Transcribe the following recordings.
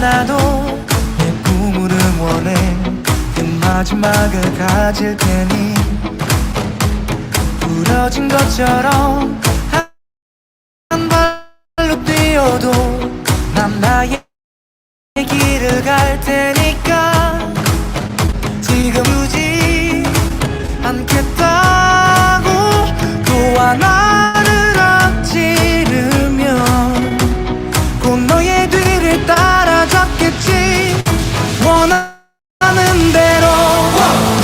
않아도 내 꿈을 응원해. 그 마지막을 가질 테니 부러진 것처럼 한 발로 뛰어도 난 나의 길을 갈 테니까 지금 두지 않겠다고 또 하나를 앞지르면 곧 너의 뒤를 따라잡겠지. 원하는 대로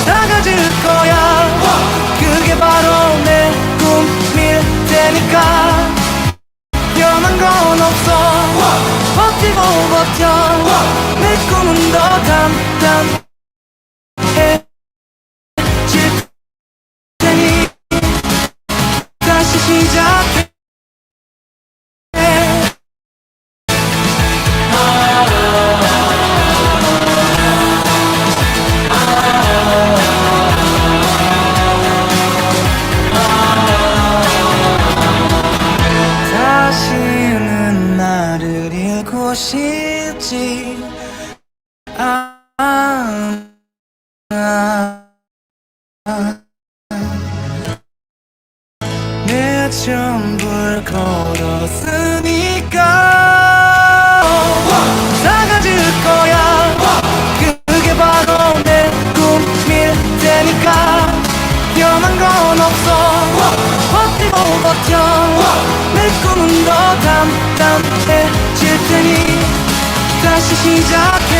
다 가질 거야. 그게 바로 내 꿈일 테니까 변한 건 없어. 버티고 버텨. 내 꿈은 더 담담해질 테니 다시 시작해. 다시는 나를 잃고 싶지 않아. 내 전부를 걸었으니까 다 가질 거야. 그게 바로 내 꿈일 테니까 변한 건 없어. 버티고 버텨. 내 꿈은 더 담담해질 테니 다시 시작해.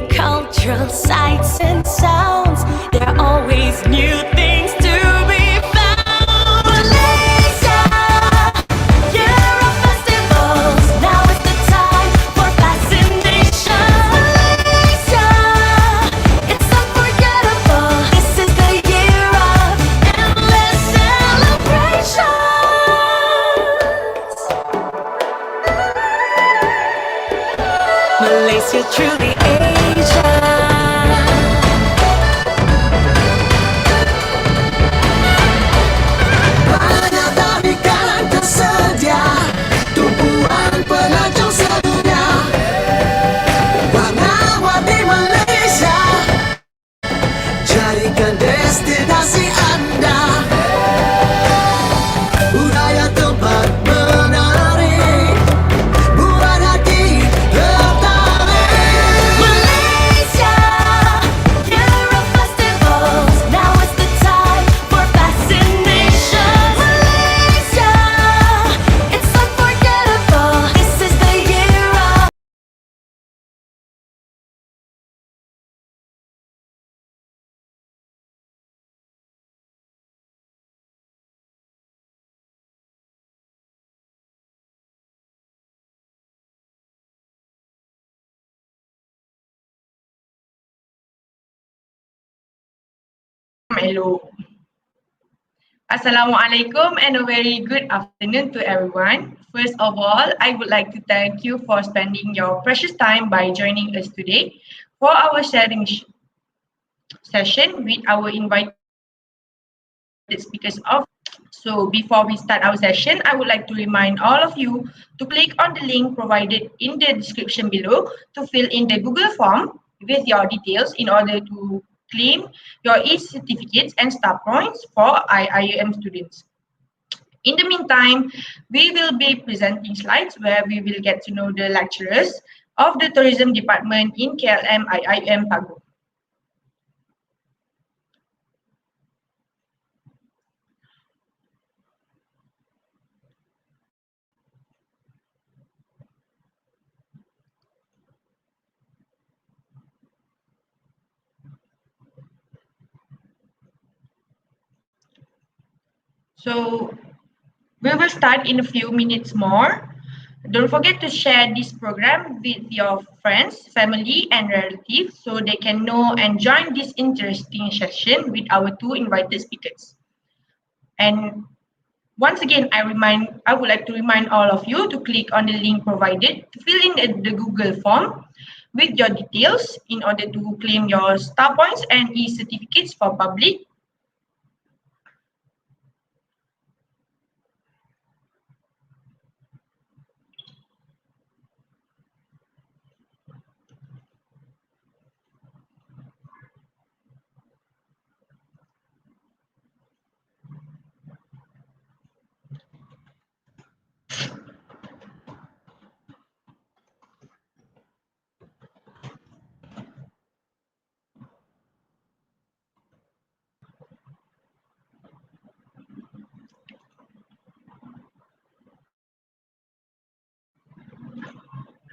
Cultural sights and sounds, there are always new things to be found. Malaysia, year of festivals, now is the time for fascination. Malaysia, it's unforgettable, this is the year of endless celebrations. Malaysia, truly destinasi Anda, budaya tempat menarik, buat hati tertarik. Malaysia, year of festivals, now is the time for fascination. Malaysia, it's unforgettable, this is the year of Hello. Assalamualaikum and a very good afternoon to everyone. First of all, I would like to thank you for spending your precious time by joining us today for our sharing session with our invited speakers of. So before we start our session, I would like to remind all of you to click on the link provided in the description below to fill in the Google form with your details in order to claim your e-certificates and star points for IIUM students. In the meantime, we will be presenting slides where we will get to know the lecturers of the tourism department in KLM IIUM Pago. So we will start in a few minutes more. Don't forget to share this program with your friends, family, and relatives so they can know and join this interesting session with our two invited speakers. And once again, I would like to remind all of you to click on the link provided to fill in the Google form with your details in order to claim your star points and e-certificates for public.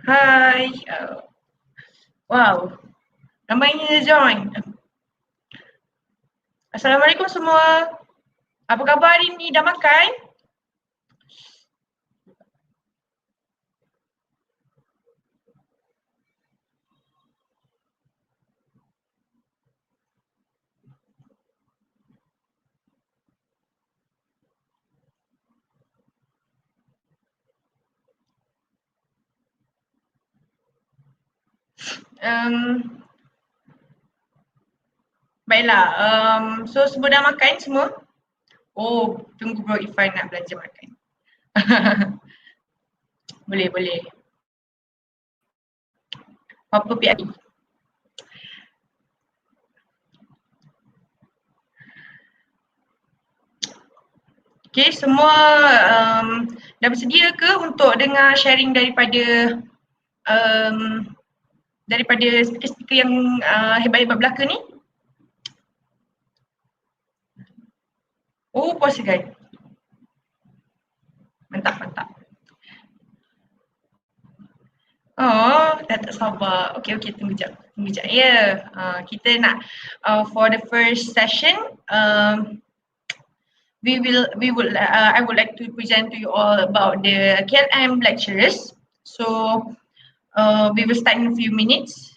Hai, wow, ramainya join. Assalamualaikum semua. Apa khabar hari ni? Dah makan? Baiklah, so semua dah makan semua? Oh, tunggu Bro Ifan nak belajar makan. Boleh, boleh. Apa PID? Okay, semua dah bersedia ke untuk dengar sharing daripada speaker-speaker yang hebat-hebat belaka ni? Oh, puas kan? Mantap, mantap. Oh, dah tak sabar. Okay, tunggu jap. Ya, kita nak for the first session, I would like to present to you all about the KLM lecturers. So we will start in a few minutes.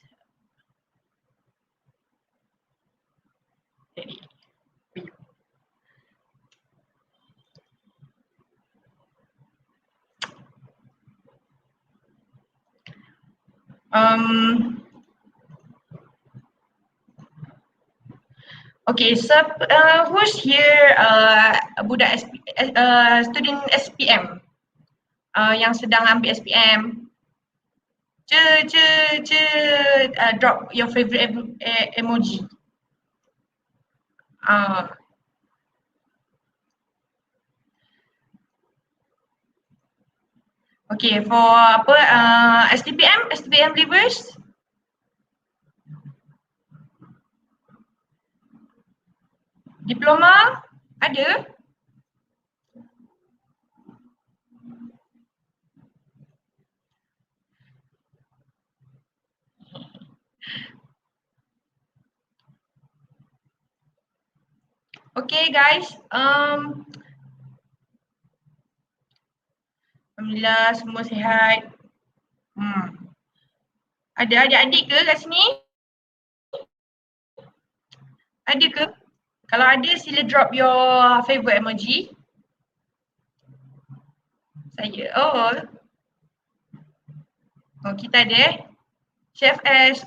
Okay, so who's here budak student SPM yang sedang ambil SPM? Drop your favorite emoji. Okay, for apa STPM leavers? Diploma? Ada? Okay guys, alhamdulillah semua sihat. Ada adik-adik ke kat sini? Ada ke? Kalau ada, sila drop your favorite emoji. Saya, oh kita ada CFS.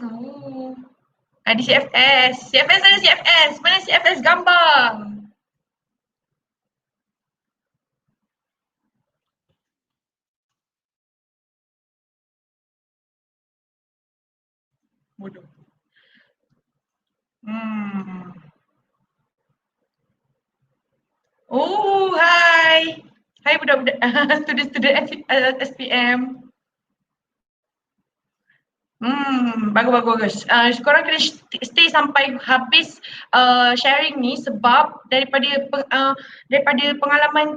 Ada CFS. Ada CFS. Mana CFS gambar? Bodoh. Oh, hai. Hai budak-budak student SPM. Bagus. Korang kena stay sampai habis sharing ni sebab daripada pengalaman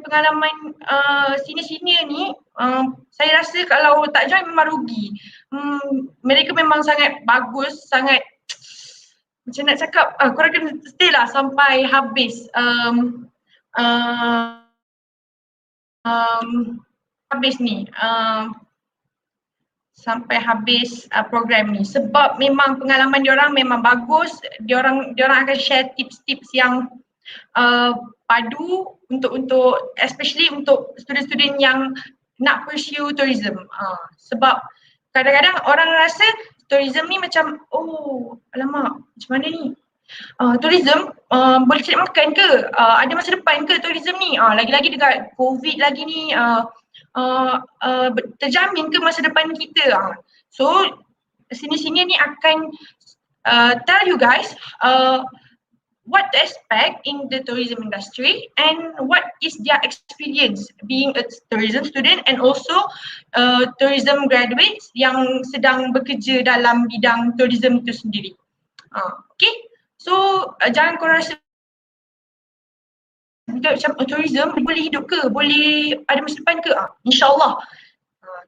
senior-senior ni saya rasa kalau tak join memang rugi. Mereka memang sangat bagus, sangat macam nak cakap korang kena stay lah sampai habis habis ni. Sampai habis program ni sebab memang pengalaman diorang memang bagus. Diorang akan share tips-tips yang padu untuk especially untuk student-student yang nak pursue tourism. Sebab kadang-kadang orang rasa tourism ni macam alamak macam mana ni? Tourism boleh cari makan ke? Ada masa depan ke tourism ni? Lagi-lagi dekat COVID lagi ni terjamin ke masa depan kita? So sini-sini ni akan tell you guys what to expect in the tourism industry and what is their experience being a tourism student and also tourism graduates yang sedang bekerja dalam bidang tourism itu sendiri. Okay, so jangan korang rasa macam tourism boleh hidup ke? Boleh ada masa depan ke? InsyaAllah.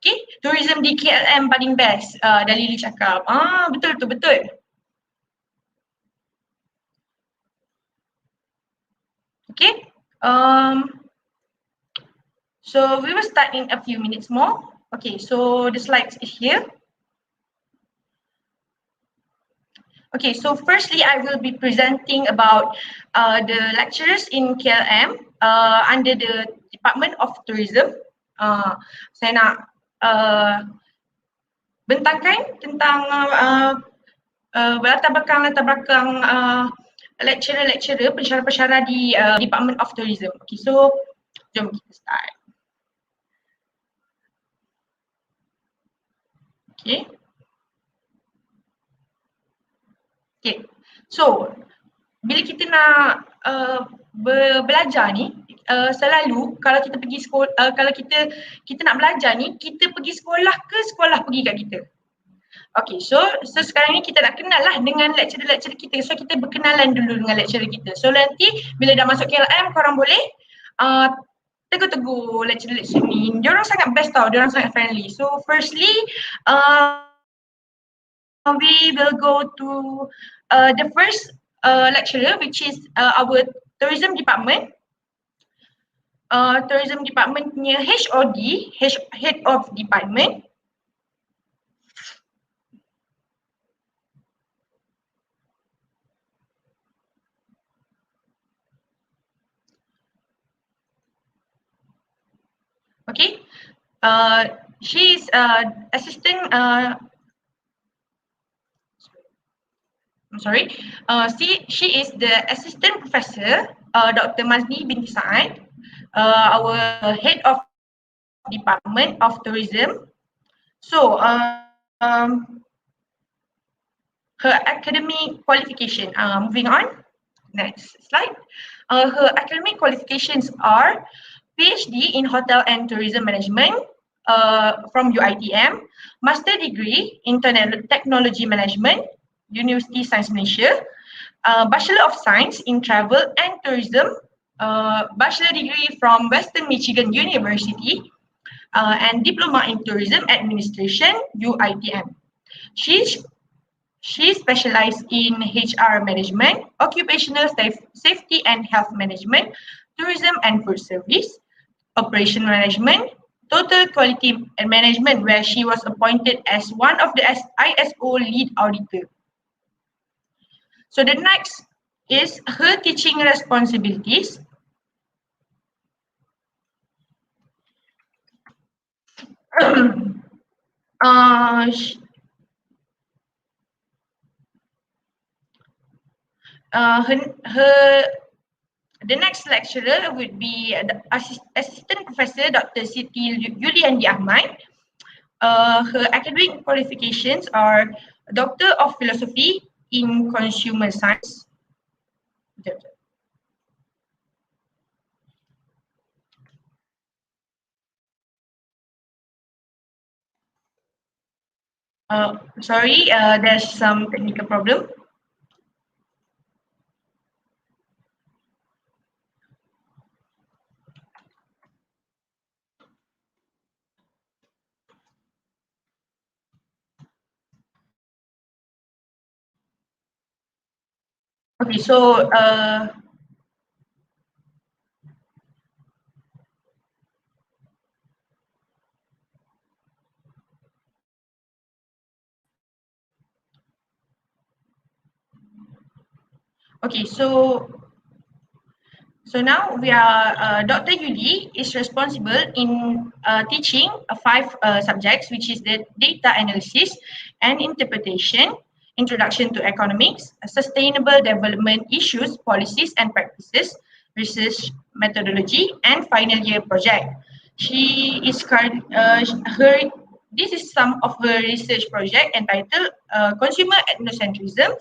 Okay, tourism di KLM paling best. Dan Lily cakap. Betul tu, betul. Okay, so we will start in a few minutes more. Okay, so the slides is here. Okay, so firstly, I will be presenting about the lecturers in KLM under the Department of Tourism. Saya nak bentangkan tentang latar belakang lecturer, pensyarah-pensyarah di Department of Tourism. Okay, so jom kita start. Okay. Okay, so bila kita nak belajar ni, selalu kalau kita pergi sekolah, kalau kita nak belajar ni, kita pergi sekolah ke sekolah pergi kat kita? Okay, so sekarang ni kita nak kenal lah dengan lecturer-lecturer kita. So kita berkenalan dulu dengan lecturer kita. So nanti bila dah masuk KLM, korang boleh tegur-tegur lecturer-lecturer ni. Diorang sangat best tau, diorang sangat friendly. So firstly, we will go to the first lecturer, which is our tourism department. Tourism department punya HOD, head of department. Okay, she is assistant. She is the assistant professor, Dr. Mazni binti Saad, our head of Department of Tourism. So, her academic qualification. Moving on, next slide. Her academic qualifications are PhD in Hotel and Tourism Management from IIUM, Master Degree in Technology Management, University Science Malaysia, Bachelor of Science in Travel and Tourism, Bachelor Degree from Western Michigan University, and Diploma in Tourism Administration, UITM. She specialized in HR Management, Occupational Safety and Health Management, Tourism and Food Service, Operation Management, Total Quality and Management, where she was appointed as one of the ISO lead auditor. So the next is her teaching responsibilities. The next lecturer would be Assistant Professor Dr. Siti Yuliandi Ahmad. Her academic qualifications are Doctor of Philosophy in Consumer Science. Sorry, there's some technical problem. Okay, so Okay, so now we are Dr. Yuli is responsible in teaching five subjects, which is the data analysis and interpretation, introduction to economics, sustainable development issues, policies and practices, research methodology, and final year project. She is her. This is some of her research project entitled Consumer Ethnocentrism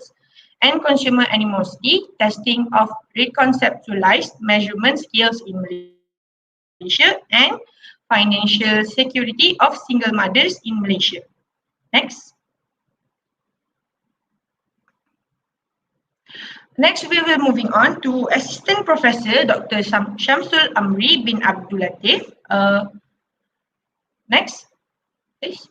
and consumer animosity, testing of reconceptualized measurement skills in Malaysia, and financial security of single mothers in Malaysia. Next. Next, we will moving on to Assistant Professor Dr. Shamsul Amri bin Abdul Latif. Next, please.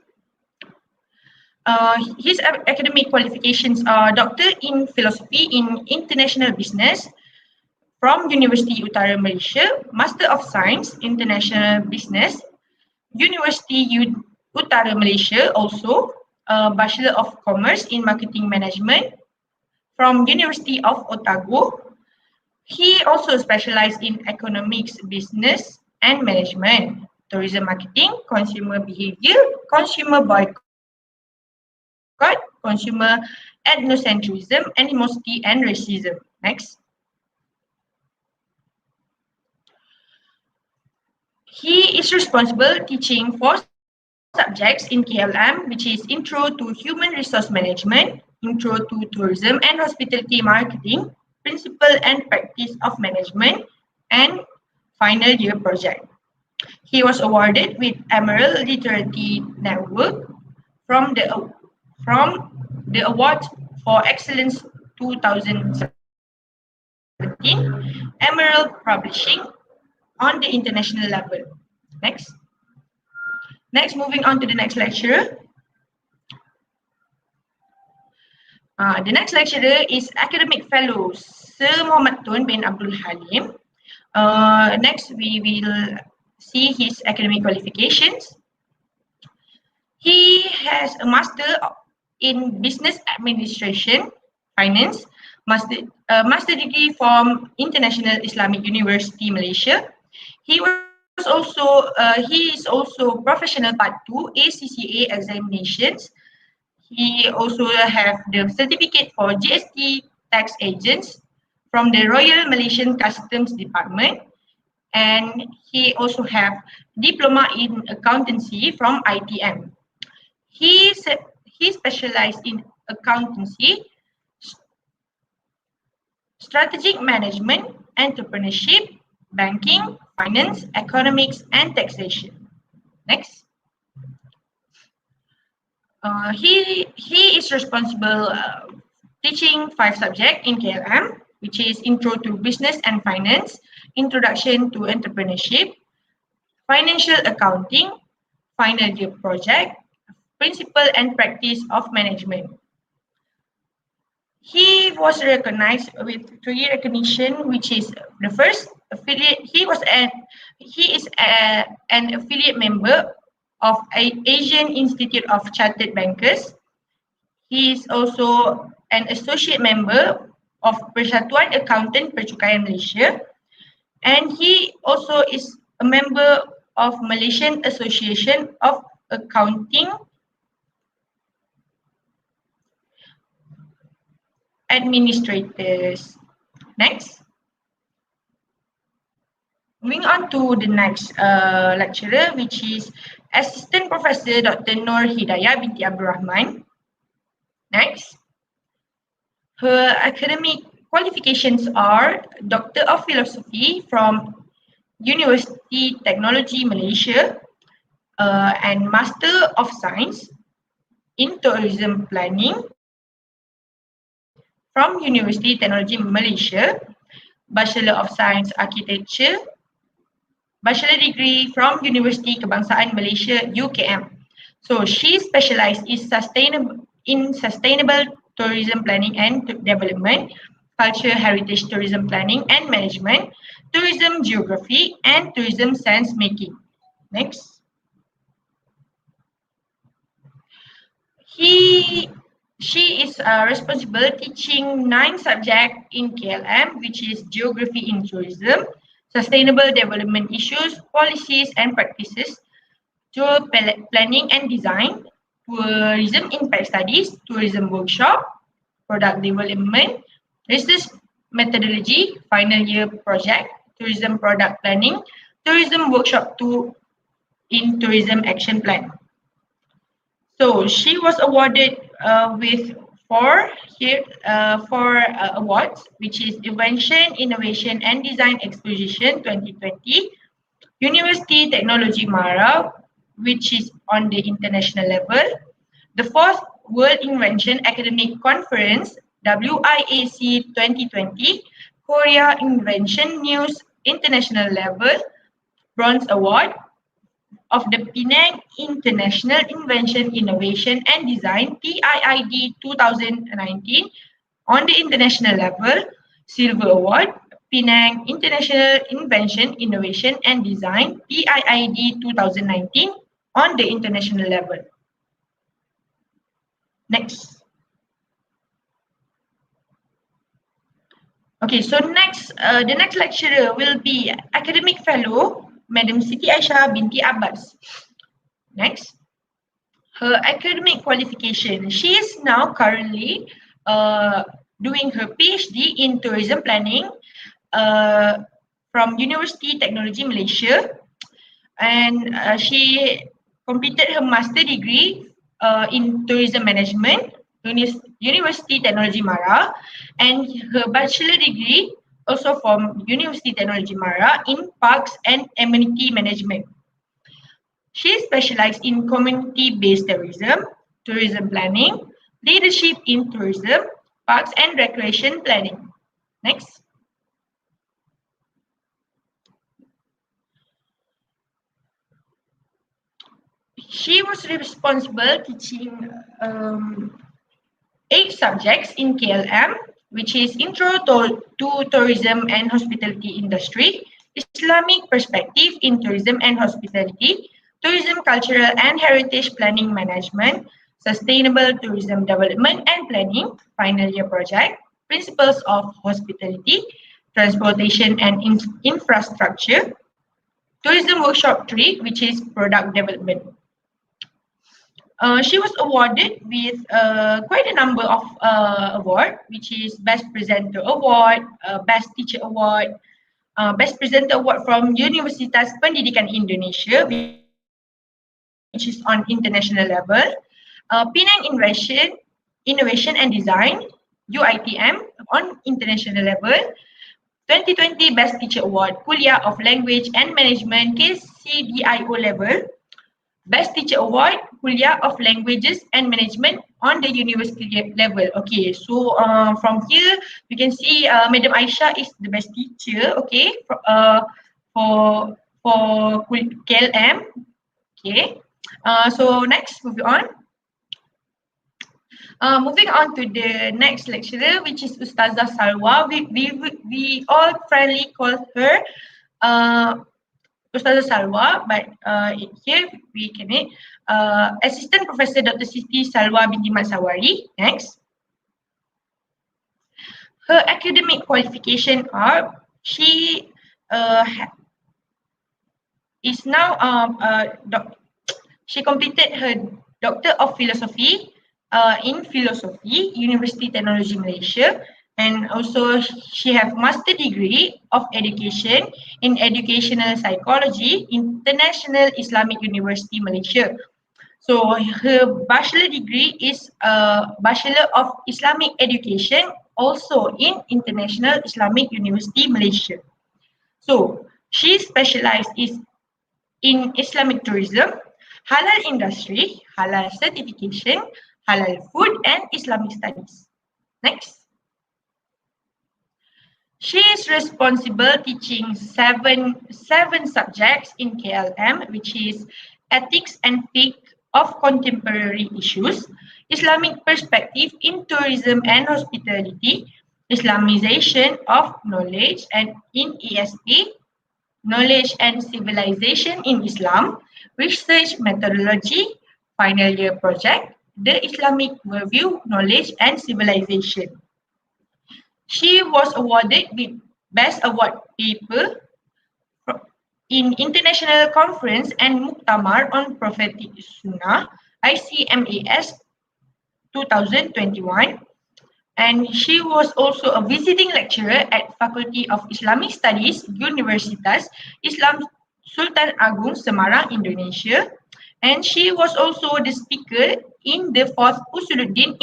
His academic qualifications are Doctor in Philosophy in International Business from University Utara Malaysia, Master of Science International Business, University Utara Malaysia also, Bachelor of Commerce in Marketing Management from University of Otago. He also specialized in economics, business and management, tourism marketing, consumer behavior, consumer boycott, consumer ethnocentrism, animosity and racism. Next. He is responsible teaching 4 subjects in KLM, which is Intro to Human Resource Management, Intro to Tourism and Hospitality Marketing, Principle and Practice of Management, and Final Year Project. He was awarded with Emerald Literary Network from the Award for Excellence 2017, Emerald Publishing on the international level. Next. Next, moving on to the next lecturer. The next lecturer is Academic Fellow Sir Muhammad Tun bin Abdul Halim. Next, we will see his academic qualifications. He has a Master in Business Administration, Finance, Master degree from International Islamic University, Malaysia. He is also Professional Part 2 ACCA examinations. He also have the certificate for GST tax agents from the Royal Malaysian Customs Department, and he also have diploma in accountancy from ITM. He specialized in accountancy, strategic management, entrepreneurship, banking, finance, economics, and taxation. Next. He is responsible teaching 5 subjects in KLM, which is Intro to Business and Finance, Introduction to Entrepreneurship, Financial Accounting, Final Year Project, Principle and Practice of Management. He was recognized with 3 recognition, which is the first affiliate. He is an affiliate member of Asian Institute of Chartered Bankers. He is also an associate member of Persatuan Accountant Percukaian Malaysia, and he also is a member of Malaysian Association of Accounting Administrators. Next. Moving on to the next lecturer, which is Assistant Professor Dr. Nur Hidayah binti Abdul Rahman. Next. Her academic qualifications are Doctor of Philosophy from University Technology Malaysia and Master of Science in Tourism Planning from University Technology Malaysia, Bachelor of Science Architecture, Bachelor degree from University Kebangsaan Malaysia UKM. So she specialized in sustainable tourism planning and development, culture heritage tourism planning and management, tourism geography, and tourism sense making. Next. She is responsible teaching 9 subjects in KLM, which is Geography in Tourism, Sustainable Development Issues, Policies and Practices, Tour Planning and Design, Tourism Impact Studies, Tourism Workshop, Product Development, Research Methodology, Final Year Project, Tourism Product Planning, Tourism Workshop 2 in Tourism Action Plan. So she was awarded with four awards, which is Invention, Innovation and Design Exposition 2020, University Technology Mara, which is on the international level, the fourth World Invention Academic Conference WIAC 2020, Korea Invention News International Level, Bronze Award, of the Penang International Invention, Innovation and Design PIID 2019 on the international level, Silver Award, Penang International Invention, Innovation and Design PIID 2019 on the international level. Next. Okay, so the next lecturer will be Academic Fellow Madam Siti Aisyah binti Abbas. Next, her academic qualification. She is now currently doing her PhD in Tourism Planning from University Technology Malaysia, and she completed her master degree in Tourism Management, University Technology Mara, and her bachelor degree also from University Technology Mara in Parks and Amenity Management. She specialized in community-based tourism, tourism planning, leadership in tourism, parks and recreation planning. Next. She was responsible teaching 8 subjects in KLM, which is Intro to Tourism and Hospitality Industry, Islamic Perspective in Tourism and Hospitality, Tourism Cultural and Heritage Planning Management, Sustainable Tourism Development and Planning, Final Year Project, Principles of Hospitality, Transportation and Infrastructure, Tourism Workshop 3, which is Product Development. She was awarded with quite a number of awards, which is Best Presenter Award, Best Teacher Award, Best Presenter Award from Universitas Pendidikan Indonesia, which is on international level, Penang Innovation and Design, UITM, on international level, 2020 Best Teacher Award, Kuliah of Language and Management, KCDIO level, Best Teacher Award, Kuliah of Languages and Management on the university level. Okay, so from here you can see Madam Aisyah is the best teacher. Okay, for KLM. Okay, so next, moving on. Moving on to the next lecturer, which is Ustazah Salwa. We all friendly call her Ustazah Salwa, but here we can Assistant Professor Dr. Siti Salwa binti Mat Sawari. Next. Her academic qualification are, she is now she completed her Doctor of Philosophy in Philosophy, University Technology Malaysia, and also she have master degree of education in educational psychology, International Islamic University Malaysia. So her bachelor degree is Bachelor of Islamic Education, also in International Islamic University Malaysia. So she specialized in Islamic tourism, halal industry, halal certification, halal food and Islamic studies. Next. She is responsible teaching seven subjects in KLM, which is Ethics and Fiqh of Contemporary Issues, Islamic Perspective in Tourism and Hospitality, Islamization of Knowledge and in ESP, Knowledge and Civilization in Islam, Research Methodology, Final Year Project, the Islamic Worldview, Knowledge and Civilization. She was awarded with Best Award Paper in International Conference and Muktamar on Prophetic Sunnah, ICMAS 2021. And she was also a visiting lecturer at Faculty of Islamic Studies, Universitas Islam Sultan Agung, Semarang, Indonesia. And she was also the speaker in the 4th Usuluddin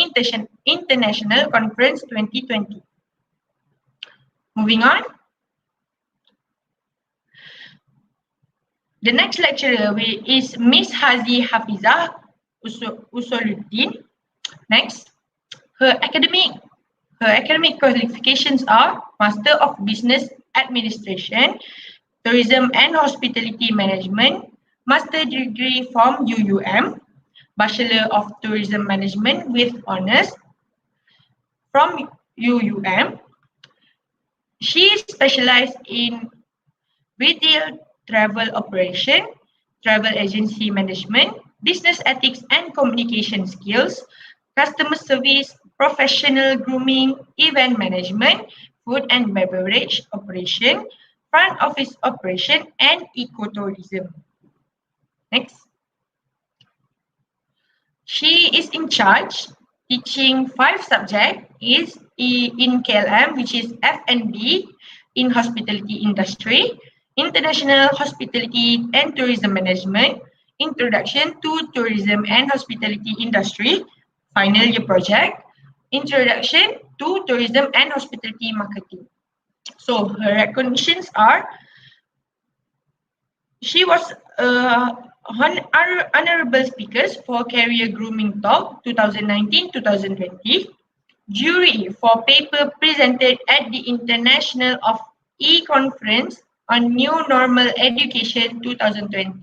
International Conference 2020. Moving on. The next lecturer is Miss Hazi Hafizah Usuluddin. Next. Her academic qualifications are Master of Business Administration, Tourism and Hospitality Management, Master degree from IIUM, Bachelor of Tourism Management with Honours from IIUM. She specialized in retail travel operation, travel agency management, business ethics and communication skills, customer service, professional grooming, event management, food and beverage operation, front office operation, and ecotourism. Next. She is in charge teaching 5 subjects in KLM, which is F&B in hospitality industry, international hospitality and tourism management, introduction to tourism and hospitality industry, final year project, introduction to tourism and hospitality marketing. So her recognitions are, she was honorable speakers for Career Grooming Talk 2019-2020, jury for paper presented at the International of E-Conference on New Normal Education 2020,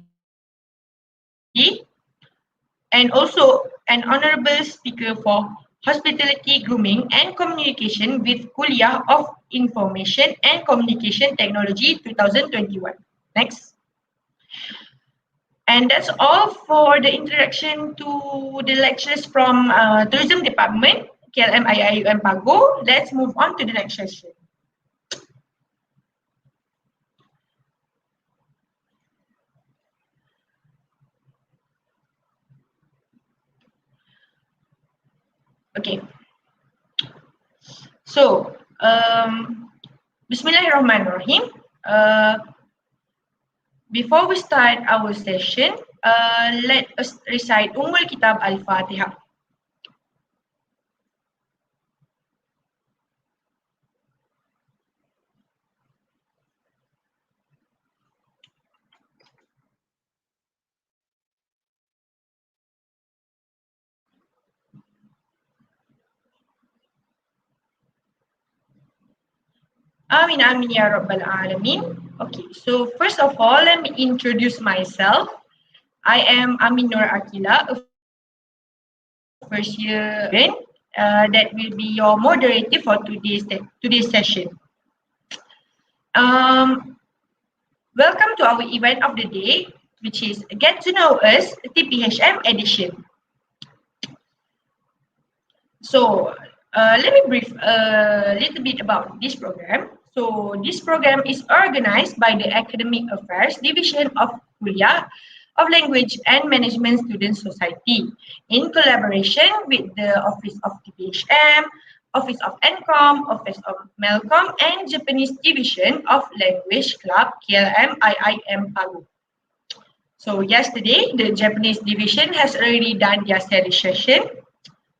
and also an honorable speaker for Hospitality, Grooming and Communication with Kuliah of Information and Communication Technology 2021. Next. And that's all for the introduction to the lectures from Tourism Department, KLM IIUM Pago. Let's move on to the next session. Okay. So, Bismillahirrahmanirrahim. Before we start our session, let us recite Kitab Al-Fatihah. Amin amin ya rabbal alamin. Okay, so first of all, let me introduce myself. I am Amin Nur Akila, a first year student that will be your moderator for today's session. Welcome to our event of the day, which is Get to Know Us Tphm edition. So let me brief a little bit about this program. So this program is organized by the Academic Affairs Division of Kuliah of Language and Management Student Society in collaboration with the Office of Tphm, Office of NCOM, Office of Melcom, and Japanese Division of Language Club KLM IIM Pago. So yesterday, the Japanese division has already done their study session.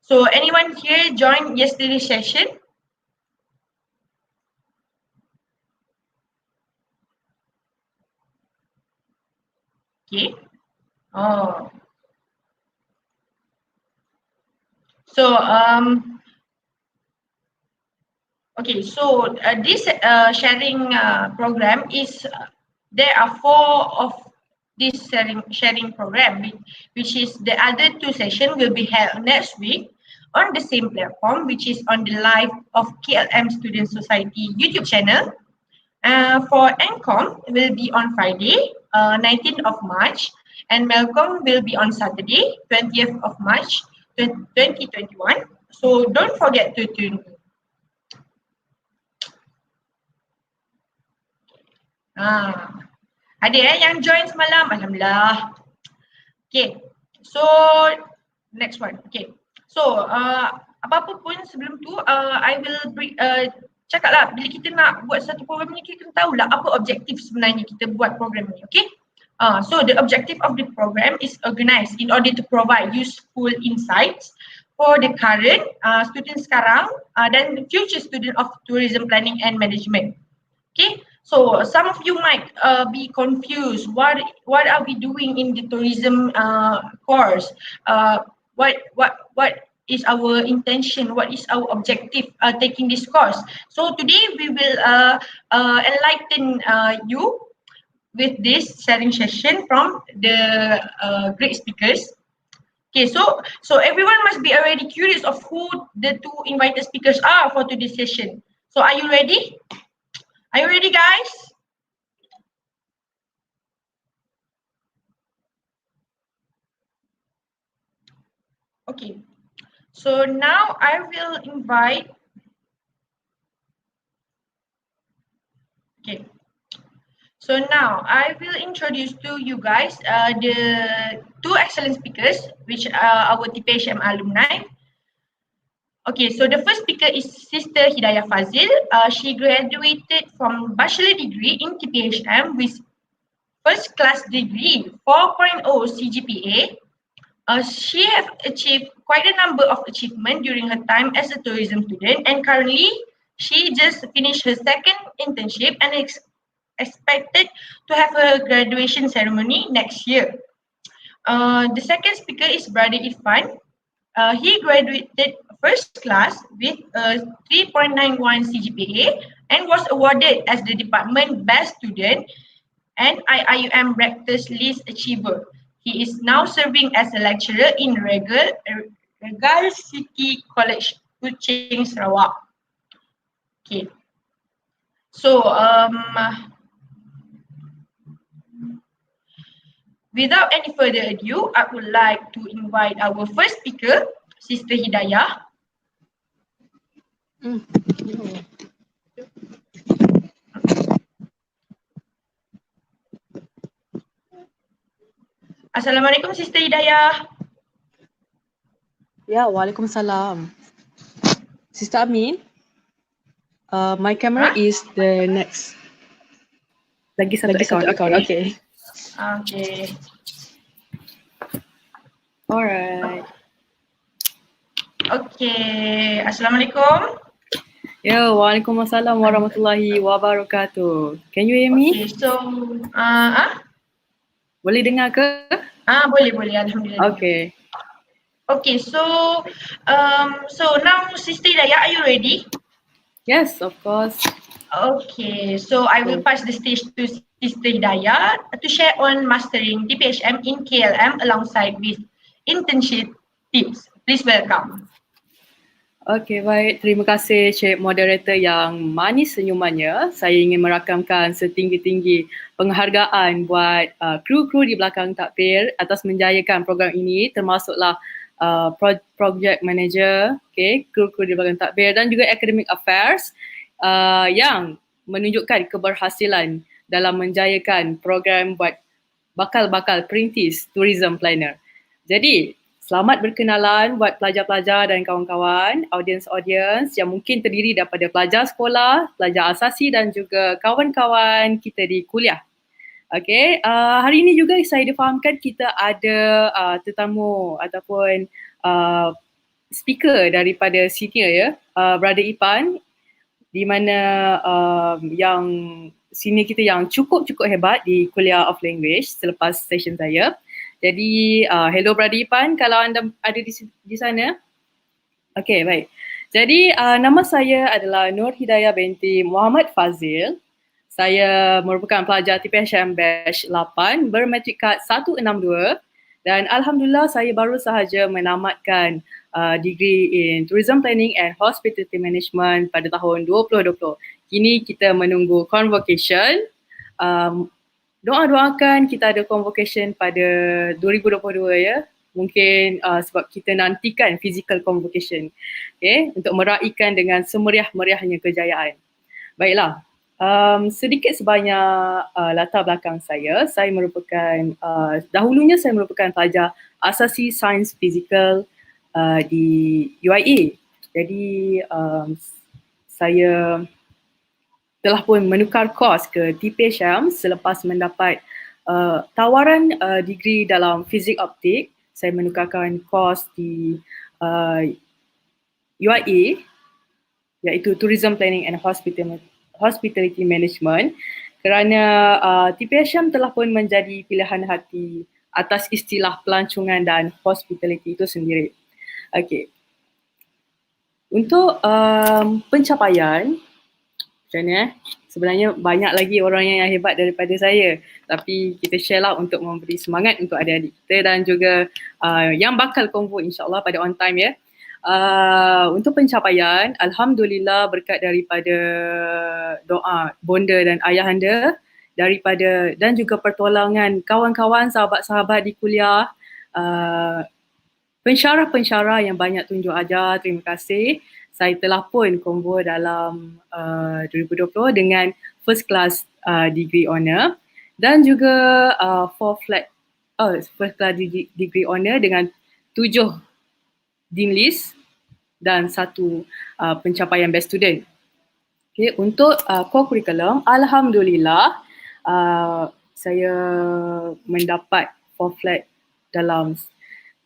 So anyone here joined yesterday's session? Okay. Oh. So okay. So this sharing program is there are 4 of this sharing program, which is the other 2 sessions will be held next week on the same platform, which is on the live of KLM Student Society YouTube channel. For NCOM will be on Friday, 19th of March, and Melcom will be on Saturday, 20th of March 2021. So don't forget to tune in. Ada yang join semalam? Alhamdulillah. Okay, so next one. Okay, so apa-apa pun sebelum tu I will cakap lah, bila kita nak buat satu program ni, kita kena tahulah apa objektif sebenarnya kita buat program ni. Okay, so the objective of the program is organized in order to provide useful insights for the current student sekarang dan future student of tourism planning and management. Okay, so some of you might be confused. What are we doing in the tourism course? What is our intention? What is our objective taking this course? So today we will enlighten you with this sharing session from the great speakers. Okay, so everyone must be already curious of who the two invited speakers are for today's session. So are you ready? Are you ready, guys? Okay, so now I will invite. Okay, so now I will introduce to you guys the two excellent speakers, which are our Tphm alumni. Okay, so the first speaker is Sister Hidayah Fazil. She graduated from bachelor degree in Tphm with first class degree 4.0 CGPA. She has achieved quite a number of achievements during her time as a tourism student, and currently she just finished her second internship and is expected to have her graduation ceremony next year. The second speaker is Brother Irfan. He graduated first class with a 3.91 CGPA and was awarded as the department best student and IIUM Rector's List Achiever. He is now serving as a lecturer in Regal City College, Kuching, Sarawak. Okay. So without any further ado, I would like to invite our first speaker, Sister Hidayah. Assalamualaikum, Sister Hidayah. Ya, Waalaikumsalam. Sister Amin, my camera is the next. Lagi satu account. Okay. Okay. Alright. Okay. Assalamualaikum. Ya, Waalaikumsalam warahmatullahi wabarakatuh. Can you hear me? Okay, so Boleh dengar ke? boleh, alhamdulillah. Okay. Okay, so now Sister Hidayah, are you ready? Yes, of course. Okay, so I will pass the stage to Sister Hidayah to share on mastering Tphm in KLM alongside with internship tips. Please welcome. Okay, baik. Terima kasih Cik Moderator yang manis senyumannya. Saya ingin merakamkan setinggi-tinggi penghargaan buat kru-kru di belakang takbir atas menjayakan program ini, termasuklah project manager, okay, kru-kru di belakang takbir dan juga academic affairs yang menunjukkan keberhasilan dalam menjayakan program buat bakal-bakal perintis tourism planner. Jadi, selamat berkenalan buat pelajar-pelajar dan kawan-kawan, audiens-audiens yang mungkin terdiri daripada pelajar sekolah, pelajar asasi dan juga kawan-kawan kita di kuliah. Okay, hari ini juga saya difahamkan kita ada tetamu ataupun speaker daripada senior ya, Brother Ipan, di mana yang senior kita yang cukup hebat di kuliah of language selepas session saya. Jadi, hello Brother Ipan kalau anda ada di sana. Okay, baik. Jadi, nama saya adalah Nur Hidayah binti Muhammad Fazil. Saya merupakan pelajar Tphm Batch 8 bermatrik kad 162 dan Alhamdulillah saya baru sahaja menamatkan degree in Tourism Planning and Hospitality Management pada tahun 2020. Kini kita menunggu convocation. Doakan kita ada convocation pada 2022 ya. mungkin sebab kita nantikan physical convocation, okay, untuk meraihkan dengan semeriah-meriahnya kejayaan. Baiklah, sedikit sebanyak latar belakang saya. Saya merupakan, dahulunya saya merupakan pelajar asasi sains fizikal di UIA. Jadi saya telah pun menukar kos ke Tphm selepas mendapat tawaran degree dalam fizik optik. Saya menukarkan kos di UIA iaitu Tourism Planning and Hospitality Management, kerana Tphm telah pun menjadi pilihan hati atas istilah pelancongan dan hospitality itu sendiri. Okey. Untuk pencapaian, macam mana sebenarnya banyak lagi orang yang hebat daripada saya, tapi kita share lah untuk memberi semangat untuk adik-adik kita dan juga yang bakal convo insyaAllah pada on time ya. Untuk pencapaian, Alhamdulillah berkat daripada doa bonda dan ayahanda, daripada dan juga pertolongan kawan-kawan, sahabat-sahabat di kuliah, pensyarah-pensyarah yang banyak tunjuk ajar, terima kasih. Saya telah pun convo dalam 2020 dengan first class degree honour dan juga first class degree honour dengan 7 dean list dan 1 pencapaian best student. Okay, untuk core curriculum, Alhamdulillah saya mendapat 4 flat dalam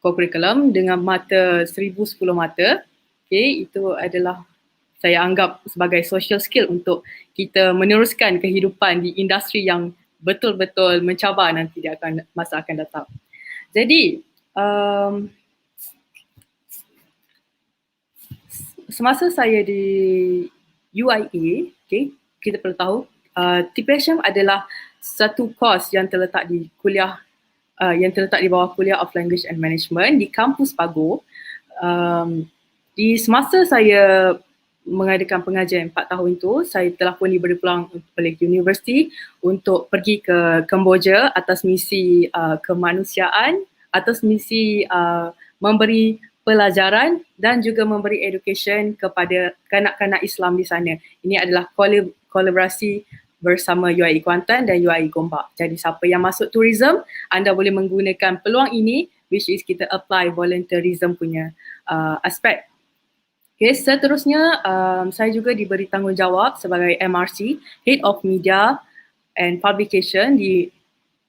core curriculum dengan mata 1010 mata. Okay, itu adalah saya anggap sebagai social skill untuk kita meneruskan kehidupan di industri yang betul-betul mencabar nanti di masa akan datang. Jadi, semasa saya di UIA, okay, kita perlu tahu Tphm adalah satu course yang terletak di kuliah yang terletak di bawah kuliah of Language and Management di kampus Pago. Di semasa saya mengadakan pengajian 4 tahun itu, saya telah pun diberi peluang oleh universiti untuk pergi ke Kemboja atas misi kemanusiaan, atas misi memberi pelajaran dan juga memberi education kepada kanak-kanak Islam di sana. Ini adalah kolaborasi bersama UIA Kuantan dan UIA Gombak. Jadi siapa yang masuk tourism, anda boleh menggunakan peluang ini, which is kita apply volunteerism punya aspek. Okay, seterusnya saya juga diberi tanggungjawab sebagai MRC, Head of Media and Publication di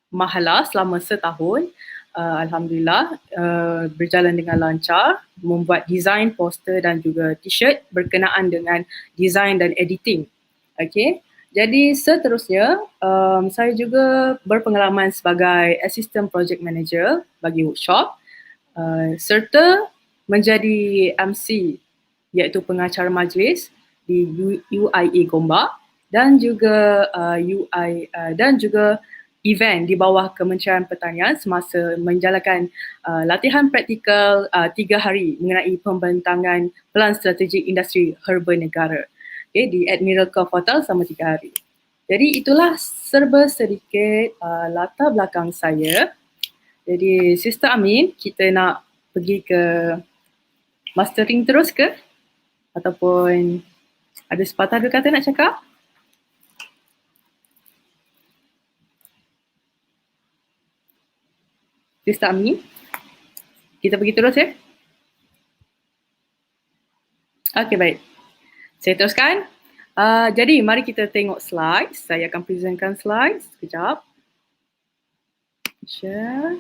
Mahala selama setahun. Alhamdulillah berjalan dengan lancar, membuat design poster dan juga t-shirt berkenaan dengan design dan editing. Okay, jadi seterusnya saya juga berpengalaman sebagai Assistant Project Manager bagi workshop serta menjadi MC iaitu pengacara majlis di UIA Gombak dan juga dan juga event di bawah Kementerian Pertanian semasa menjalankan latihan praktikal 3 hari mengenai pembentangan Pelan Strategik Industri Herba Negara, okay, di Admiral Cove Hotel selama 3 hari. Jadi itulah serba sedikit latar belakang saya. Jadi Sister Amin, kita nak pergi ke mastering terus ke? Ataupun ada sepatah dua kata nak cakap? Sister Amin, kita pergi terus ya? Okay, baik. Saya teruskan. Jadi mari kita tengok slides. Saya akan presentkan slides. Sekejap. Share.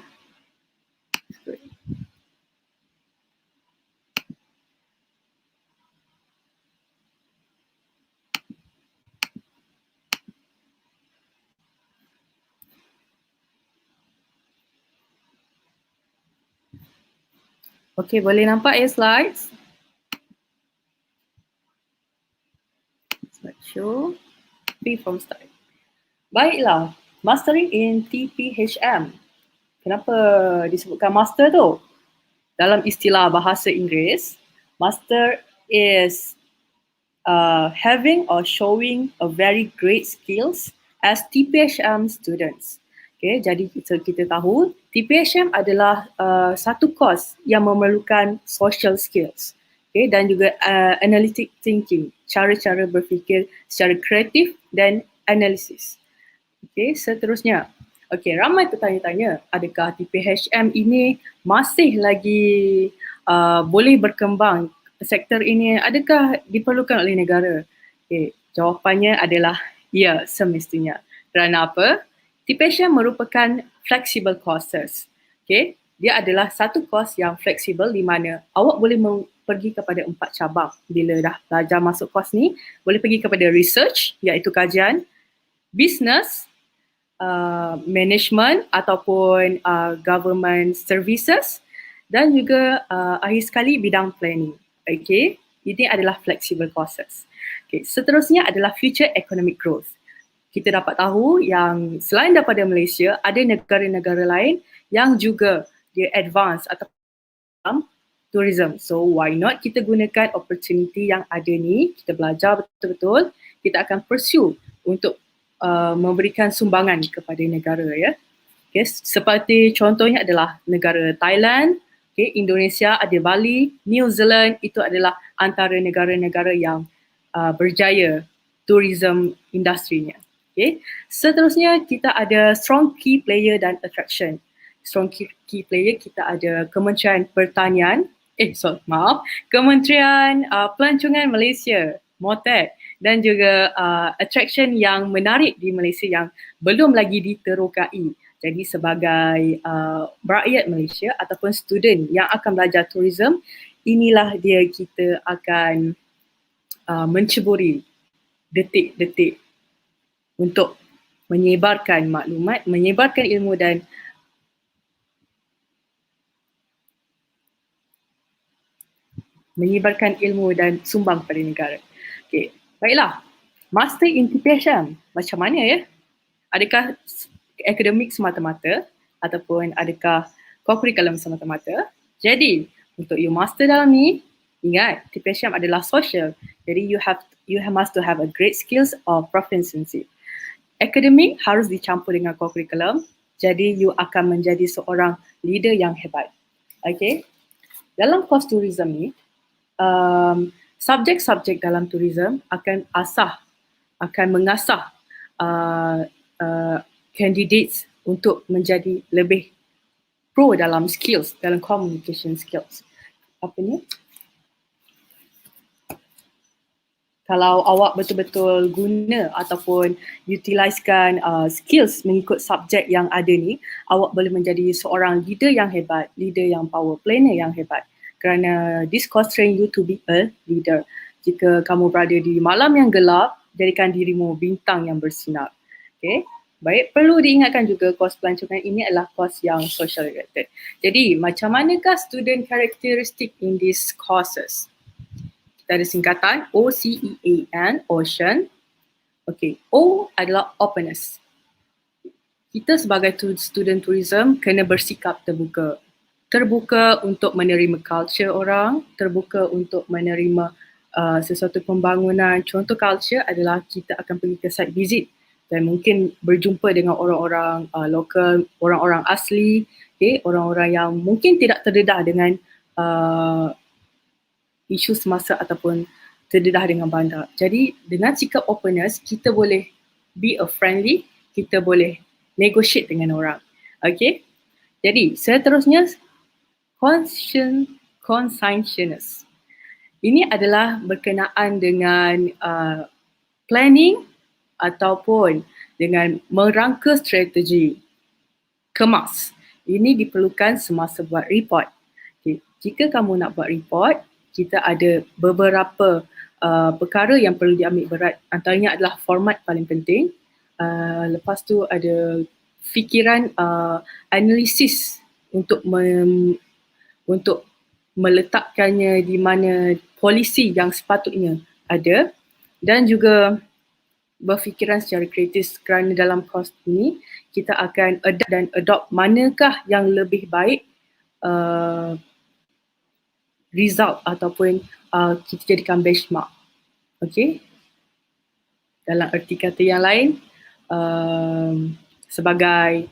Okey, boleh nampak ya slides? Slideshow. Freeform style. Baiklah, mastering in Tphm. Kenapa disebutkan master tu? Dalam istilah bahasa Inggeris, master is having or showing a very great skills as Tphm students. Okay, jadi kita tahu Tphm adalah satu course yang memerlukan social skills, okay, dan juga analytic thinking, cara-cara berfikir secara kreatif dan analisis. Okay, seterusnya. Okay, ramai tertanya-tanya, adakah Tphm ini masih lagi boleh berkembang? Sektor ini adakah diperlukan oleh negara? Okay, jawapannya adalah ya, semestinya. Kerana apa? Tphm merupakan flexible courses. Okay, dia adalah satu course yang fleksibel di mana awak boleh pergi kepada 4 cabang. Bila dah belajar masuk course ni, boleh pergi kepada research, iaitu kajian, business, management ataupun government services, dan juga akhir sekali bidang planning. Okay, ini adalah flexible courses. Okay, seterusnya adalah future economic growth. Kita dapat tahu yang selain daripada Malaysia, ada negara-negara lain yang juga dia advance atau tourism. So why not kita gunakan opportunity yang ada ni, kita belajar betul-betul, kita akan pursue untuk memberikan sumbangan kepada negara, ya. Okay, seperti contohnya adalah negara Thailand, okay, Indonesia, ada Bali, New Zealand, itu adalah antara negara-negara yang berjaya tourism industrinya. Okay. Seterusnya kita ada strong key player dan attraction. Strong key player kita ada Kementerian Pertanian, Kementerian Pelancongan Malaysia, MOTEC, dan juga attraction yang menarik di Malaysia yang belum lagi diterokai. Jadi sebagai rakyat Malaysia ataupun student yang akan belajar tourism, inilah dia kita akan menceburi detik-detik untuk menyebarkan maklumat, menyebarkan ilmu dan sumbang kepada negara. Okay, baiklah. Master in Tphm, macam mana ya? Adakah akademik semata-mata ataupun adakah co-curriculum semata-mata? Jadi, untuk you master dalam ni, ingat Tphm adalah social. Jadi you must to have a great skills of proficiency. Akademik harus dicampur dengan co-curriculum, jadi you akan menjadi seorang leader yang hebat. Okay? Dalam course tourism ni, subjek-subjek dalam tourism akan mengasah candidates untuk menjadi lebih pro dalam skills, dalam communication skills. Apa ni? Kalau awak betul-betul guna ataupun utilisekan skills mengikut subjek yang ada ni, awak boleh menjadi seorang leader yang hebat, leader yang power planner yang hebat. Kerana this course train you to be a leader. Jika kamu berada di malam yang gelap, jadikan dirimu bintang yang bersinar. Okay? Baik, perlu diingatkan juga course pelancongan ini adalah course yang social related. Jadi, macam manakah student characteristic in these courses? Kita ada singkatan OCEAN, Ocean. Okay, O adalah openness. Kita sebagai student tourism kena bersikap terbuka. Terbuka untuk menerima culture orang, terbuka untuk menerima sesuatu pembangunan. Contoh culture adalah kita akan pergi ke site visit dan mungkin berjumpa dengan orang-orang lokal, orang-orang asli, okay, orang-orang yang mungkin tidak terdedah dengan isu semasa ataupun terdedah dengan bandar. Jadi dengan sikap openness, kita boleh be a friendly, kita boleh negotiate dengan orang. Okay? Jadi seterusnya, conscientious. Ini adalah berkenaan dengan planning ataupun dengan merangka strategi. Kemas. Ini diperlukan semasa buat report. Okay. Jika kamu nak buat report, kita ada beberapa perkara yang perlu diambil berat. Antaranya adalah format paling penting. Lepas tu ada fikiran analisis untuk meletakkannya di mana polisi yang sepatutnya ada, dan juga berfikiran secara kreatif kerana dalam course ini kita akan adopt manakah yang lebih baik result ataupun kita jadikan benchmark. Okay? Dalam erti kata yang lain, sebagai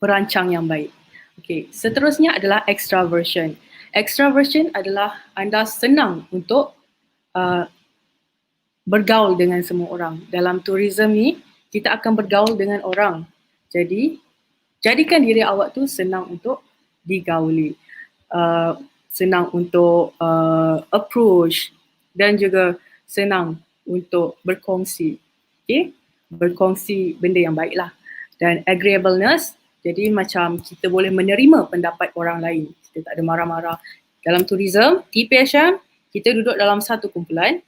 perancang yang baik. Okay, seterusnya adalah extraversion. Extraversion adalah anda senang untuk bergaul dengan semua orang. Dalam tourism ni, kita akan bergaul dengan orang. Jadi, jadikan diri awak tu senang untuk digauli. Senang untuk approach dan juga senang untuk berkongsi. Okay? Berkongsi benda yang baik lah. Dan agreeableness, jadi macam kita boleh menerima pendapat orang lain. Kita tak ada marah-marah. Dalam tourism, Tphm, kita duduk dalam satu kumpulan.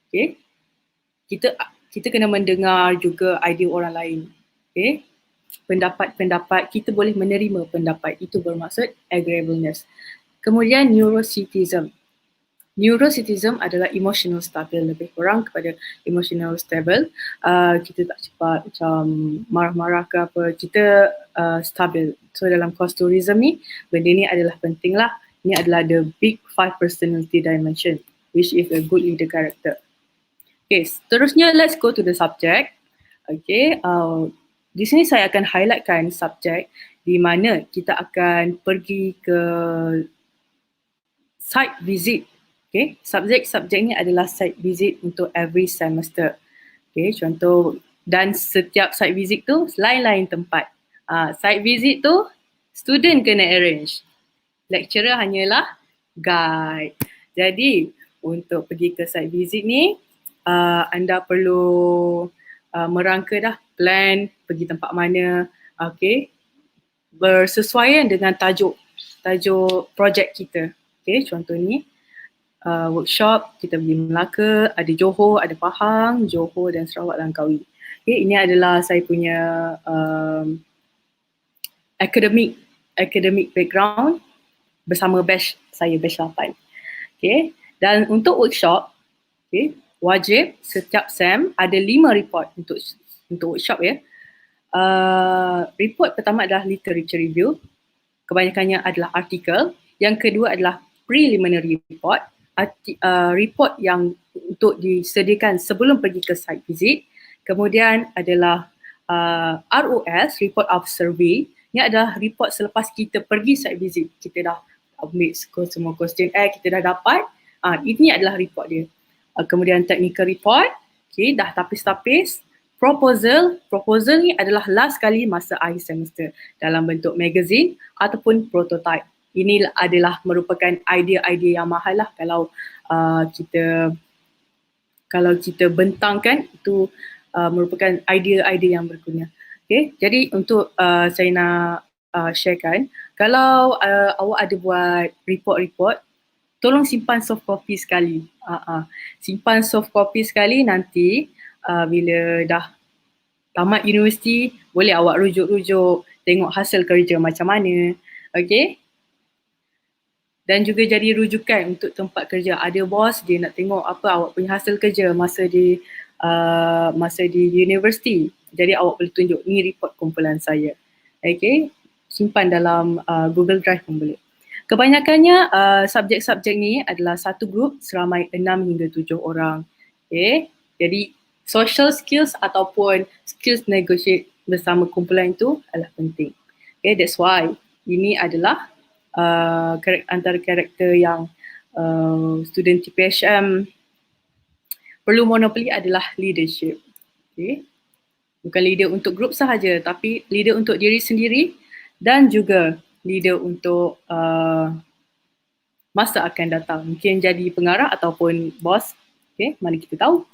Okay? Kita kena mendengar juga idea orang lain. Okay? Pendapat-pendapat, kita boleh menerima pendapat. Itu bermaksud agreeableness. Kemudian neurocitizen. Neurocitizen adalah emotional stabil, lebih kurang kepada emotional stable. Kita tak cepat macam marah-marah ke apa, kita stabil. So dalam course tourism ni, benda ni adalah penting lah. Ini adalah the big 5 personality dimension, which is a good leader character. Okay, seterusnya let's go to the subject. Okay, di sini saya akan highlightkan subjek di mana kita akan pergi ke site visit. Okay, subjek-subjek ni adalah site visit untuk every semester. Okay, contoh, dan setiap site visit tu lain-lain tempat. Site visit tu student kena arrange. Lecturer hanyalah guide. Jadi, untuk pergi ke site visit ni, anda perlu merangka dah plan pergi tempat mana, okay, bersesuaian dengan tajuk projek kita. Okay, contoh ni workshop kita pergi Melaka, ada Johor, ada Pahang, Johor dan Sarawak Langkawi. Okay, ini adalah saya punya academic background bersama batch saya, batch 8. Okay, dan untuk workshop, okay, wajib setiap SEM ada 5 report untuk workshop ya. Report pertama adalah literature review, kebanyakannya adalah artikel. Yang kedua adalah preliminary report, report yang untuk disediakan sebelum pergi ke site visit. Kemudian adalah ROS, report of survey. Ini adalah report selepas kita pergi site visit. Kita dah ambil semua question kita dah dapat. Ini adalah report dia. Kemudian technical report, okay, dah tapis-tapis. Proposal ni adalah last kali masa akhir semester dalam bentuk magazine ataupun prototype. Ini adalah merupakan idea-idea yang mahal lah kalau kita bentangkan, itu merupakan idea-idea yang berguna. Okay, jadi untuk saya nak sharekan, kalau awak ada buat report-report, tolong simpan soft copy sekali. Simpan soft copy sekali, nanti bila dah tamat universiti, boleh awak rujuk-rujuk, tengok hasil kerja macam mana. Okay? Dan juga jadi rujukan untuk tempat kerja. Ada bos, dia nak tengok apa awak punya hasil kerja masa di universiti. Jadi awak boleh tunjuk, ni report kumpulan saya. Okay? Simpan dalam Google Drive pun boleh. Kebanyakannya subjek-subjek ni adalah satu grup seramai 6 hingga 7 orang. Okay? Jadi social skills ataupun skills negotiate bersama kumpulan itu adalah penting. Okay, that's why ini adalah antara karakter yang student Tphm perlu monopoli adalah leadership. Okay? Bukan leader untuk grup sahaja, tapi leader untuk diri sendiri dan juga leader untuk masa akan datang. Mungkin jadi pengarah ataupun bos. Okay, mari kita tahu.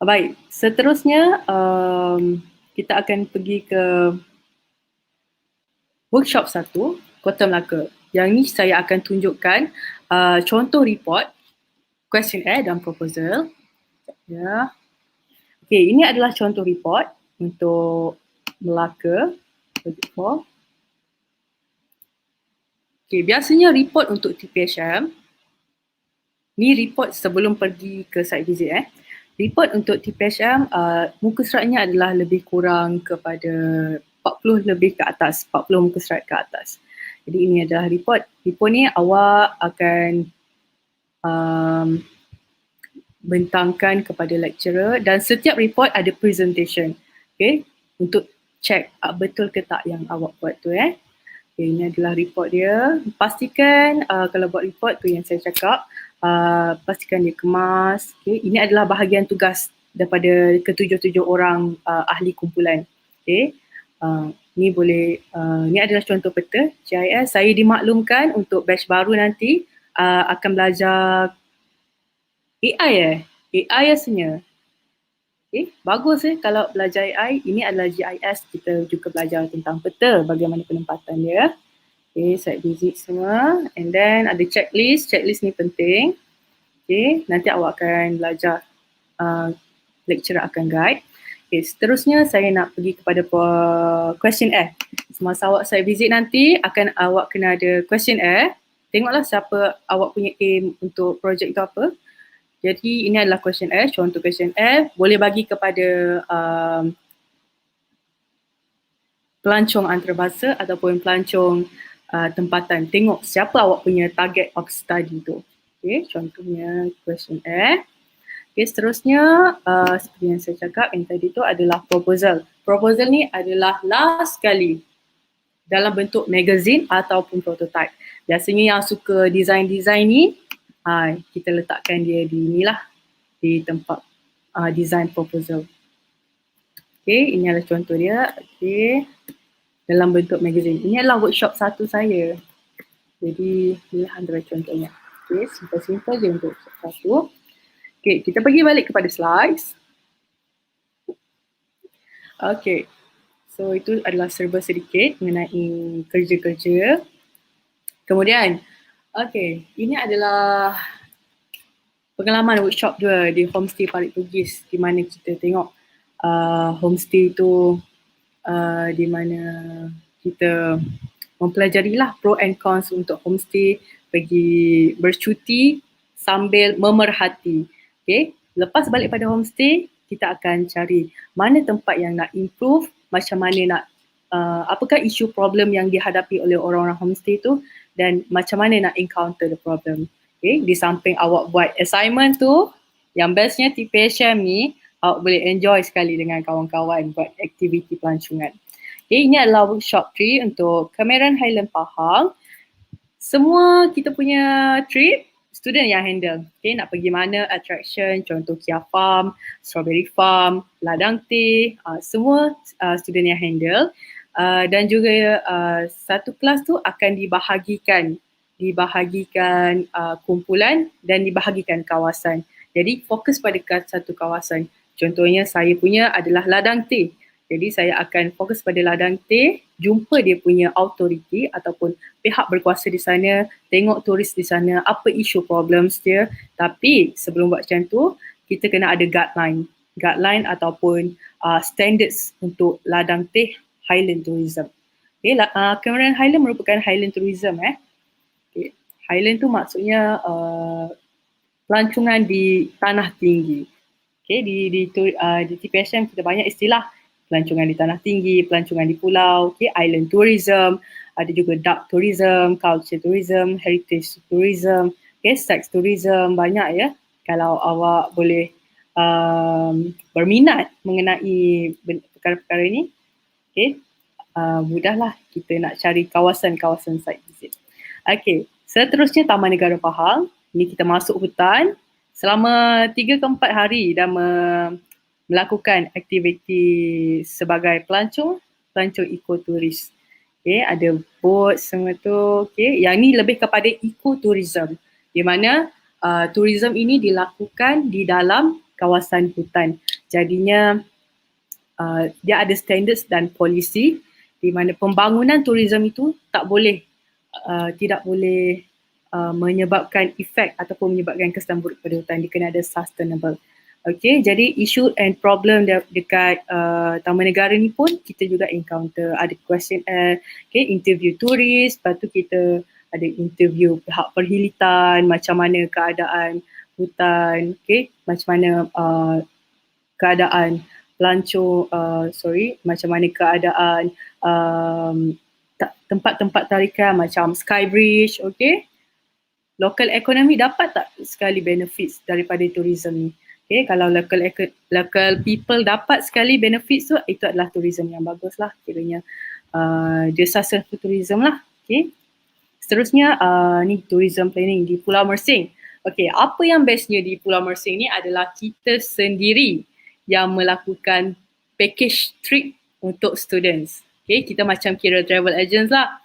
Baik, seterusnya kita akan pergi ke workshop 1, Kota Melaka. Yang ni saya akan tunjukkan contoh report, questionnaire dan proposal. Ya. Okay, ini adalah contoh report untuk Melaka. Okay, biasanya report untuk Tphm, ni report sebelum pergi ke site visit. Report untuk Tphm, muka suratnya adalah lebih kurang kepada 40 lebih ke atas, 40 muka surat ke atas. Jadi ini adalah report. Report ni awak akan bentangkan kepada lecturer dan setiap report ada presentation. Okay, untuk check betul ke tak yang awak buat tu Okay, ini adalah report dia. Pastikan kalau buat report tu yang saya cakap, pastikan dia kemas. Ini adalah bahagian tugas daripada ketujuh-tujuh orang ahli kumpulan. Ni boleh, ni adalah contoh peta GIS. Saya dimaklumkan untuk batch baru nanti akan belajar AI AI rasanya. Bagus kalau belajar AI. Ini adalah GIS, kita juga belajar tentang peta, bagaimana penempatan dia. Site visit semua. And then ada checklist. Checklist ni penting. Nanti awak akan belajar, lecturer akan guide. Seterusnya saya nak pergi kepada questionnaire. Semasa awak site visit nanti, awak kena ada questionnaire. Tengoklah siapa awak punya aim untuk projek tu apa. Jadi ini adalah questionnaire, contoh questionnaire. Boleh bagi kepada pelancong antarabangsa ataupun pelancong tempatan. Tengok siapa awak punya target of study tu. Contohnya questionnaire. Seterusnya seperti yang saya cakap yang tadi tu adalah proposal. Proposal ni adalah last kali dalam bentuk magazine ataupun prototype. Biasanya yang suka design-design ni, kita letakkan dia di inilah, di tempat design proposal. Ini adalah contoh dia. Dalam bentuk magazine. Ini adalah workshop 1 saya. Jadi inilah antara contohnya. Simple-simple je untuk workshop 1. Kita pergi balik kepada slides. So itu adalah serba sedikit mengenai kerja-kerja. Kemudian, ini adalah pengalaman workshop 2 di homestay Parit Bugis, di mana kita tengok homestay tu di mana kita mempelajarilah pro and cons untuk homestay, pergi bercuti sambil memerhati. Lepas balik pada homestay, kita akan cari mana tempat yang nak improve, macam mana nak, apakah isu problem yang dihadapi oleh orang-orang homestay tu dan macam mana nak encounter the problem. Di samping awak buat assignment tu, yang bestnya Tphm ni, awak boleh enjoy sekali dengan kawan-kawan buat aktiviti pelancongan. Ini adalah workshop 3 untuk Cameron Highland Pahang. Semua kita punya trip, student yang handle. Nak pergi mana, attraction, contoh Kia Farm, Strawberry Farm, Ladang Teh, semua student yang handle. Dan juga satu kelas tu akan dibahagikan kumpulan dan dibahagikan kawasan. Jadi fokus pada satu kawasan. Contohnya saya punya adalah Ladang Teh. Jadi saya akan fokus pada Ladang Teh, jumpa dia punya authority ataupun pihak berkuasa di sana, tengok turis di sana, apa isu problems dia. Tapi sebelum buat macam tu, kita kena ada guideline ataupun standards untuk Ladang Teh Highland Tourism. Cameron Highland merupakan Highland Tourism. Highland tu maksudnya pelancongan di tanah tinggi. Di Tphm kita banyak istilah. Pelancongan di tanah tinggi, pelancongan di pulau, island tourism, ada juga dark tourism, culture tourism, heritage tourism, sex tourism, banyak ya. Kalau awak boleh berminat mengenai perkara-perkara ini, mudahlah kita nak cari kawasan-kawasan site visit. Seterusnya Taman Negara Pahang. Ini kita masuk hutan selama 3 ke 4 hari dan melakukan aktiviti sebagai pelancong ekoturis. Ada boat semua tu. Yang ni lebih kepada ekoturism, di mana tourism ini dilakukan di dalam kawasan hutan. Jadinya dia ada standards dan polisi di mana pembangunan tourism itu tidak boleh menyebabkan efek ataupun menyebabkan kesan buruk pada hutan. Dia kena ada sustainable. Jadi isu and problem dekat Taman Negara ni pun kita juga encounter. Ada questionnaire, interview turis, lepas tu kita ada interview pihak perhilitan, macam mana keadaan hutan, macam mana keadaan pelancong, macam mana keadaan tempat-tempat tarikan macam Skybridge, local economy dapat tak sekali benefits daripada tourism ni. Okay, kalau local people dapat sekali benefits tu, itu adalah tourism yang bagus lah kiranya. Dia successful tourism lah. Okay. Seterusnya ni tourism planning di Pulau Mersing. Okay, apa yang bestnya di Pulau Mersing ni adalah kita sendiri yang melakukan package trip untuk students. Okay, kita macam kira travel agents lah.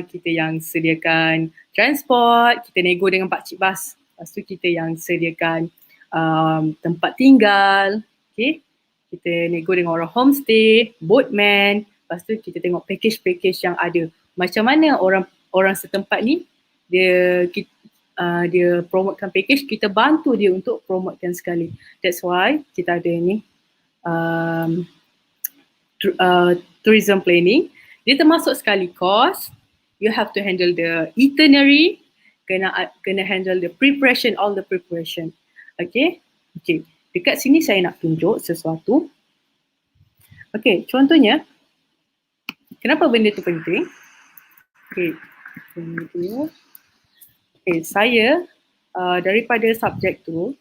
Kita yang sediakan transport, kita nego dengan pakcik bas. Lepas tu kita yang sediakan tempat tinggal. Okay, kita nego dengan orang homestay, boatman. Lepas tu kita tengok package-package yang ada. Macam mana orang setempat ni dia promotekan package, kita bantu dia untuk promotekan sekali. That's why kita ada ni tourism planning. Dia termasuk sekali cost. You have to handle the itinerary, kena handle the preparation, all the preparation. Okay. Dekat sini saya nak tunjuk sesuatu. Okay, contohnya kenapa benda tu penting? Okay, saya daripada subjek tu,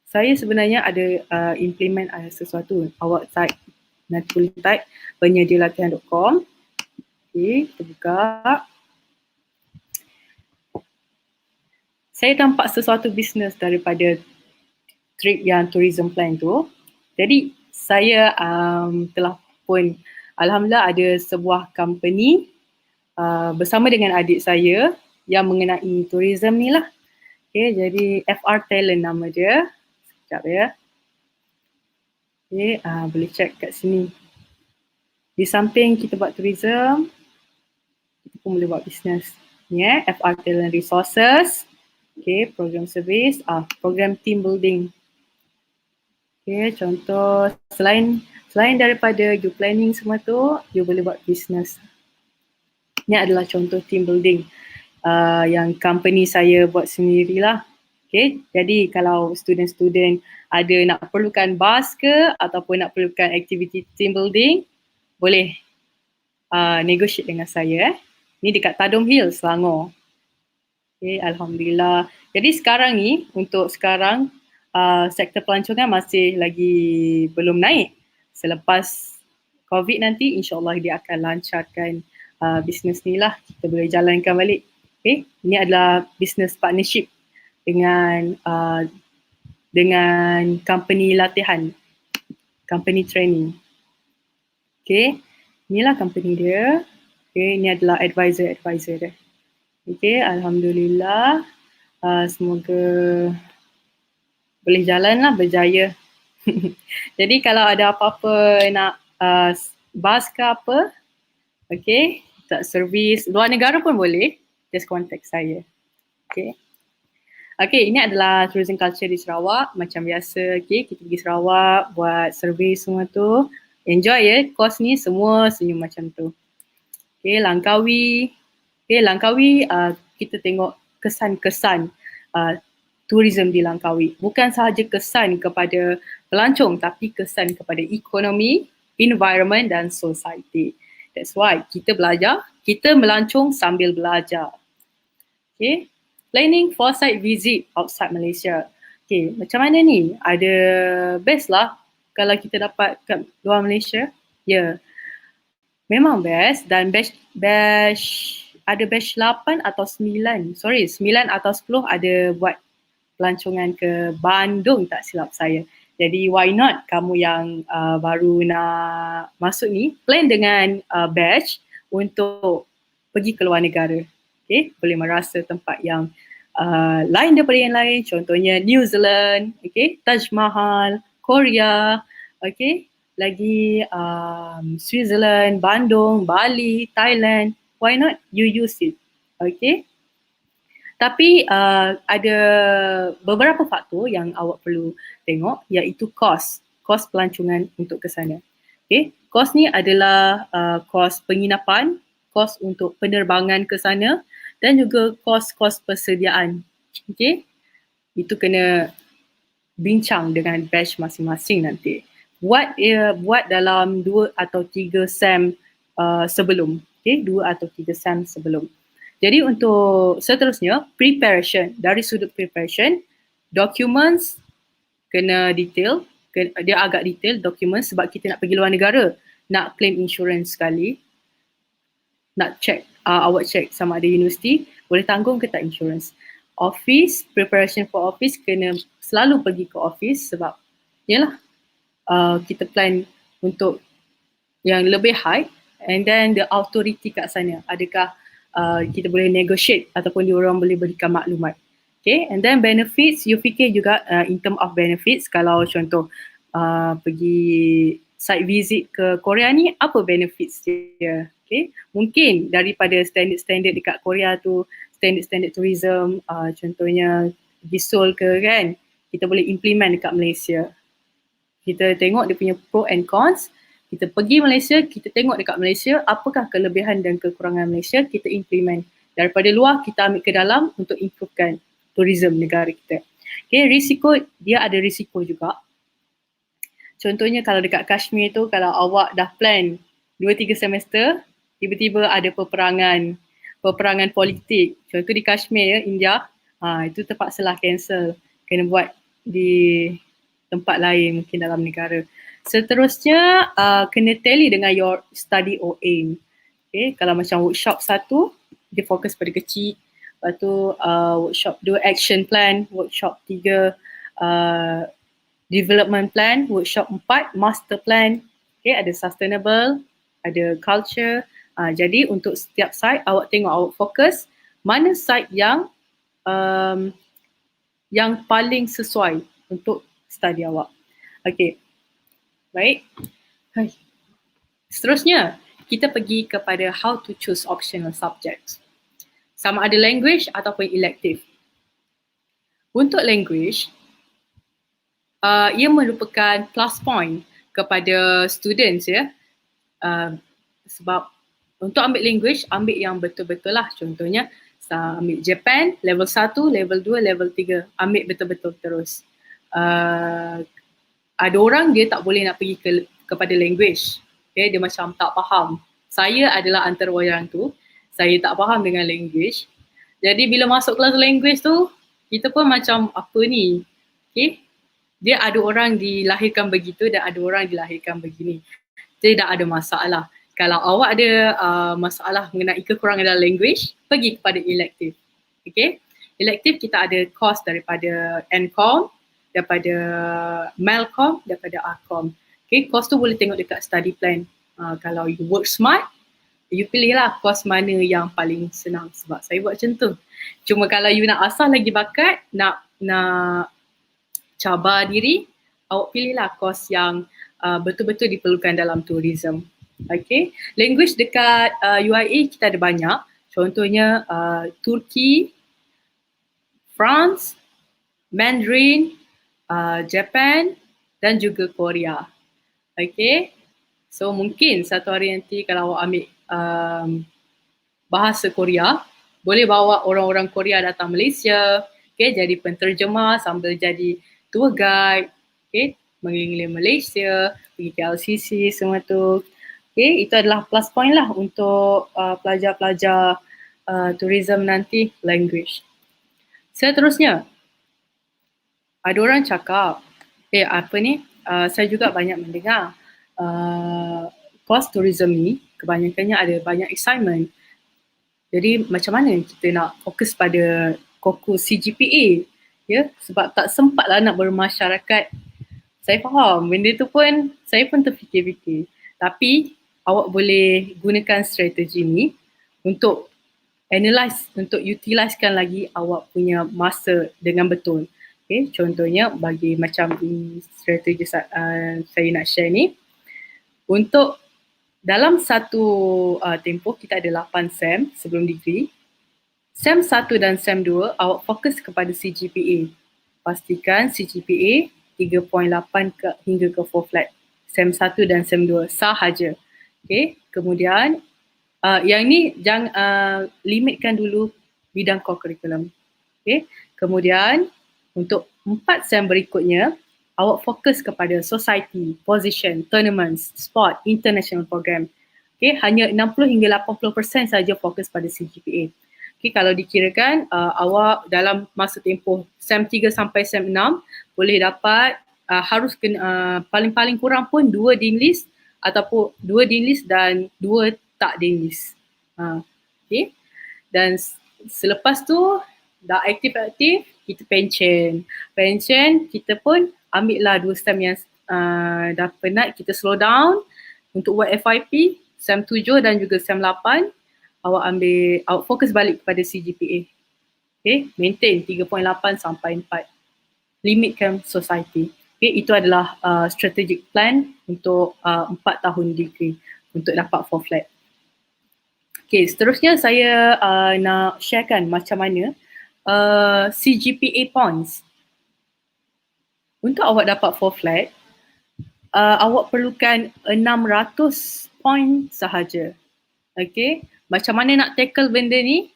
saya sebenarnya ada implement sesuatu. Awak type, nanti boleh type penyedialatihan.com. Okay, kita buka. Saya nampak sesuatu bisnes daripada trip yang tourism plan tu. Jadi saya telah pun alhamdulillah ada sebuah company bersama dengan adik saya yang mengenai tourism ni lah. Okay, jadi FR Talent nama dia. Sekejap ya. Okay, boleh check kat sini. Di samping kita buat tourism, kita pun boleh buat bisnes. Ni FR Talent Resources. Okay, program service, program team building. Okay, contoh selain daripada you planning semua tu, you boleh buat bisnes. Ini adalah contoh team building yang company saya buat sendirilah. Okay, jadi kalau student-student ada nak perlukan bas ke ataupun nak perlukan aktiviti team building, boleh negotiate dengan saya. Ni dekat Tadong Hill, Selangor. Okay, alhamdulillah. Jadi sekarang ni, untuk sekarang sektor pelancongan masih lagi belum naik. Selepas COVID nanti, insyaAllah dia akan lancarkan bisnes ni lah. Kita boleh jalankan balik. Okay, ini adalah business partnership dengan company latihan, company training. Okay, inilah company dia. Okay, ini adalah advisor dia. Okay, alhamdulillah. Semoga boleh jalan lah, berjaya. Jadi kalau ada apa-apa nak bas ke apa, okay, tak servis luar negara pun boleh, just contact saya. Okay. Okay, ini adalah tourism culture di Sarawak. Macam biasa, okay, kita pergi Sarawak buat servis semua tu. Enjoy ya, course ni semua senyum macam tu. Okay, Langkawi. Okay, Langkawi kita tengok kesan-kesan tourism di Langkawi. Bukan sahaja kesan kepada pelancong tapi kesan kepada ekonomi, environment dan society. That's why kita belajar, kita melancong sambil belajar. Okay, planning for site visit outside Malaysia. Okay, macam mana ni? Ada best lah kalau kita dapat kat luar Malaysia. Ya, memang best dan batch ada batch 8 atau 9. 9 atau 10 ada buat pelancongan ke Bandung tak silap saya. Jadi why not kamu yang baru nak masuk ni, plan dengan batch untuk pergi ke luar negara. Okay, boleh merasa tempat yang lain daripada yang lain. Contohnya New Zealand, okay, Taj Mahal, Korea, okay, lagi Switzerland, Bandung, Bali, Thailand. Why not you use it? Okay. Tapi ada beberapa faktor yang awak perlu tengok, iaitu kos pelancongan untuk ke sana. Okay, kos ni adalah kos penginapan, kos untuk penerbangan ke sana dan juga kos persediaan. Okay, itu kena bincang dengan batch masing-masing nanti. Buat dalam 2 atau 3 sem sebelum. Okay, 2 atau 3 sem sebelum. Jadi untuk seterusnya, preparation. Dari sudut preparation, documents kena detail, dia agak detail dokumen sebab kita nak pergi luar negara, nak claim insurance sekali, nak check, awak check sama ada universiti boleh tanggung ke tak insurance. Office, preparation for office, kena selalu pergi ke office sebab yalah, kita plan untuk yang lebih high, and then the authority kat sana, adakah kita boleh negotiate ataupun diorang boleh berikan maklumat. Okay, and then benefits, you fikir juga in term of benefits, kalau contoh pergi site visit ke Korea ni, apa benefits dia? Okay, mungkin daripada standard-standard dekat Korea tu, standard-standard tourism, contohnya pergi Seoul ke kan, kita boleh implement dekat Malaysia. Kita tengok dia punya pro and cons, kita pergi Malaysia, kita tengok dekat Malaysia, apakah kelebihan dan kekurangan Malaysia, kita implement. Daripada luar, kita ambil ke dalam untuk improvekan tourism negara kita. Okay, risiko, dia ada risiko juga. Contohnya kalau dekat Kashmir tu, kalau awak dah plan 2-3 semester, tiba-tiba ada peperangan politik. Contoh di Kashmir, India, itu terpaksalah cancel. Kena buat di tempat lain, mungkin dalam negara. Seterusnya, kena tally dengan your study or aim. Okay, kalau macam workshop 1, dia fokus pada kecil. Lepas tu workshop 2 action plan, workshop 3 development plan, workshop 4 master plan. Okay, ada sustainable, ada culture. Jadi untuk setiap site awak tengok, awak fokus mana site yang paling sesuai untuk study awak. Okay, baik. Seterusnya kita pergi kepada how to choose optional subjects. Sama ada language ataupun elective. Untuk language, ia merupakan plus point kepada students ya. Sebab untuk ambil language, ambil yang betul-betul lah. Contohnya, ambil Japan, level 1, level 2, level 3. Ambil betul-betul terus. Ada orang dia tak boleh nak pergi kepada language. Okay, dia macam tak faham. Saya adalah antara orang tu. Saya tak faham dengan language. Jadi bila masuk kelas language tu, kita pun macam apa ni? Okay? Dia ada orang dilahirkan begitu dan ada orang dilahirkan begini. Tidak ada masalah. Kalau awak ada masalah mengenai kekurangan dalam language, pergi kepada elective. Okay? Elective kita ada course daripada NCOM, daripada Melcom, daripada ARCOM. Okay? Course tu boleh tengok dekat study plan. Kalau you work smart, you pilihlah course mana yang paling senang, sebab saya buat macam tu. Cuma kalau you nak asah lagi bakat, nak cabar diri, awak pilihlah course yang betul-betul diperlukan dalam tourism. Okay, language dekat UIA kita ada banyak. Contohnya Turki, France, Mandarin, Japan dan juga Korea. Okay, so mungkin satu hari nanti kalau awak ambil bahasa Korea, boleh bawa orang-orang Korea datang Malaysia, okay, jadi penterjemah sambil jadi tour guide, okay, mengelilingi Malaysia, pergi ke LCC semua tu. Okay, itu adalah plus point lah untuk pelajar-pelajar tourism nanti, language. Seterusnya, ada orang cakap, saya juga banyak mendengar course tourism ni kebanyakannya ada banyak assignment. Jadi macam mana kita nak fokus pada kokus CGPA, ya, sebab tak sempat lah nak bermasyarakat. Saya faham benda tu pun, saya pun terfikir-fikir. Tapi awak boleh gunakan strategi ni untuk analyse, untuk utilisekan lagi awak punya masa dengan betul. Okay, contohnya bagi macam strategi saya nak share ni, untuk dalam satu tempoh kita ada 8 SEM sebelum degree. SEM 1 dan SEM 2 awak fokus kepada CGPA. Pastikan CGPA 3.8 hingga ke 4 flat. SEM 1 dan SEM 2 sahaja. Okay, kemudian yang ni jangan limitkan dulu bidang core curriculum. Okay, kemudian untuk 4 SEM berikutnya awak fokus kepada society, position, tournaments, sport, international program. Okay, hanya 60 hingga 80% saja fokus pada CGPA. Okay, kalau dikirakan awak dalam masa tempoh SEM 3 sampai SEM 6 boleh dapat harus kena paling-paling kurang pun 2 dean list ataupun 2 dean list dan 2 tak dean list. Okay. Dan selepas tu dah aktif-aktif, kita pension. Pension kita pun ambil lah 2 SEM yang dah penat, kita slow down untuk buat FYP SEM 7 dan juga SEM 8. Awak fokus balik kepada CGPA. Okay, maintain 3.8 sampai 4. Limitkan society. Okay, itu adalah strategic plan untuk 4 tahun degree untuk dapat 4 flat. Okay, seterusnya saya nak sharekan macam mana CGPA points. Untuk awak dapat 4 flat, awak perlukan 600 point sahaja. Okay, macam mana nak tackle benda ni?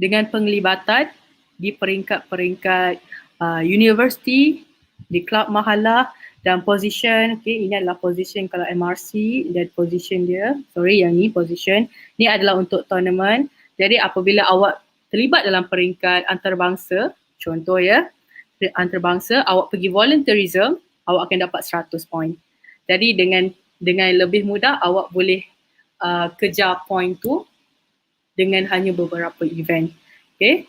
Dengan penglibatan di peringkat-peringkat universiti, di kelab mahalah dan position. Okay, ini adalah position kalau MRC dan position dia. Sorry, yang ni position. Ni adalah untuk tournament. Jadi apabila awak terlibat dalam peringkat antarabangsa, contoh ya, antarabangsa, awak pergi volunteerism, awak akan dapat 100 point. Jadi dengan lebih mudah awak boleh kejar point tu dengan hanya beberapa event. Okay.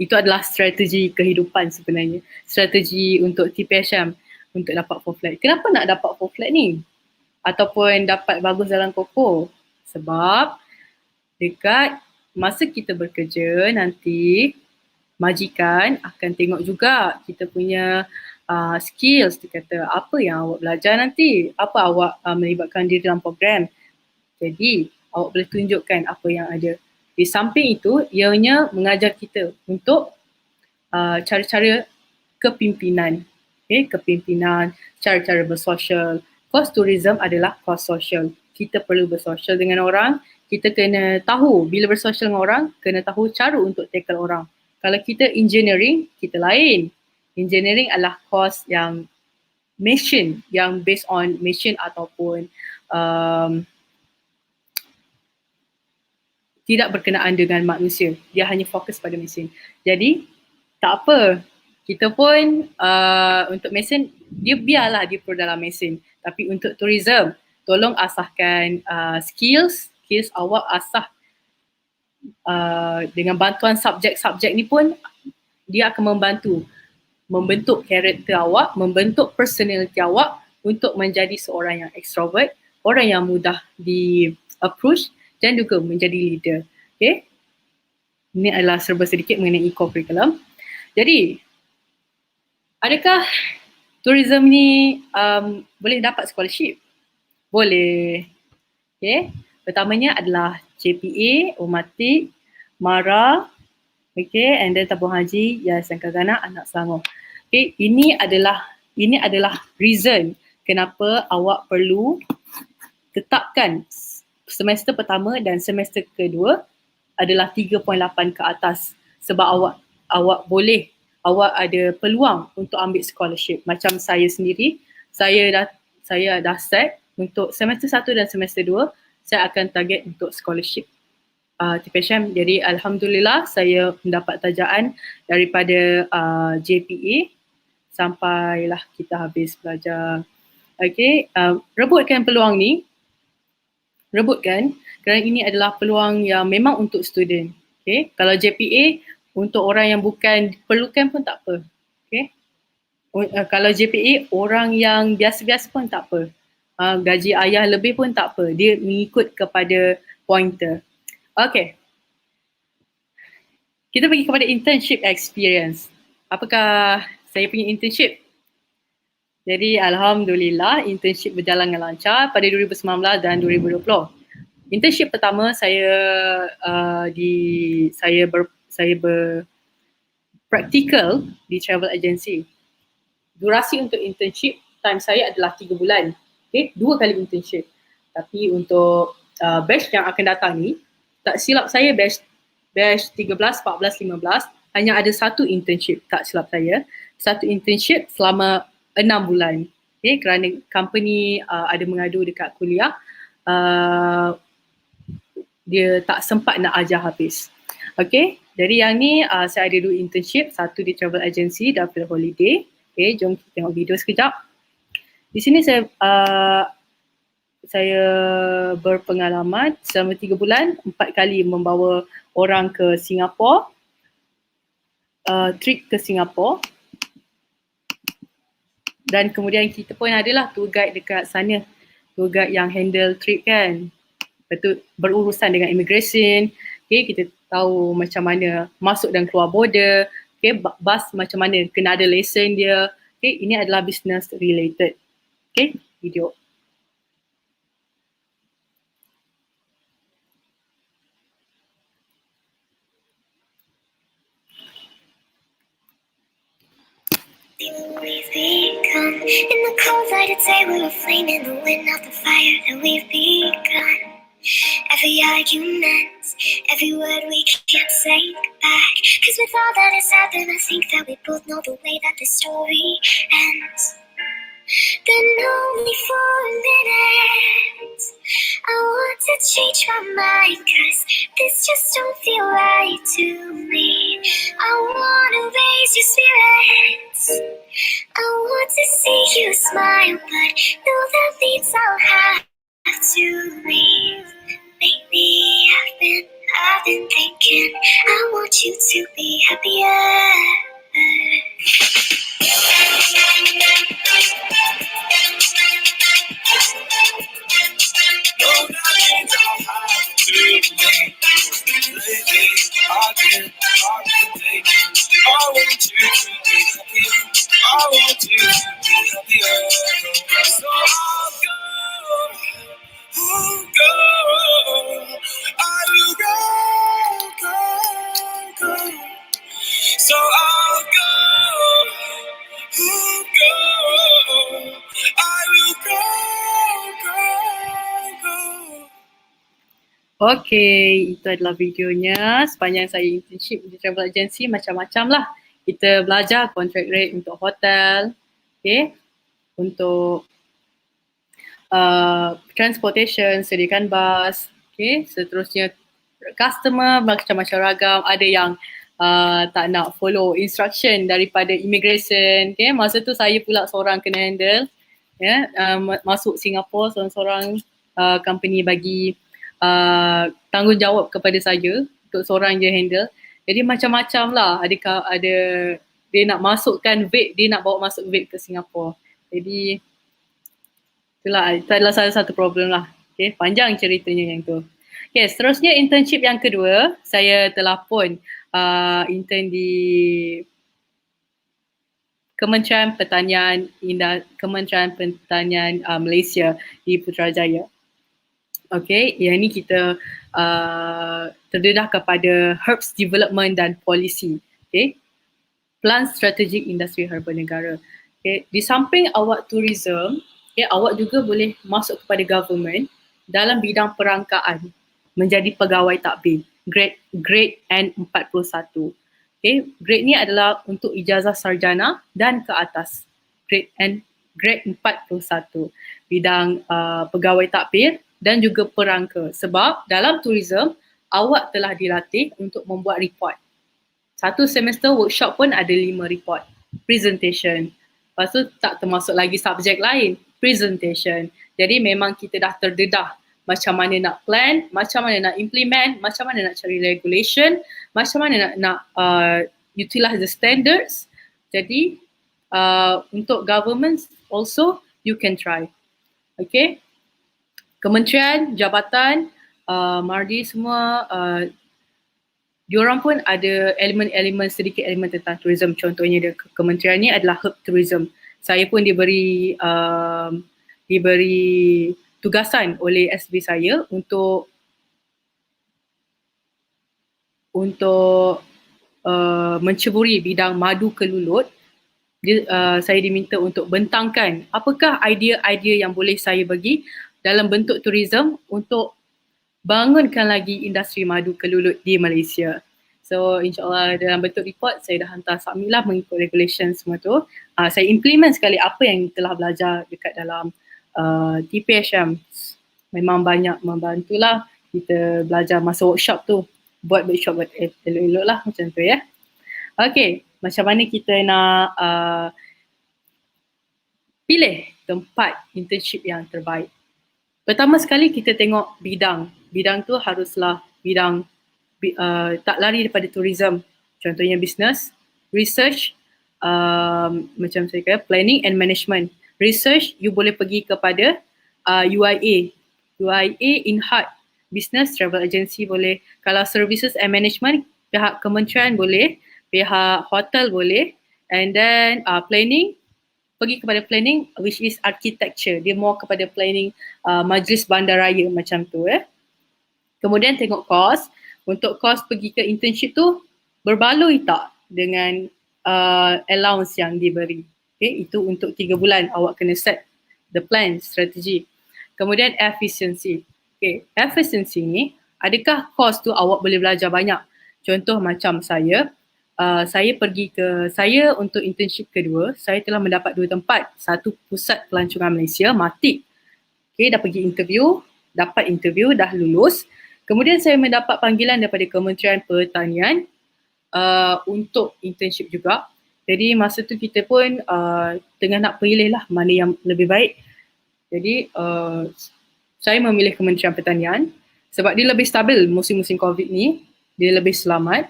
Itu adalah strategi kehidupan sebenarnya. Strategi untuk Tphm untuk dapat 4 flat. Kenapa nak dapat 4 flat ni? Ataupun dapat bagus dalam koko? Sebab dekat masa kita bekerja nanti, majikan akan tengok juga kita punya skills. Dia kata apa yang awak belajar nanti, apa awak melibatkan diri dalam program. Jadi awak boleh tunjukkan apa yang ada. Di samping itu, ianya mengajar kita untuk cara-cara kepimpinan. Okay, kepimpinan, cara-cara bersosial. Course tourism adalah course sosial. Kita perlu bersosial dengan orang. Kita kena tahu bila bersosial dengan orang, kena tahu cara untuk tackle orang. Kalau kita engineering, kita lain. Engineering adalah course yang mission, yang based on mission ataupun tidak berkenaan dengan manusia. Dia hanya fokus pada mesin. Jadi, tak apa. Kita pun untuk mesin, dia biarlah dia perlu dalam mesin. Tapi untuk tourism, tolong asahkan skills awak asah dengan bantuan subjek-subjek ni pun dia akan membentuk karakter awak, membentuk personality awak untuk menjadi seorang yang extrovert, orang yang mudah di approach dan juga menjadi leader. Okay. Ini adalah serba sedikit mengenai curriculum. Jadi, adakah tourism ni boleh dapat scholarship? Boleh. Okay. Pertamanya adalah JPA, Umatik, MARA, okay, and then tabung haji, Yayasan Kagana, Anak Selangor. Okay, ini adalah reason kenapa awak perlu tetapkan semester pertama dan semester kedua adalah 3.8 ke atas sebab awak ada peluang untuk ambil scholarship. Macam saya sendiri, saya dah set untuk semester 1 dan semester 2 saya akan target untuk scholarship Tphm. Jadi alhamdulillah saya mendapat tajaan daripada JPA sampailah kita habis belajar. Okay, rebutkan peluang ni. Rebutkan kerana ini adalah peluang yang memang untuk student. Okay, kalau JPA untuk orang yang bukan perlukan pun tak apa. Okay, kalau JPA orang yang biasa-biasa pun tak apa. Gaji ayah lebih pun tak apa. Dia mengikut kepada pointer. Okay, kita pergi kepada internship experience. Apakah saya punya internship? Jadi alhamdulillah internship berjalan dengan lancar pada 2019 dan 2020. Internship pertama saya praktikal di travel agency. Durasi untuk internship time saya adalah 3 bulan. Okay, 2 kali internship. Tapi untuk batch yang akan datang ni, tak silap saya batch 13, 14, 15 hanya ada 1 internship, tak silap saya. 1 internship selama 6 bulan. Okay, kerana company ada mengadu dekat kuliah dia tak sempat nak ajar habis. Okay, dari yang ni saya ada 2 internship, satu di travel agency dan field holiday. Okay, jom kita tengok video sekejap. Di sini saya berpengalaman selama 3 bulan, 4 kali membawa orang ke Singapura, trip ke Singapura. Dan kemudian kita pun adalah tour guide dekat sana. Tour guide yang handle trip kan. Betul, berurusan dengan immigration. Okay, kita tahu macam mana masuk dan keluar border. Okay, bus macam mana, kena ada lesen dia. Okay, ini adalah business related. Okay, video. We've become in the cold light of day, we're a flame in the wind, not the fire that we've begun. Every argument, every word we can't say back. Cause with all that has happened, I think that we both know the way that the story ends. Then only for a minute, I want to change my mind, cause this just don't feel right to me. I wanna raise your spirits, I want to see you smile, but know that means I'll have to leave. Lately I've been thinking, I want you to be happier. So I'll go, go, I will go, go. Okay, itu adalah videonya. Sepanjang saya internship di travel agency, macam-macam lah. Kita belajar contract rate untuk hotel, okay, untuk transportation, sediakan bus, okay. Seterusnya customer macam-macam ragam. Ada yang tak nak follow instruction daripada immigration, okay. Masa tu saya pula seorang kena handle, ya, masuk Singapura seorang-seorang company bagi tanggungjawab kepada saya untuk seorang je handle. Jadi macam-macam lah, ada dia nak masukkan vape, dia nak bawa masuk vape ke Singapura. Jadi itulah, itu adalah salah satu problem lah. Okay, panjang ceritanya yang tu. Okay, seterusnya internship yang kedua, saya telah pun intern di Kementerian Pertanian Malaysia di Putrajaya. Okay, yang ni kita terdedah kepada Herbs Development dan Policy. Okay, Plan Strategic Industri Herba Negara. Okay, di samping awak tourism, okay, awak juga boleh masuk kepada government dalam bidang perangkaan menjadi pegawai takbir. Grade N41. Okay, grade ni adalah untuk ijazah sarjana dan ke atas. Grade 41. Bidang pegawai takbir dan juga perangka. Sebab dalam tourism, awak telah dilatih untuk membuat report. Satu semester workshop pun ada 5 report. Presentation. Lepas tu tak termasuk lagi subjek lain. Presentation. Jadi memang kita dah terdedah macam mana nak plan, macam mana nak implement, macam mana nak cari regulation, macam mana nak utilize the standards. Jadi untuk government also you can try. Okay. Kementerian, jabatan, MARDI semua, diorang pun ada sedikit elemen tentang tourism. Contohnya dia kementerian ni adalah herb tourism. Saya pun diberi tugasan oleh SB saya untuk menceburi bidang madu kelulut. Saya diminta untuk bentangkan apakah idea-idea yang boleh saya bagi dalam bentuk tourism untuk bangunkan lagi industri madu kelulut di Malaysia. So insyaAllah dalam bentuk report saya dah hantar submit lah mengikut regulation semua tu. Saya implement sekali apa yang telah belajar dekat dalam Tphm. Memang banyak membantulah. kita belajar masa workshop tu. Buat workshop buat elok-elok lah macam tu ya. Okay, macam mana kita nak pilih tempat internship yang terbaik. Pertama sekali kita tengok bidang. Bidang tu haruslah bidang tak lari daripada tourism. Contohnya business, research, macam saya kata planning and management. Research, you boleh pergi kepada UIA. UIA in heart. Business, travel agency boleh. Kalau services and management, pihak kementerian boleh. Pihak hotel boleh. And then planning, pergi kepada planning which is architecture. Dia more kepada planning majlis bandaraya macam tu . Kemudian tengok course. Untuk course pergi ke internship tu berbaloi tak dengan allowance yang diberi. Okay, itu untuk 3 bulan awak kena set the plan, strategi. Kemudian efficiency. Okay, efficiency ni adakah course tu awak boleh belajar banyak? Contoh macam saya untuk internship kedua, saya telah mendapat 2 tempat. Satu pusat pelancongan Malaysia, Matik. Okay, dah pergi interview, dapat interview, dah lulus. Kemudian saya mendapat panggilan daripada Kementerian Pertanian untuk internship juga. Jadi masa tu kita pun tengah nak pilih lah mana yang lebih baik. Jadi saya memilih Kementerian Pertanian sebab dia lebih stabil musim-musim COVID ni. Dia lebih selamat.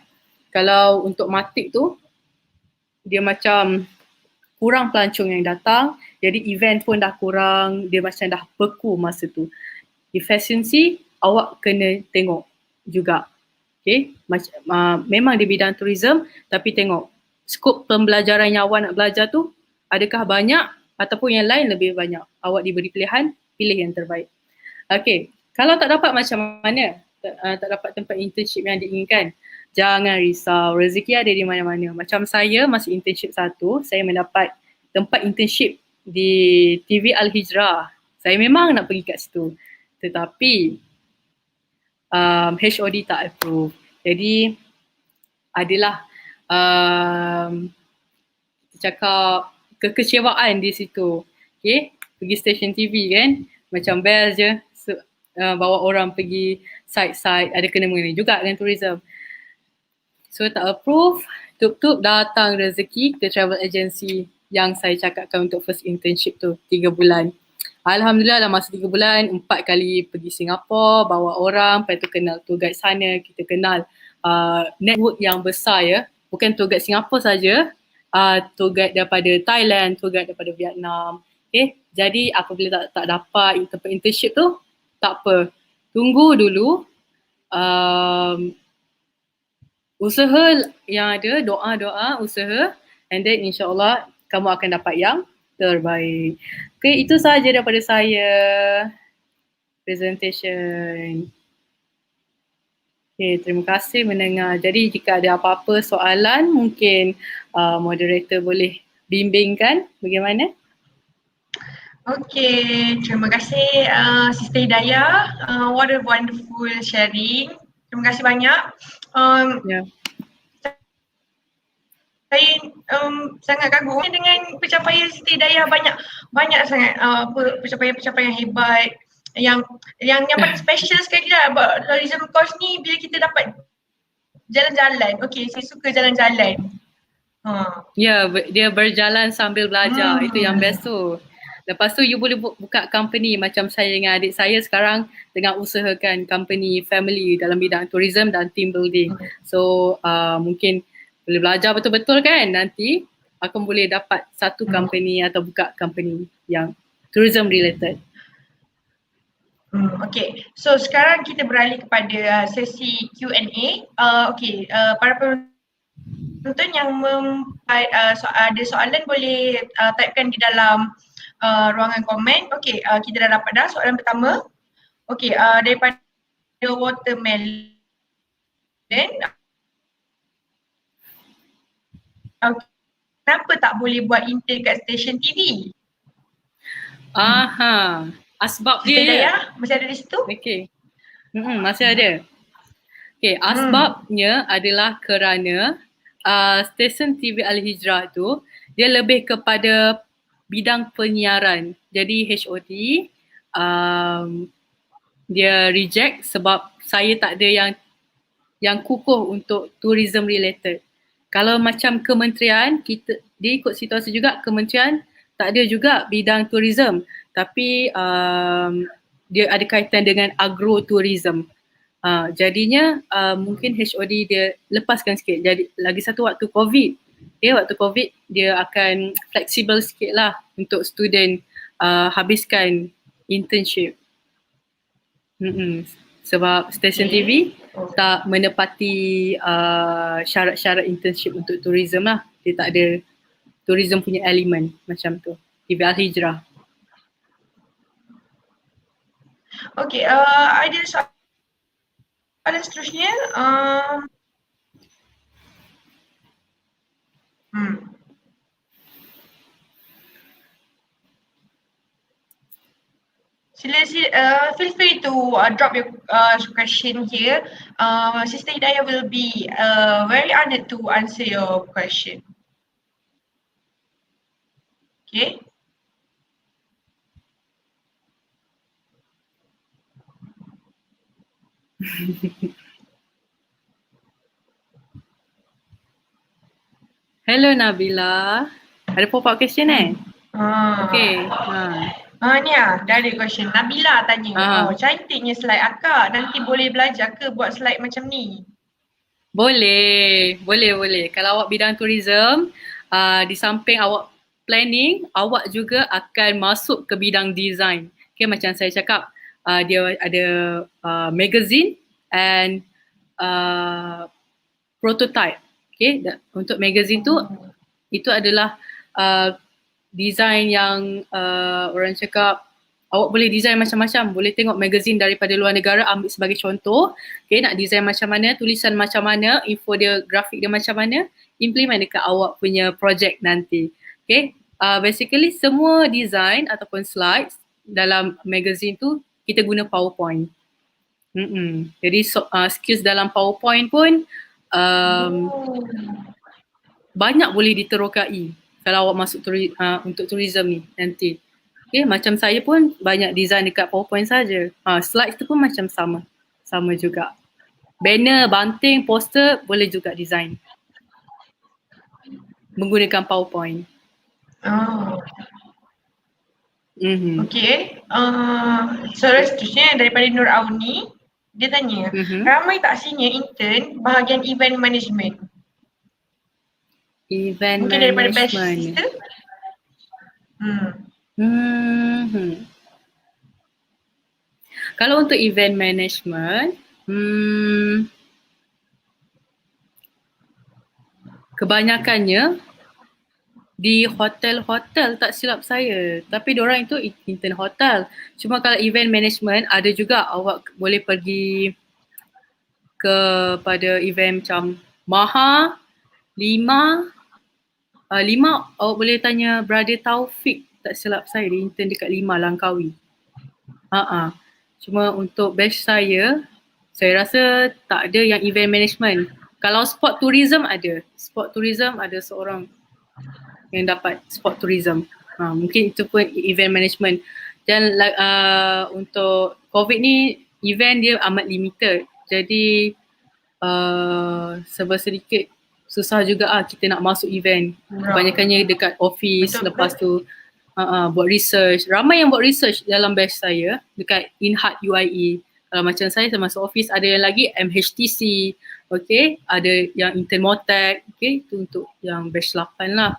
Kalau untuk Matik tu, dia macam kurang pelancong yang datang. Jadi event pun dah kurang. Dia macam dah beku masa tu. Efficiency, awak kena tengok juga. Okay, memang di bidang tourism, tapi tengok skop pembelajaran yang awak nak belajar tu adakah banyak ataupun yang lain lebih banyak. Awak diberi pilihan, pilih yang terbaik. Okay, kalau tak dapat macam mana? Tak dapat tempat internship yang diinginkan, jangan risau, rezeki ada di mana-mana. Macam saya masa internship 1, saya mendapat tempat internship di TV Al-Hijrah. Saya memang nak pergi kat situ, tetapi HOD tak approve. Jadi adalah cakap kekecewaan di situ. Okay, pergi stesen TV kan, macam best je. Bawa orang pergi site-site, ada kena mengenai juga dengan tourism. So tak approve, tup-tup datang rezeki ke travel agency yang saya cakapkan untuk first internship tu, 3 bulan. Alhamdulillah dalam masa 3 bulan, 4 kali pergi Singapura, bawa orang, lepas tu kenal tour guide sana, kita kenal network yang besar ya. Bukan tour guide Singapura saja, tour guide daripada Thailand, tour guide daripada Vietnam. Okay, jadi apabila tak dapat tempat internship tu, tak apa, tunggu dulu. Usaha yang ada, doa-doa, usaha, and then insyaAllah kamu akan dapat yang terbaik. Okay, itu sahaja daripada saya. Presentation. Okay, terima kasih mendengar. Jadi jika ada apa-apa soalan, mungkin moderator boleh bimbingkan bagaimana? Okay, terima kasih Sister Hidayah. What a wonderful sharing. Terima kasih banyak. Yeah. Saya sangat kagum dengan pencapaian Siti Hidayah, banyak sangat pencapaian hebat. Yang paling special sekali lah about tourism course ni, bila kita dapat jalan-jalan. Okay, saya suka jalan-jalan. Ya, dia berjalan sambil belajar. Itu yang best tu. Lepas tu you boleh buka company macam saya dengan adik saya sekarang tengah usahakan company family dalam bidang tourism dan team building. So mungkin boleh belajar betul-betul kan, nanti akan boleh dapat satu company atau buka company yang tourism related. Okay, so sekarang kita beralih kepada sesi Q&A. Para penonton yang ada soalan boleh typekan di dalam ruangan komen. Okay, kita dah dapat dah soalan pertama. Okay, daripada Watermelon. Kenapa tak boleh buat intern kat stesen TV? Asbab Kita dia ya? Masih ada di situ? Okay. Masih ada. Okay, asbabnya adalah kerana stesen TV Al-Hijrah tu dia lebih kepada bidang penyiaran. Jadi HOD dia reject sebab saya tak ada yang kukuh untuk tourism related. Kalau macam kementerian, dia ikut situasi juga, kementerian tak ada juga bidang tourism, tapi dia ada kaitan dengan agrotourism. Jadinya mungkin HOD dia lepaskan sikit. Jadi lagi satu waktu COVID, waktu COVID dia akan fleksibel sikit lah untuk student habiskan internship. Sebab stesen TV tak menepati syarat-syarat internship untuk tourism lah. Dia tak ada tourism punya elemen macam tu. TV Al-Hijrah. Okay, ada soalan seterusnya. Sila, feel free to drop your question here. Sister Hidayah will be very honored to answer your question. Okay. Hello Nabila. Ada pop-up question Okay. Ni dah ada question. Nabila tanya, cantiknya slide akak. Nanti boleh belajar ke buat slide macam ni? Boleh. Kalau awak bidang tourism, di samping awak planning, awak juga akan masuk ke bidang design. Okay, macam saya cakap, dia ada magazine and prototype. Okay, untuk magazine tu, itu adalah design yang orang cakap awak boleh design macam-macam. Boleh tengok magazine daripada luar negara, ambil sebagai contoh. Okay, nak design macam mana, tulisan macam mana, info dia, grafik dia macam mana, implement dekat awak punya project nanti. Okay, basically semua design ataupun slides dalam magazine tu kita guna PowerPoint. Jadi skills dalam PowerPoint pun banyak boleh diterokai kalau awak masuk untuk tourism ni nanti. Okay, macam saya pun banyak design dekat PowerPoint saja. Slides tu pun macam sama juga. Banner, banting, poster boleh juga design menggunakan PowerPoint. Okay. Soalan seterusnya daripada Nur Auni. Dia tanya, ramai tak senior intern bahagian event management? Event mungkin management. Daripada batch sister? Kalau untuk event management, kebanyakannya di hotel-hotel tak silap saya. Tapi diorang itu intern hotel. Cuma kalau event management ada juga awak boleh pergi kepada event macam Maha, Lima awak boleh tanya Brother Taufik, tak silap saya dia intern dekat Lima Langkawi. Cuma untuk batch saya rasa tak ada yang event management. Kalau sport tourism ada seorang yang dapat sport tourism. Mungkin itu pun event management. Dan untuk COVID ni event dia amat limited. Jadi serba sedikit susah juga kita nak masuk event. Kebanyakannya dekat office, lepas tu buat research. Ramai yang buat research dalam batch saya dekat INHAT UIE. Kalau macam saya masuk office, ada yang lagi MHTC, okay, ada yang intern Motek, okay, itu untuk yang batch 8 lah.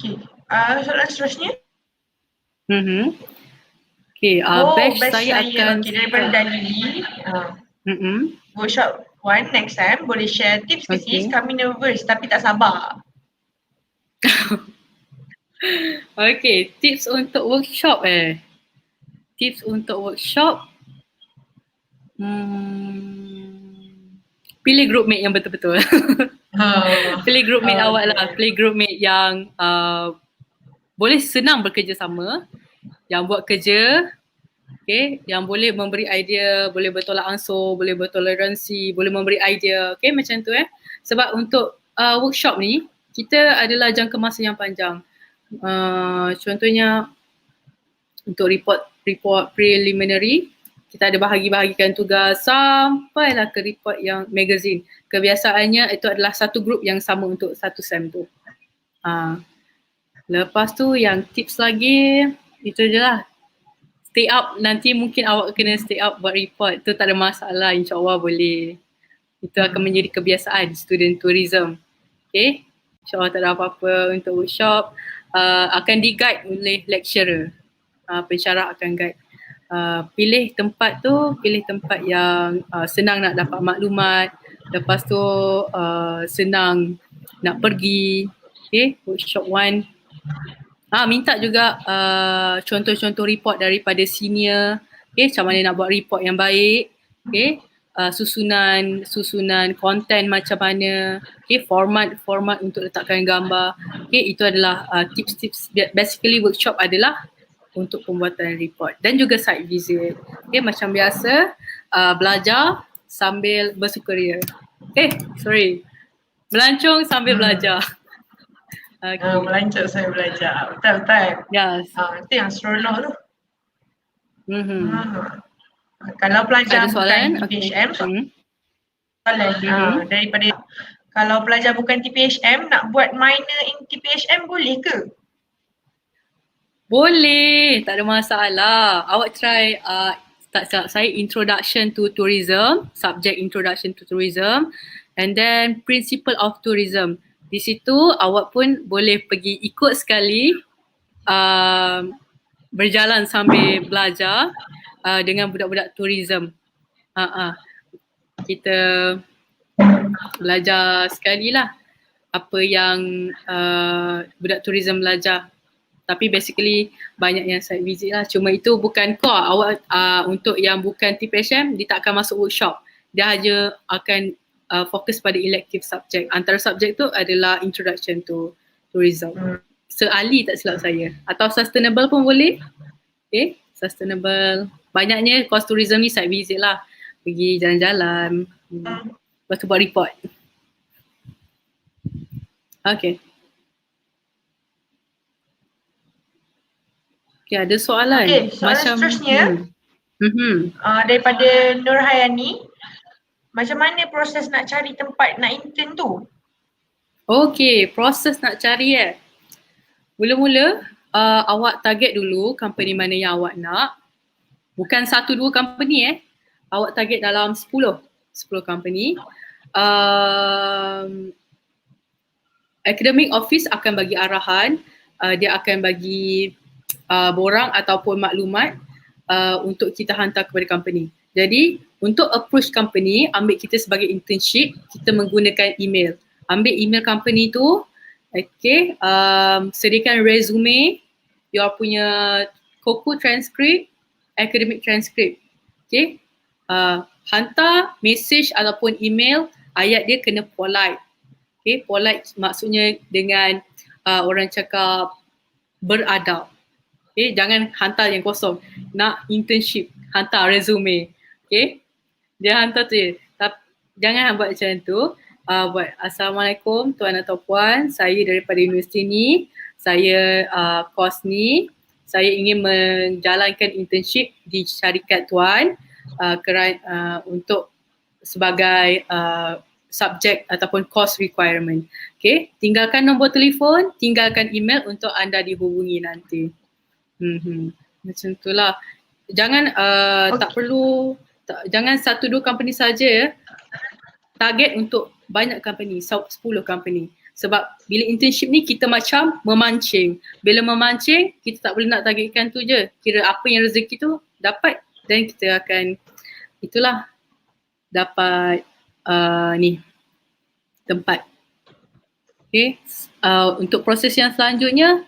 Okay, soalan seterusnya? Okay, batch saya akan daripada Dalili. Workshop 1 next time boleh share tips ke sis? Kami nervous tapi tak sabar. Okay, tips untuk workshop Tips untuk workshop, pilih group mate yang betul-betul. Pilih group mate awak lah. Pilih group mate yang boleh senang bekerjasama, yang buat kerja, okay, yang boleh memberi idea, boleh bertolak ansur, boleh bertoleransi, boleh memberi idea, okay, macam tu Sebab untuk workshop ni, kita adalah jangka masa yang panjang. Contohnya untuk report report preliminary, kita ada bahagi-bahagikan tugas sampailah ke report yang magazine. Kebiasaannya itu adalah satu grup yang sama untuk satu sem tu. Lepas tu yang tips lagi, itu je lah. Stay up, nanti mungkin awak kena stay up buat report. Tu tak ada masalah, insyaAllah boleh. Itu akan menjadi kebiasaan student tourism. Okay, insyaAllah tak ada apa-apa untuk workshop. Akan di-guide oleh lecturer. Pensyarah akan guide. Pilih tempat yang senang nak dapat maklumat. Lepas tu senang nak pergi. Okay, workshop 1. Minta juga contoh-contoh report daripada senior. Okay, macam mana nak buat report yang baik. Okay, susunan konten macam mana. Okay, format untuk letakkan gambar. Okay, itu adalah tips-tips. Basically workshop adalah untuk pembuatan report dan juga site visit. Okay, macam biasa belajar sambil bersukaria. Melancong sambil belajar. Okay. Melancong sambil belajar. Betul. Yes. Itu yang seronok tu. Kalau pelajar bukan TPHM, soalan daripada kalau pelajar bukan TPHM nak buat minor in TPHM boleh ke? Boleh, tak ada masalah. Awak try, tak silap saya, Introduction to Tourism, subject Introduction to Tourism, and then Principle of Tourism. Di situ awak pun boleh pergi ikut sekali, berjalan sambil belajar dengan budak-budak tourism. Kita belajar sekali lah apa yang budak tourism belajar. Tapi basically banyak yang site visit lah. Cuma itu bukan core. Awak untuk yang bukan TPHM, dia tak akan masuk workshop. Dia hanya akan fokus pada elective subject. Antara subjek tu adalah Introduction to Tourism. Se-Ali tak silap saya. Atau sustainable pun boleh. Okay, sustainable. Banyaknya course tourism ni site visit lah. Pergi jalan-jalan. Lepas tu buat report. Okay. Okay, ada soalan. Okay, soalan seterusnya daripada Nur Hayani. Macam mana proses nak cari tempat nak intern tu? Okay, proses nak cari Mula-mula awak target dulu company mana yang awak nak. Bukan 1-2 company Awak target dalam 10 company. Academic office akan bagi arahan. Dia akan bagi borang ataupun maklumat untuk kita hantar kepada company. Jadi untuk approach company, ambil kita sebagai internship, kita menggunakan email. Ambil email company tu, okay, sediakan resume, your punya COCO transcript, academic transcript. Okay, hantar message ataupun email, ayat dia kena polite. Okay, polite maksudnya dengan orang cakap beradab. Okay, jangan hantar yang kosong. Nak internship, hantar resume. Okay, dia hantar tu je. Jangan buat macam tu. Buat Assalamualaikum tuan atau puan, saya daripada universiti ni, saya kos ni, saya ingin menjalankan internship di syarikat tuan untuk sebagai subjek ataupun course requirement. Okay, tinggalkan nombor telefon, tinggalkan email untuk anda dihubungi nanti. Macam itulah. Jangan tak perlu, jangan 1-2 company saja. Target untuk banyak company, 10 company. Sebab bila internship ni kita macam memancing. Bila memancing, kita tak boleh nak targetkan tu je. Kira apa yang rezeki tu dapat dan kita akan itulah dapat tempat. Okay. Untuk proses yang selanjutnya,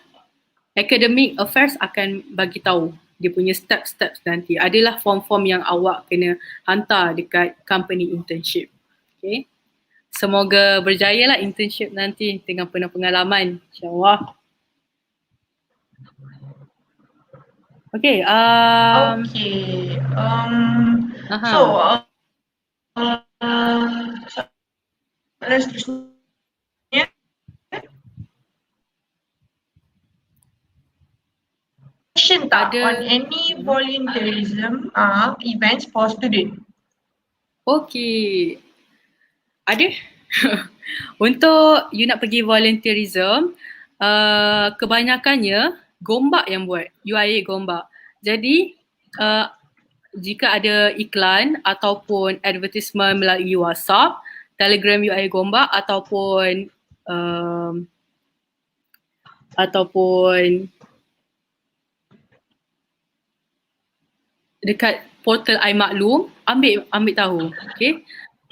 academic affairs akan bagi tahu dia punya step-step nanti. Adalah form-form yang awak kena hantar dekat company internship. Okay. Semoga berjaya lah internship nanti dengan penuh pengalaman. InsyaAllah. Okay. Soalan seterusnya. question tak Ada. on any volunteerism events for student? Okay. Ada. Untuk you nak pergi volunteerism, kebanyakannya Gombak yang buat, UIA Gombak. Jadi jika ada iklan ataupun advertisement melalui WhatsApp, Telegram UIA Gombak ataupun dekat portal iMaklum, ambil tahu. Okay.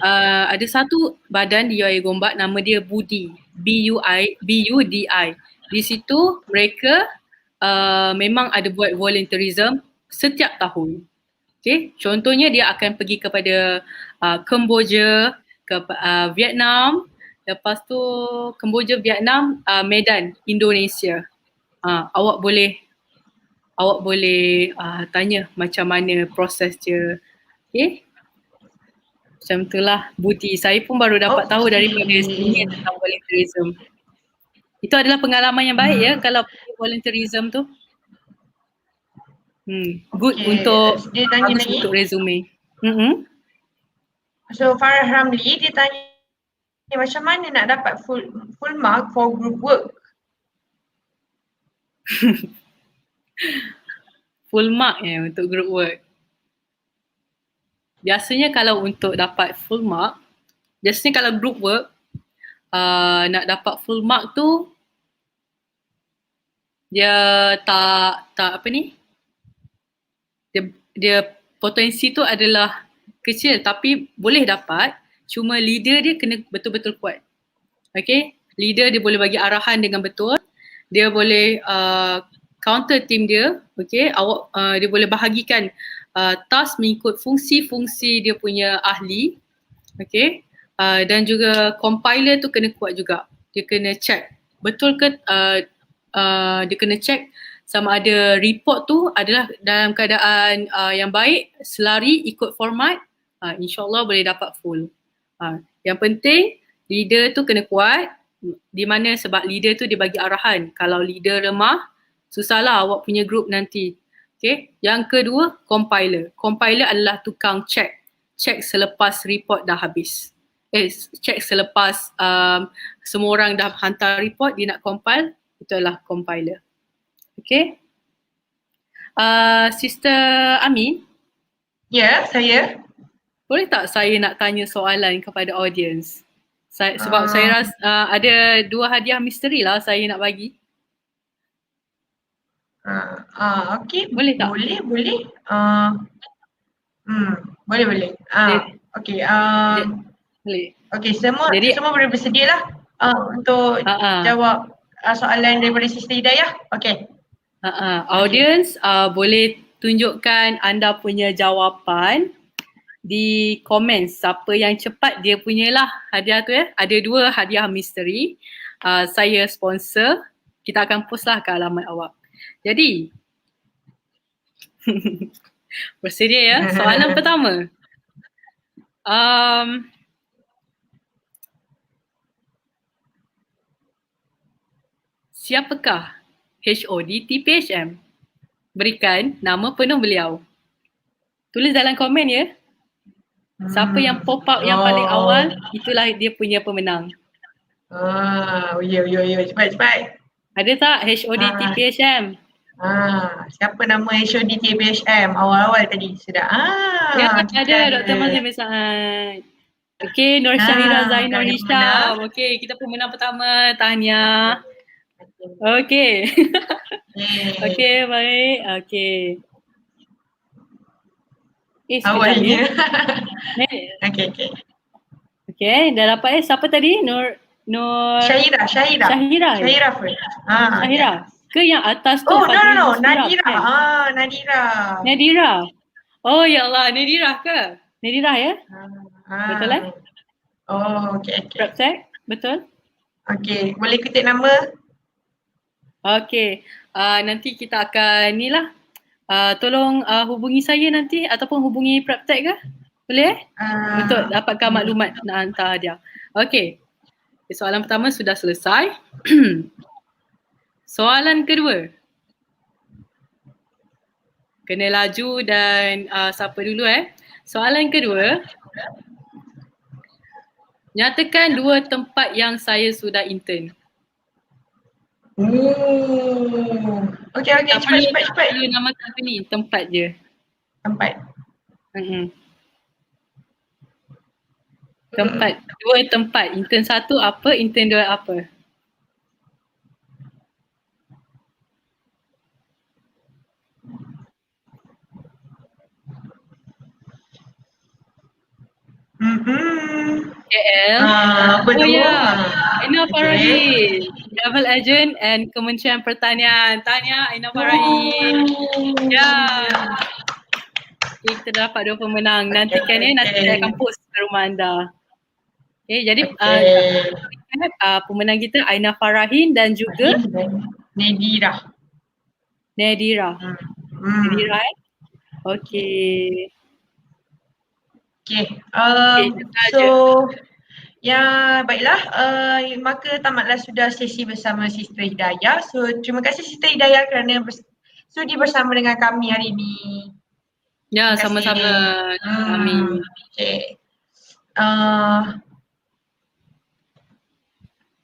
Ada satu badan di UIA Gombak, nama dia Budi, BUDI. Di situ mereka memang ada buat volunteerism setiap tahun. Okay. Contohnya dia akan pergi kepada Kemboja, ke Vietnam, lepas tu Kemboja, Vietnam, Medan, Indonesia. Awak boleh tanya macam mana proses dia. Okay. Macam itulah Budi. Saya pun baru dapat tahu daripada senior tentang volunteerism. Itu adalah pengalaman yang baik ya kalau pergi volunteerism tu. Good untuk dia tanya bagus lagi. untuk resume. So Farah Ramli dia tanya macam mana nak dapat full mark for group work? Full mark untuk group work. Biasanya kalau untuk dapat full mark, biasanya kalau group work nak dapat full mark tu dia tak apa ni? Dia potensi tu adalah kecil tapi boleh dapat, cuma leader dia kena betul-betul kuat. Okay? Leader dia boleh bagi arahan dengan betul, dia boleh counter team dia, okay? Dia boleh bahagikan task mengikut fungsi-fungsi dia punya ahli, okay? Dan juga compiler tu kena kuat juga. Dia kena check betul ke dia kena check sama ada report tu adalah dalam keadaan yang baik, selari ikut format, insyaAllah boleh dapat full. Yang penting leader tu kena kuat, di mana sebab leader tu dia bagi arahan. Kalau leader lemah, susahlah awak punya group nanti. Okay. Yang kedua, compiler. Compiler adalah tukang check selepas report dah habis. Check selepas semua orang dah hantar report, dia nak compile, itu adalah compiler. Okay. Sister Amin? Ya, saya. Boleh tak saya nak tanya soalan kepada audience? Sebab saya rasa ada 2 hadiah misteri lah saya nak bagi. Okay. Boleh tak? Boleh. Boleh. Okay. Boleh. Okay, semua boleh bersedia lah untuk jawab soalan daripada Sister Hidayah. Okay. Audience boleh tunjukkan anda punya jawapan di komen. Siapa yang cepat dia punyalah hadiah tu ya. Ada 2 hadiah misteri. Saya sponsor. Kita akan post lah ke alamat awak. Jadi bersedia ya. Soalan pertama. Siapakah HOD Tphm? Berikan nama penuh beliau. Tulis dalam komen ya. Siapa yang pop up yang paling awal, itulah dia punya pemenang. Ya. Cepat. Ada tak HOD Tphm? Siapa nama HOD Tphm awal-awal tadi? Sudah. Ada Dr. Mazim Saad. Okey, Nur Syahira Zainul Hisham. Okey, kita pemenang pertama. Tahniah. Okey. Okey, baik. Okey. Awalnya. Okey. Okey, dah dapat Siapa tadi? Nur Syahira. Syahira first. Syahira. Ke yang atas tu? No. Nadira. Kan? Nadira. Oh ya Allah, Nadira ke? Nadira ya? Betul Okay. Prep betul? Okay, boleh kutip nama? Okay, nanti kita akan ni lah. Tolong hubungi saya nanti ataupun hubungi PrepTech ke? Boleh untuk dapatkan maklumat nak hantar hadiah. Okay, soalan pertama sudah selesai. Soalan kedua. kena laju dan siapa dulu Soalan kedua. Nyatakan 2 tempat yang saya sudah intern. Okay, Tak cepat. perlu nama company, tempat je. Tempat. Tempat, 2 tempat. Intern 1 apa, intern 2 apa? KL. Aina Farahin, Travel Agent and Kementerian Pertanian. Tahniah Aina Farahin. Okay, kita dapat 2 pemenang. Nantikan nanti saya akan post ke rumah anda. Okay, jadi pemenang kita Aina Farahin dan juga Nedira. Nedira, Okay. So baiklah, maka tamatlah sudah sesi bersama Sister Hidayah. So terima kasih Sister Hidayah kerana sudi bersama dengan kami hari ini. Ya, sama-sama kami.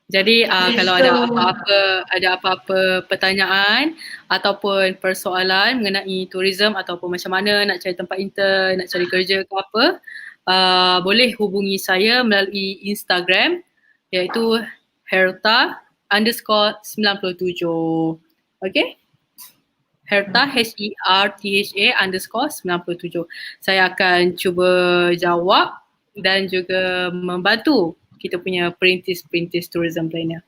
Jadi kalau ada apa-apa pertanyaan ataupun persoalan mengenai tourism ataupun macam mana nak cari tempat intern, nak cari kerja ke apa, boleh hubungi saya melalui Instagram iaitu herta_97. Okay? Herta HERTHA_97. Saya akan cuba jawab dan juga membantu kita punya perintis tourism planner.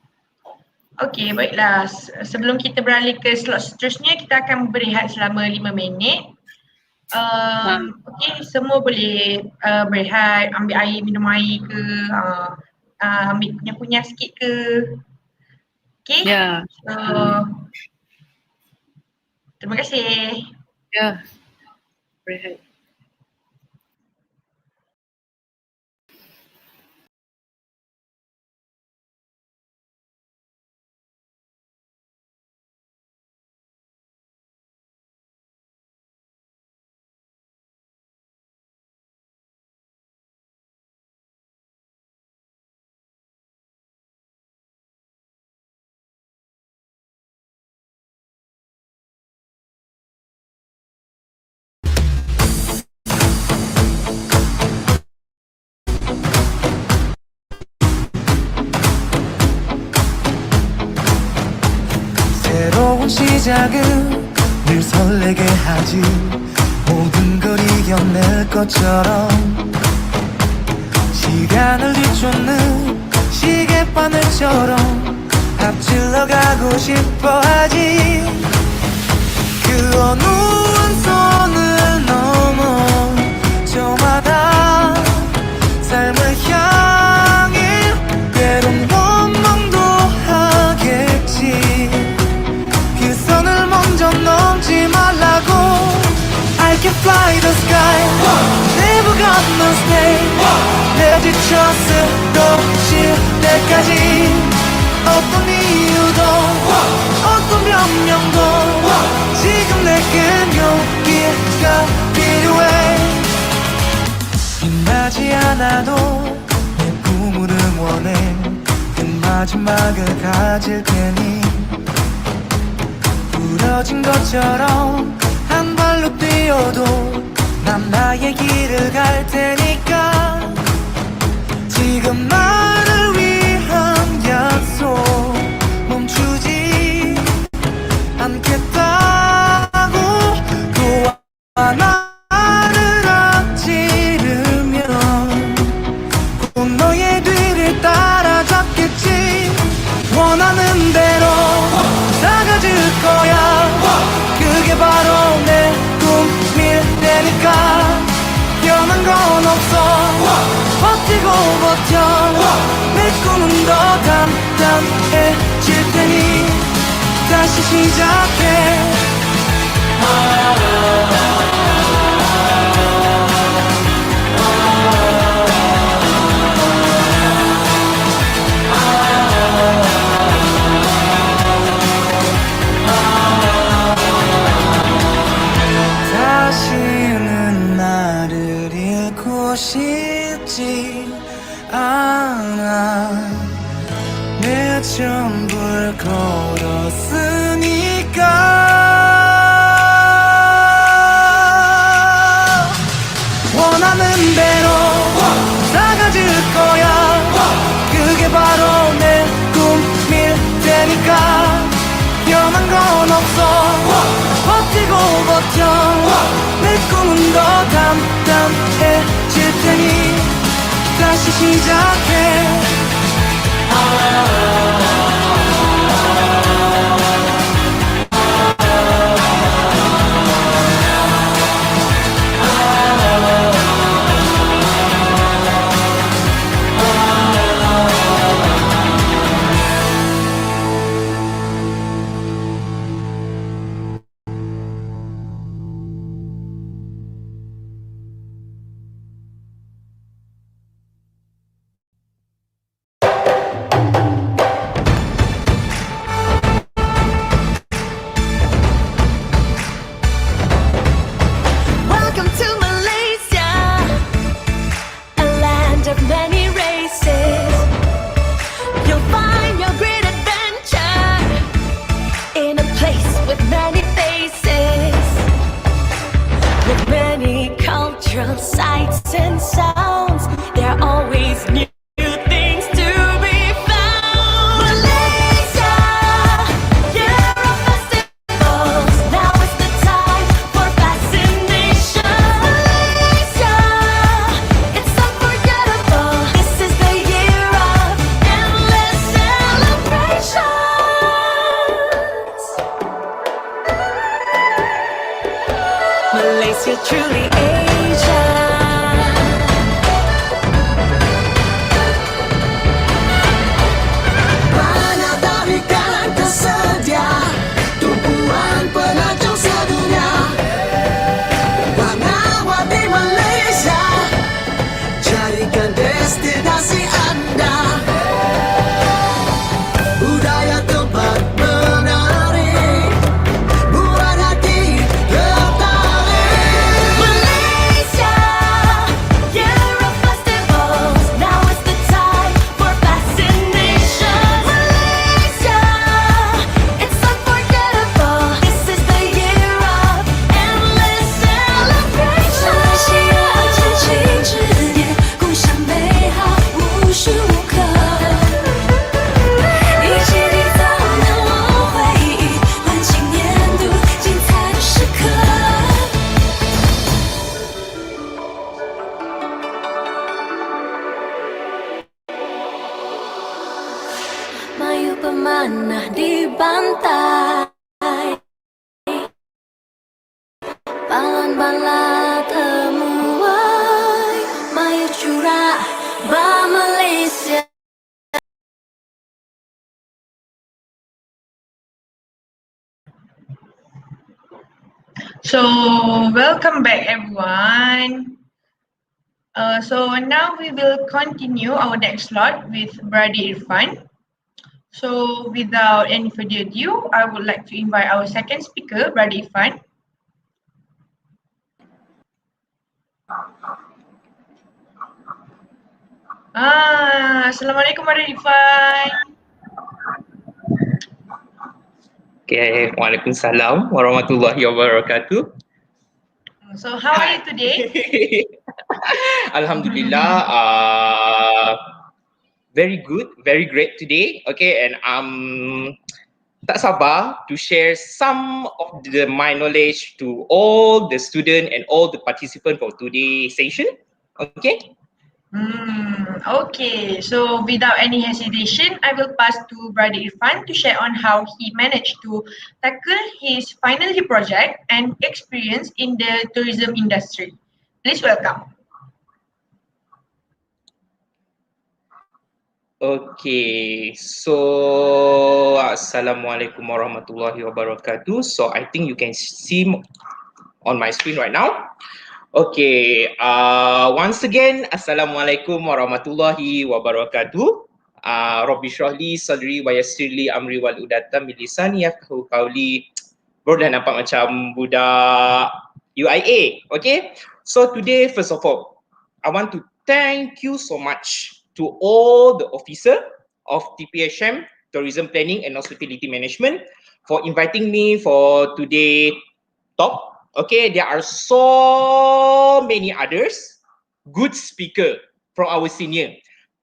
Okay, baiklah. Sebelum kita beralih ke slot seterusnya, kita akan berehat selama 5 minit. Okay, semua boleh berehat, ambil air, minum air ke, ambil kunyah-kunyah sikit ke. Okay? Ya. Terima kasih. Ya. Berehat. 새로운 시작은 늘 설레게 하지 모든 걸 이겨낼 것처럼 시간을 뒤쫓는 시계바늘처럼 앞질러 가고 싶어 하지 그 어느 한 선을 넘어 저마다 삶을 향해 때론 원망도 하겠지 그 선을 먼저 넘지 말라고 I can fly the sky Never gonna stay 내가 지쳐 쓰러질 때까지 어떤 이유도 어떤 변명도 지금 내겐 용기가 필요해 빛나지 않아도 내 꿈을 응원해 그 마지막을 가질 테니 부러진 것처럼 한 발로 뛰어도 난 나의 길을 갈 테니까 지금 나를 위한 약속 멈추지 않겠다고 또한 나를 앞지르면 곧 너의 뒤를 따라잡겠지 원하는 대로 다가질 거야 그게 바로 내 꿈일 테니까 변한 건 없어 버티고 버텨 내 꿈은 더 단단해질 테니 다시 시작해 버텨 내 꿈은 더 담담해질 테니 다시 시작해 Welcome to Malaysia, a land of many races. You'll find your great adventure in a place with many faces, with many cultural sights and sounds. There are always new things to be found. Malaysia, year of festivals. Now is the time for fascination. Malaysia, it's unforgettable. This is the year of endless celebrations. Malaysia, truly Asia. Banyak tarikan tersedia, tumpuan pelancong sedunia. Warna-warni Malaysia, jadikan destinasi anda. Budaya tempat menarik, buat hati tertarik. Malaysia, year of festivals. Now is the time for fascination. Malaysia, it's unforgettable. This is the year of endless celebration. 马来西亚千禧之年，共享美好无时无刻，一起缔造难忘回忆，欢庆年度精彩的时刻。Mayu pemanah di pantai, balon bala temuai, Mayu curah ba Malaysia. So welcome back everyone. So now we will continue our next slot with Brother Irfan. So without any further ado, I would like to invite our second speaker, Brother Irfan. Assalamualaikum Brother Irfan. Okay, Waalaikumsalam warahmatullahi wabarakatuh. So how are you today? Alhamdulillah, very good, very great today. Okay, and tak sabar to share some of my knowledge to all the student and all the participant for today's session. Okay. Okay, so without any hesitation, I will pass to Brother Irfan to share on how he managed to tackle his final year project and experience in the tourism industry. Please welcome. Okay, so Assalamualaikum warahmatullahi wabarakatuh. So I think you can see on my screen right now. Okay, once again, Assalamualaikum warahmatullahi wabarakatuh. Rabbi shrahli sadri wa yassirli amri wal udatan min lisani yafqahu qawli. Bro dah nampak macam budak UIA. Okay, so today first of all, I want to thank you so much to all the officer of Tphm Tourism Planning and Hospitality Management for inviting me for today talk. Okay, there are so many others good speaker from our senior.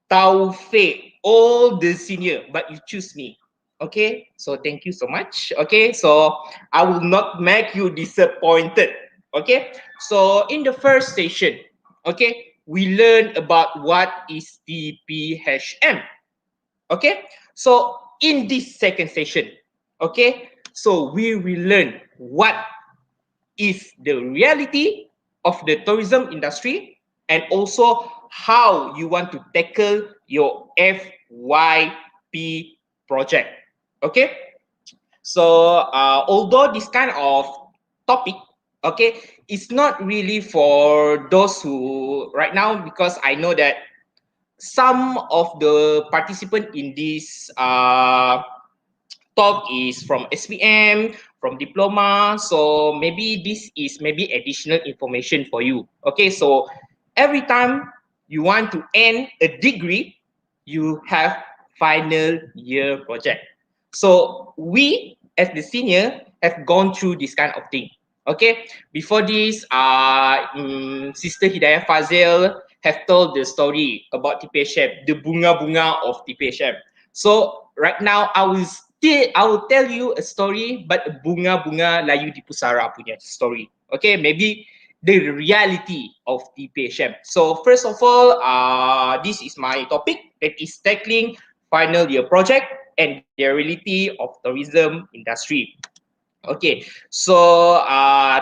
Taufik, all the senior, but you choose me. Okay, so thank you so much. Okay, so I will not make you disappointed. Okay, so in the first session, okay, we learn about what is TPHM. Okay, so in this second session, okay, so we will learn what is the reality of the tourism industry and also how you want to tackle your FYP project. Okay, so although this kind of topic, okay, it's not really for those who right now, because I know that some of the participant in this talk is from SPM, from diploma. So maybe this is maybe additional information for you. Okay, so every time you want to end a degree, you have final year project. So we as the senior have gone through this kind of thing. Okay, before this, Sister Hidayah Fazil have told the story about TPHM, the bunga-bunga of TPHM. So right now I will tell you a story, but bunga-bunga layu di pusara punya story. Okay, maybe the reality of TPHM. So first of all, this is my topic that is tackling final year project and the reality of tourism industry. Okay, so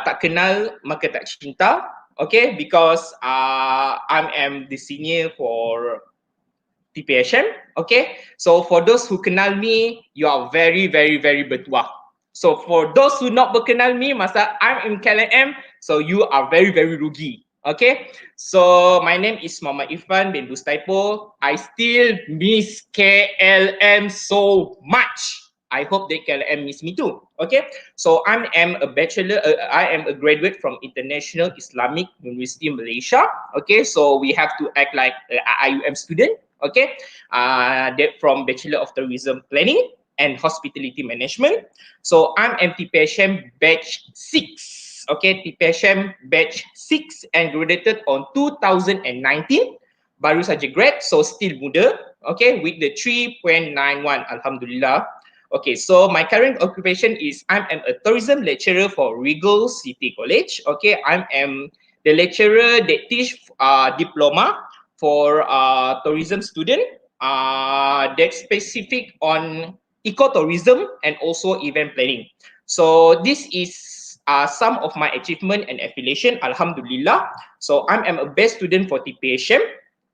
tak kenal maka tak cinta. Okay, because I am the senior for Tphm. Okay, so for those who kenal me, you are very very bertuah. So for those who not berkenal me masa I'm in KLM, so you are very rugi. Okay, so my name is Muhammad Irfan bin Bustaipo. I still miss KLM so much. I hope that KLM miss me too. Okay, so I am a bachelor. I am a graduate from International Islamic University Malaysia. Okay, so we have to act like IIUM student. Okay, that from Bachelor of Tourism Planning and Hospitality Management. So I'm MTPHM batch 6. Okay, TPHM batch 6 and graduated on 2019. Baru saja grad, so still muda. Okay, with the 3.91, Alhamdulillah. Okay, so my current occupation is I'm a tourism lecturer for Regal City College. Okay, I am the lecturer that teach diploma for tourism student that's specific on ecotourism and also event planning. So this is some of my achievement and affiliation, Alhamdulillah. So I am a best student for TPHM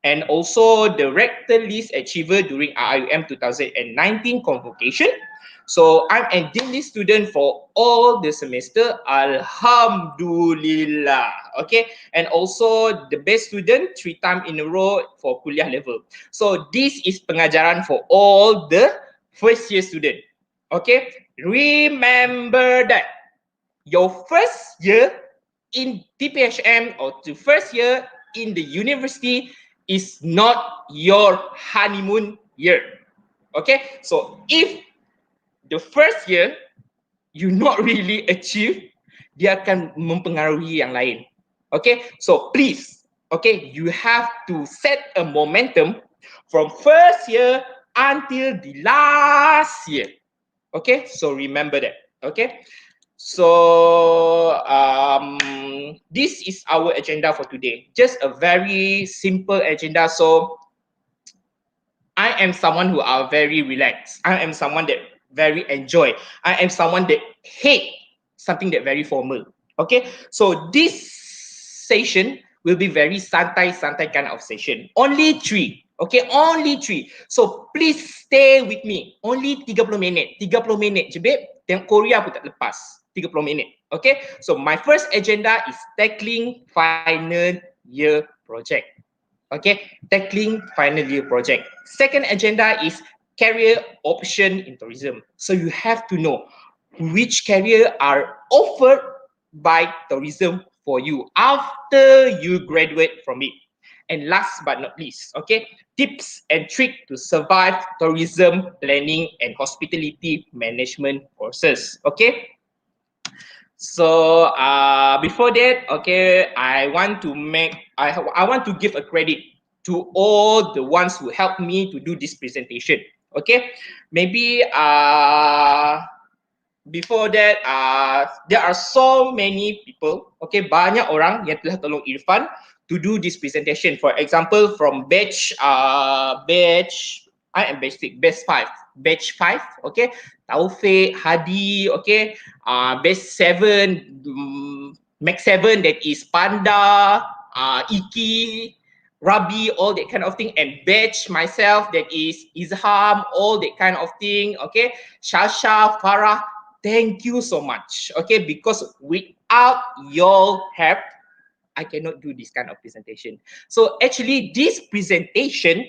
and also the rector list achiever during IIUM 2019 convocation. So I'm a daily student for all the semester, Alhamdulillah. Okay, and also the best student 3 times in a row for kuliah level. So this is pengajaran for all the first year student. Okay, remember that your first year in TPHM or the first year in the university is not your honeymoon year. Okay, so if the first year you not really achieve, dia akan mempengaruhi yang lain. Okay, so please, okay, you have to set a momentum from first year until the last year. Okay, so remember that. Okay, so this is our agenda for today. Just a very simple agenda. So I am someone who are very relaxed. I am someone that very enjoy. I am someone that hate something that very formal. Okay, so this session will be very santai kind of session. Only 3. Okay, only 3. So please stay with me. Only 30 minit. 30 minit je, babe. Tengok Korea pun tak lepas. 30 minit. Okay, so my first agenda is tackling final year project. Okay, tackling final year project. Second agenda is career option in tourism. So you have to know which career are offered by tourism for you after you graduate from it. And last but not least, okay, tips and trick to survive tourism planning and hospitality management courses. Okay, so before that, okay, I want to give a credit to all the ones who helped me to do this presentation. Okay, maybe before that, there are so many people, okay, banyak orang yang telah tolong Irfan to do this presentation. For example, from I am batch 5, okay, Taufik, Hadi, okay, batch 7, Max 7, that is Panda, Iki, Rabi, all that kind of thing, and batch myself, that is Izham, all that kind of thing, okay, Shasha, Farah. Thank you so much, okay, because without your help, I cannot do this kind of presentation. So actually, this presentation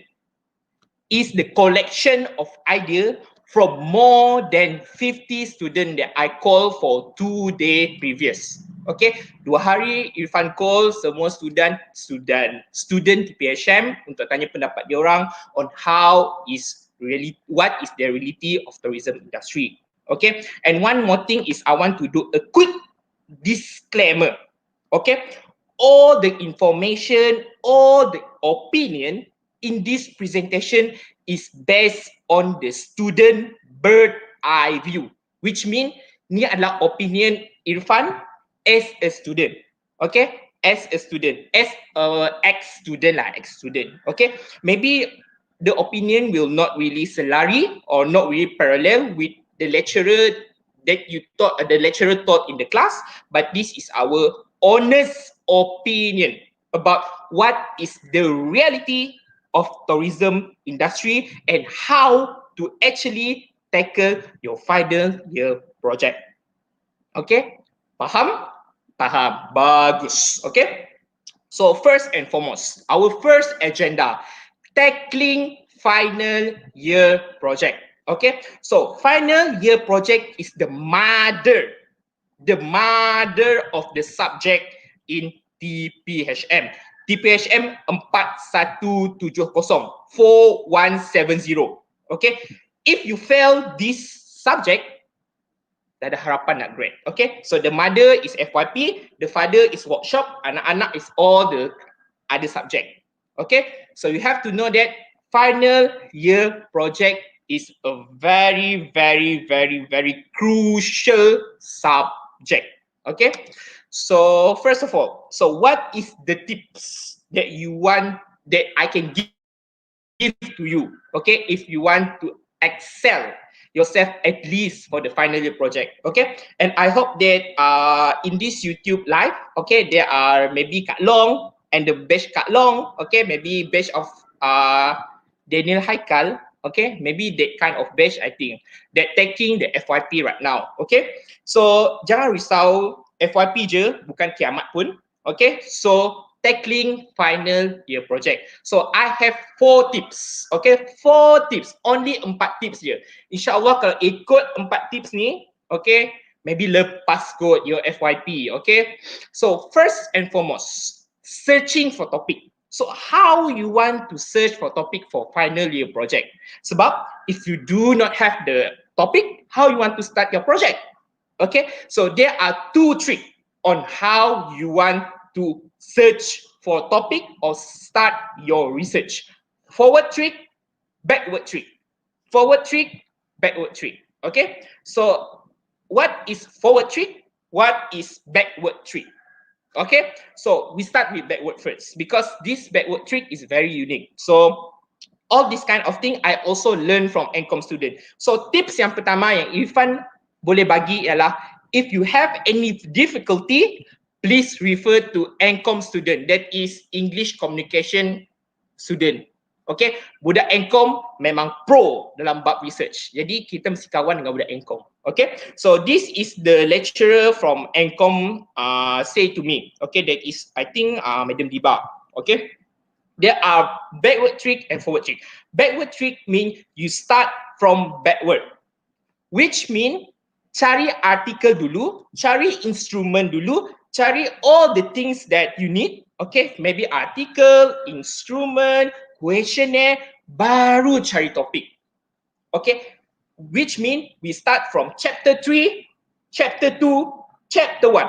is the collection of idea from more than 50 students that I call for 2 day previous. Okay, 2 hari Irfan call semua student Tphm untuk tanya pendapat dia orang on what is the reality of tourism industry. Okay, and one more thing is I want to do a quick disclaimer. Okay, all the information, all the opinion in this presentation is based on the student bird eye view, which means ni adalah opinion Irfan as a student. Okay, as a student, as a ex-student, okay. Maybe the opinion will not really selari or not really parallel with the lecturer the lecturer taught in the class, but this is our honest opinion about what is the reality of tourism industry and how to actually tackle your final year project. Okay, faham? Faham, bagus. Okay, so first and foremost, our first agenda, tackling final year project. Okay, so final year project is the mother of the subject in TPHM. TPHM 4170. Okay, if you fail this subject, tak ada harapan nak grade. Okay, so the mother is FYP, the father is workshop, anak-anak is all the other subject. Okay, so you have to know that final year project is a very, very, very, very crucial subject. Okay, so first of all, so what is the tips that I can give to you, okay, if you want to excel yourself at least for the final year project, okay? And I hope that in this YouTube live, okay, there are maybe Kak Long and the batch Kak Long, okay, maybe batch of Daniel Haikal, okay, maybe that kind of batch, I think, that taking the FYP right now, okay? So jangan risau, FYP je, bukan kiamat pun, okay? So tackling final year project. So I have 4 tips. Okay, 4 tips. Only 4 tips je. InsyaAllah kalau ikut 4 tips ni, okay, maybe lepas kot your FYP. Okay, so first and foremost, searching for topic. So how you want to search for topic for final year project? Sebab if you do not have the topic, how you want to start your project? Okay, so there are 2 tricks on how you want to search for topic or start your research. Forward trick, backward trick. Forward trick, backward trick. Okay, so what is forward trick? What is backward trick? Okay, so we start with backward first because this backward trick is very unique. So all this kind of thing I also learn from Encom student. So tips yang pertama yang Irfan boleh bagi ialah, if you have any difficulty, please refer to Encom student, that is English communication student. Okay, budak Encom memang pro dalam bab research. Jadi kita mesti kawan dengan budak Encom. Okay, so this is the lecturer from Encom say to me. Okay, that is I think Madam Diba. Okay, there are backward trick and forward trick. Backward trick mean you start from backward, which mean cari artikel dulu, cari instrument dulu, cari all the things that you need. Okay, maybe article, instrument, questionnaire, baru cari topik. Okay, which mean we start from chapter 3, chapter 2, chapter 1.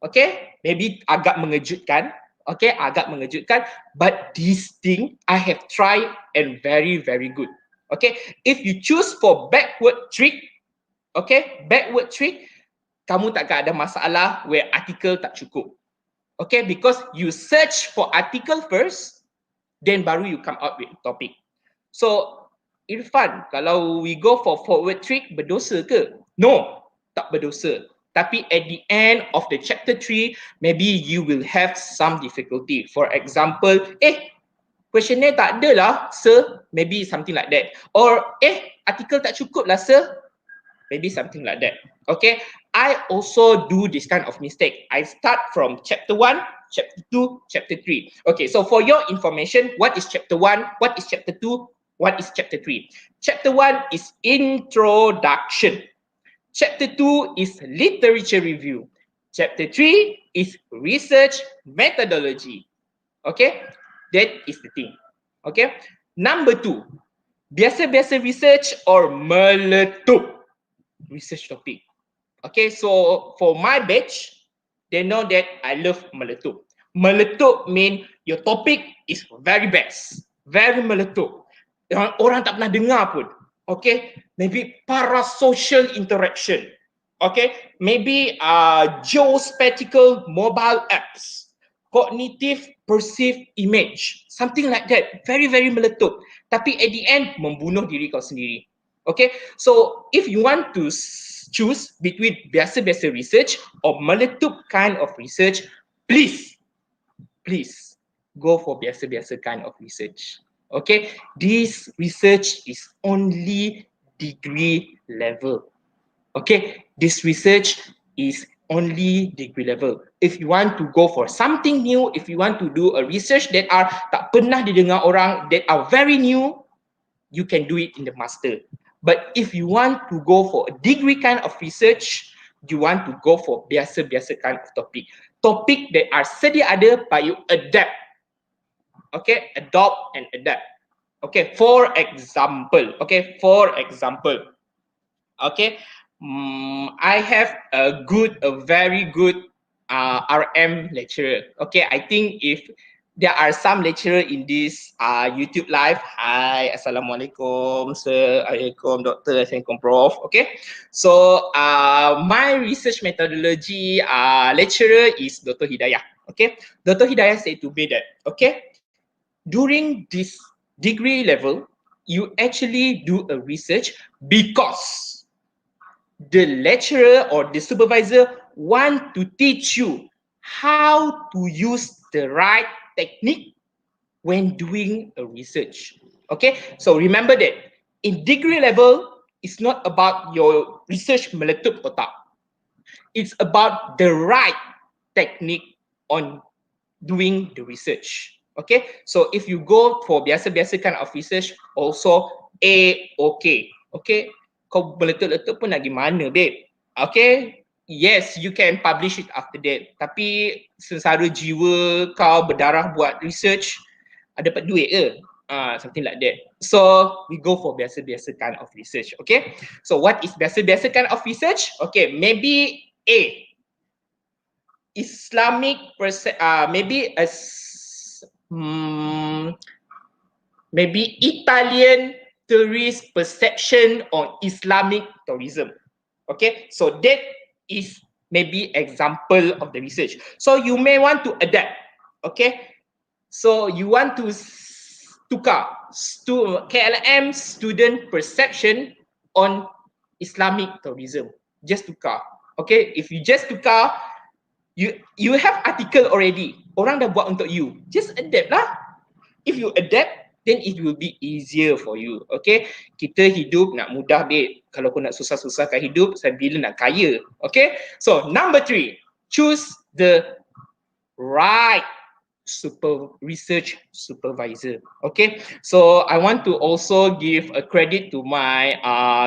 Okay, maybe agak mengejutkan. Okay, agak mengejutkan, but this thing I have tried and very, very good. Okay, if you choose for backward trick, okay, backward trick, kamu takkan ada masalah where artikel tak cukup. Okay, because you search for article first, then baru you come out with topic. So, Irfan, kalau we go for forward trick, berdosa ke? No, tak berdosa. Tapi at the end of the chapter 3, maybe you will have some difficulty. For example, questionnaire tak ada lah, sir. Maybe something like that. Or, artikel tak cukup lah, sir. Maybe something like that. Okay, I also do this kind of mistake. I start from chapter 1, chapter 2, chapter 3. Okay, so for your information, what is chapter 1? What is chapter 2? What is chapter 3? Chapter 1 is introduction. Chapter 2 is literature review. Chapter 3 is research methodology. Okay, that is the thing. Okay, number 2, biasa-biasa research or meletup research topic. Okay, so for my batch, they know that I love meletup. Meletup mean your topic is very best, very meletup. Orang tak pernah dengar pun. Okay, maybe parasocial interaction. Okay, maybe geospatial mobile apps, cognitive perceived image, something like that. Very, very meletup. Tapi at the end, membunuh diri kau sendiri. Okay, so if you want to choose between biasa-biasa research or meletup kind of research, please go for biasa-biasa kind of research. Okay, this research is only degree level. Okay, this research is only degree level. If you want to go for something new, if you want to do a research that are tak pernah didengar orang, that are very new, you can do it in the master. But if you want to go for a degree kind of research, you want to go for biasa-biasa kind of topic. Topic that are sedia ada, but you adapt. Okay, adopt and adapt. Okay, for example, I have a very good RM lecturer. Okay, I think if there are some lecturer in this YouTube live. Hi, Assalamualaikum, Sir. Assalamualaikum, Doctor. Assalamualaikum, Prof. Okay, so my research methodology lecturer is Dr. Hidayah. Okay, Dr. Hidayah said to me that, okay, during this degree level, you actually do a research because the lecturer or the supervisor want to teach you how to use the right technique when doing a research. Okay, so remember that in degree level, it's not about your research meletup otak. It's about the right technique on doing the research. Okay, so if you go for biasa-biasa kind of research, also okay. Okay, kau meletup-letup pun nak gimana, babe? Okay, yes, you can publish it after that. Tapi sengsara jiwa kau berdarah buat research, ada dapat duit ke? Something like that. So we go for biasa-biasa kind of research. Okay, so what is biasa-biasa kind of research? Okay, maybe Islamic maybe Italian tourist perception on Islamic tourism. Okay, so that is maybe example of the research. So you may want to adapt. Okay, so you want to tukar KLM student perception on Islamic tourism. Just tukar. Okay, if you just tukar, you have article already. Orang dah buat untuk you. Just adapt lah. If you adapt, then it will be easier for you. Okay, kita hidup nak mudah, babe. Kalau kau nak susah-susahkan hidup, saya bila nak kaya. Okay, so number 3, choose the right research supervisor. Okay, so I want to also give a credit to my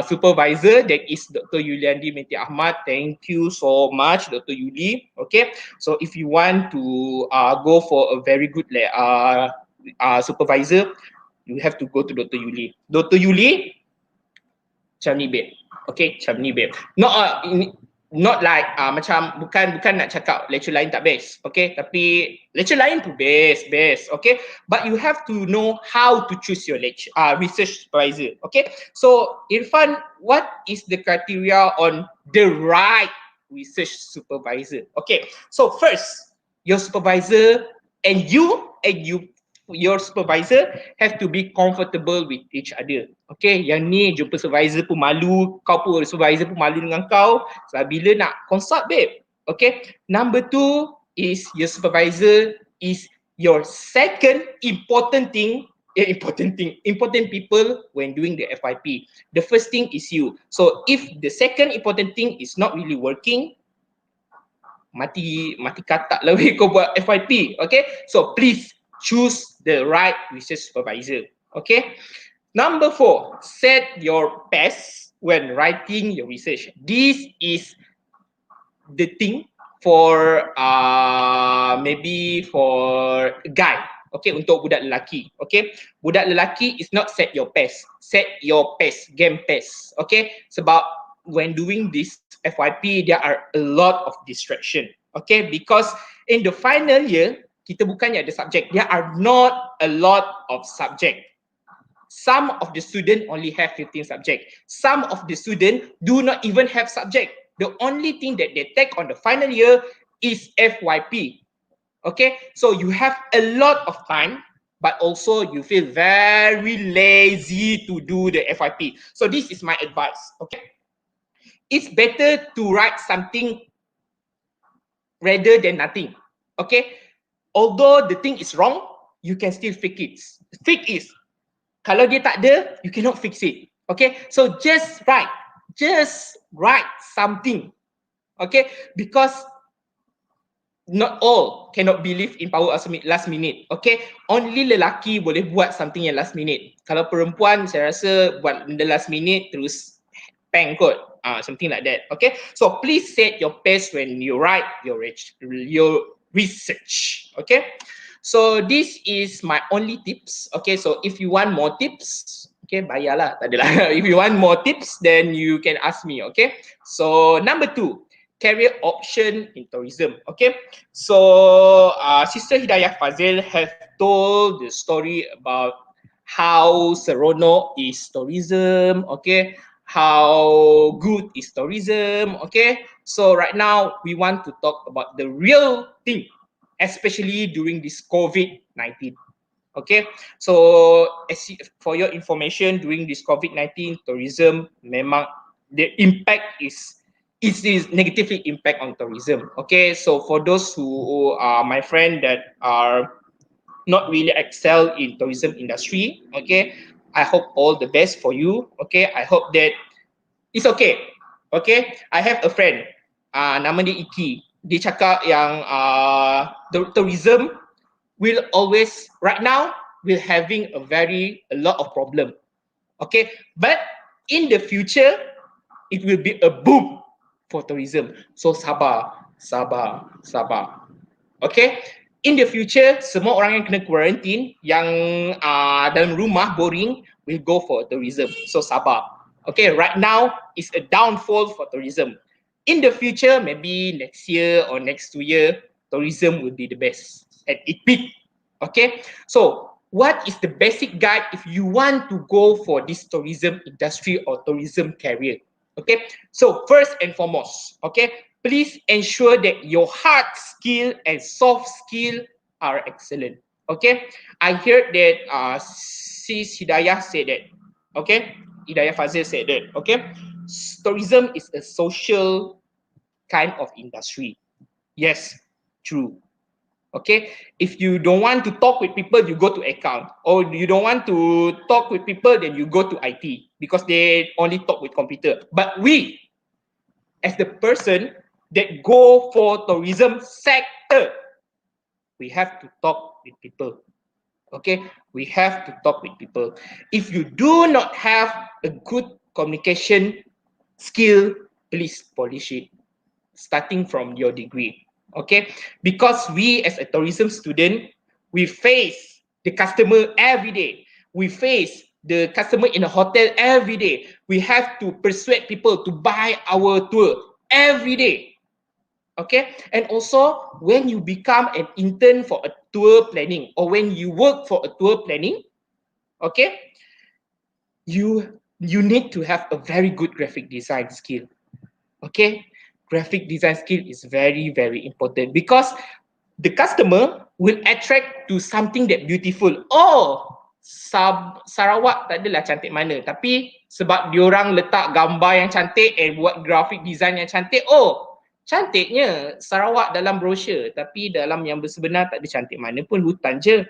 supervisor, that is Dr. Yuliandi Menti Ahmad. Thank you so much, Dr. Yuli. Okay, so if you want to go for a very good supervisor, you have to go to Dr. Yuli. Dr. Yuli, macam ni, babe. Okay, macam ni, babe. No, not like macam bukan nak cakap lecture lain tak best, okay, tapi lecture lain tu best, okay, but you have to know how to choose your lecture research supervisor, okay. So Irfan, what is the criteria on the right research supervisor? Okay, so first, your supervisor and your supervisor have to be comfortable with each other. Okay, yang ni jumpa supervisor pun malu, kau pun supervisor pun malu dengan kau. Sebab bila nak consult babe. Okay, number 2 is your supervisor is your second important people when doing the FYP. The first thing is you. So if the second important thing is not really working, mati katak lah weh kau buat FYP. Okay, so please choose the right research supervisor. Okay, number 4, set your pace when writing your research. This is the thing for maybe for guy. Okay, untuk budak lelaki. Okay, budak lelaki is not set your pace, game pace. Okay, sebab when doing this FYP, there are a lot of distraction. Okay, because in the final year, kita bukannya ada subject. There are not a lot of subject. Some of the student only have 15 subject. Some of the student do not even have subject. The only thing that they take on the final year is FYP. Okay, so you have a lot of time, but also you feel very lazy to do the FYP. So this is my advice. Okay, it's better to write something rather than nothing. Okay, although the thing is wrong, you can still fix it. Kalau dia tak ada, you cannot fix it. Okay, so just write something. Okay, because not all cannot believe in power of last minute. Okay, only lelaki boleh buat something yang last minute. Kalau perempuan, saya rasa buat benda last minute terus peng kot. Something like that. Okay, so please set your pace when you write your research. Okay, so this is my only tips. Okay, so if you want more tips, okay, bayarlah, tak adalah. If you want more tips, then you can ask me. Okay, so number 2, career option in tourism. Okay, so Sister Hidayah Fazil have told the story about how seronok is tourism. Okay, how good is tourism. Okay, so right now we want to talk about the real thing, especially during this COVID-19. Okay, so for your information, during this COVID-19, tourism memang the impact is negatively impact on tourism. Okay, so for those who are my friend that are not really excel in tourism industry, okay, I hope all the best for you. Okay, I hope that it's okay. Okay, I have a friend, nama dia Iki. Dia cakap yang the tourism will always, right now, will having a lot of problem. Okay, but in the future, it will be a boom for tourism. So sabar. Okay, in the future, semua orang yang kena quarantine, yang dalam rumah boring, will go for tourism. So sabar. Okay, right now it's a downfall for tourism. In the future, maybe next year or next 2 years, tourism will be the best at its peak. Okay, so what is the basic guide if you want to go for this tourism industry or tourism career? Okay, so first and foremost, okay, please ensure that your hard skill and soft skill are excellent. Okay, I heard that Sis Hidayah said that. Okay, Hidayah Fazil said that. Okay, tourism is a social kind of industry. Yes, true. Okay, if you don't want to talk with people, you go to account, or you don't want to talk with people, then you go to IT because they only talk with computer. But we, as the person that go for tourism sector, we have to talk with people. Okay, we have to talk with people. If you do not have a good communication skill, please polish it, starting from your degree. Okay, because we as a tourism student, we face the customer every day. We face the customer in a hotel every day. We have to persuade people to buy our tour. every day. Okay, and also when you become an intern for a tour planning or when you work for a tour planning, okay, you need to have a very good graphic design skill. Okay, graphic design skill is very important because the customer will attract to something that beautiful. Oh, Sarawak tak adalah cantik mana, tapi sebab diorang letak gambar yang cantik and buat graphic design yang cantik, oh, cantiknya Sarawak dalam brochure, tapi dalam yang bersebenar tak ada cantik mana pun, hutan je.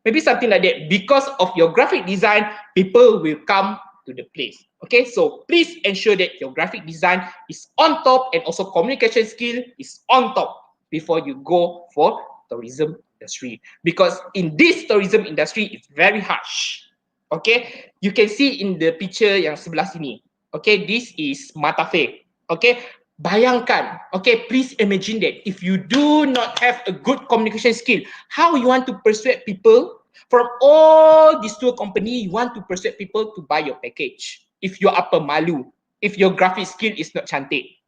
Maybe something like that. Because of your graphic design, people will come to the place. Okay, so please ensure that your graphic design is on top and also communication skill is on top before you go for tourism industry. Because in this tourism industry, it's very harsh. Okay, you can see in the picture yang sebelah sini. Okay, this is Matafe. Okay, bayangkan, okay, please imagine that if you do not have a good communication skill, how you want to persuade people from all these tour company, you want to persuade people to buy your package. If you are pemalu, if your graphic skill is not cantik,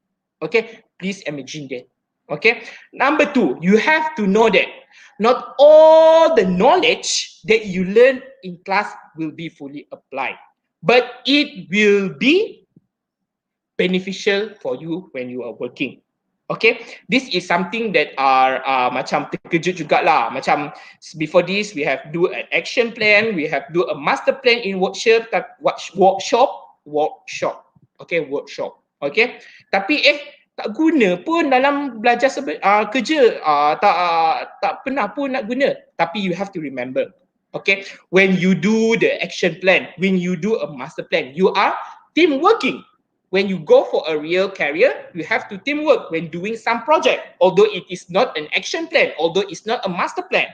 okay, please imagine that. Okay, number two, you have to know that not all the knowledge that you learn in class will be fully applied, but it will be beneficial for you when you are working. Okay, this is something that are macam terkejut jugalah. Macam before this, we have do an action plan, we have do a master plan in workshop. Okay, workshop. Okay, tapi tak guna pun dalam belajar kerja, tak pernah pun nak guna. Tapi you have to remember, okay, when you do the action plan, when you do a master plan, you are team working. When you go for a real career, you have to teamwork when doing some project, although it is not an action plan, although it's not a master plan.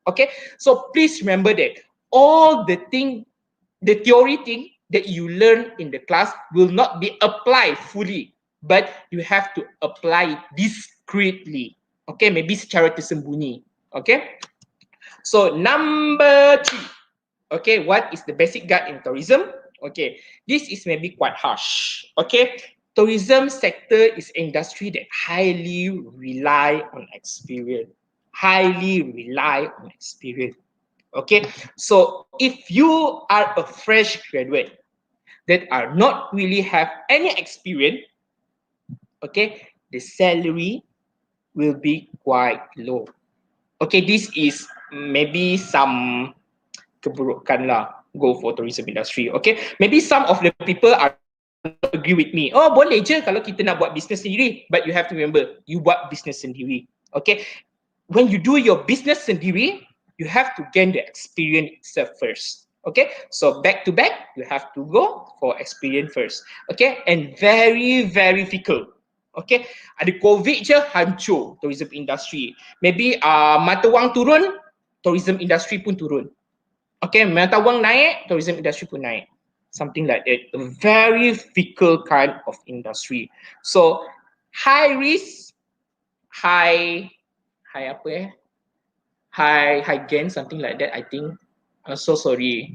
Okay, so please remember that all the theory thing that you learn in the class will not be applied fully, but you have to apply it discreetly. Okay, maybe secara tersembunyi. Okay, so number 3. Okay, what is the basic guide in tourism? Okay, this is maybe quite harsh. Okay, tourism sector is industry that highly rely on experience. Okay, so if you are a fresh graduate that are not really have any experience, okay, the salary will be quite low. Okay, this is maybe some keburukan lah go for tourism industry. Okay, maybe some of the people are agree with me. Oh, boleh je kalau kita nak buat business sendiri, but you have to remember you buat business sendiri. Okay, when you do your business sendiri, you have to gain the experience itself first. Okay, so back to back, you have to go for experience first. Okay, and very fickle. Okay, ada COVID je hancur tourism industry. Maybe mata wang turun, tourism industry pun turun. Okay, mata wang naik, tourism industry pun naik. Something like that. A very fickle kind of industry. So high risk, high gain, something like that, I think. So sorry.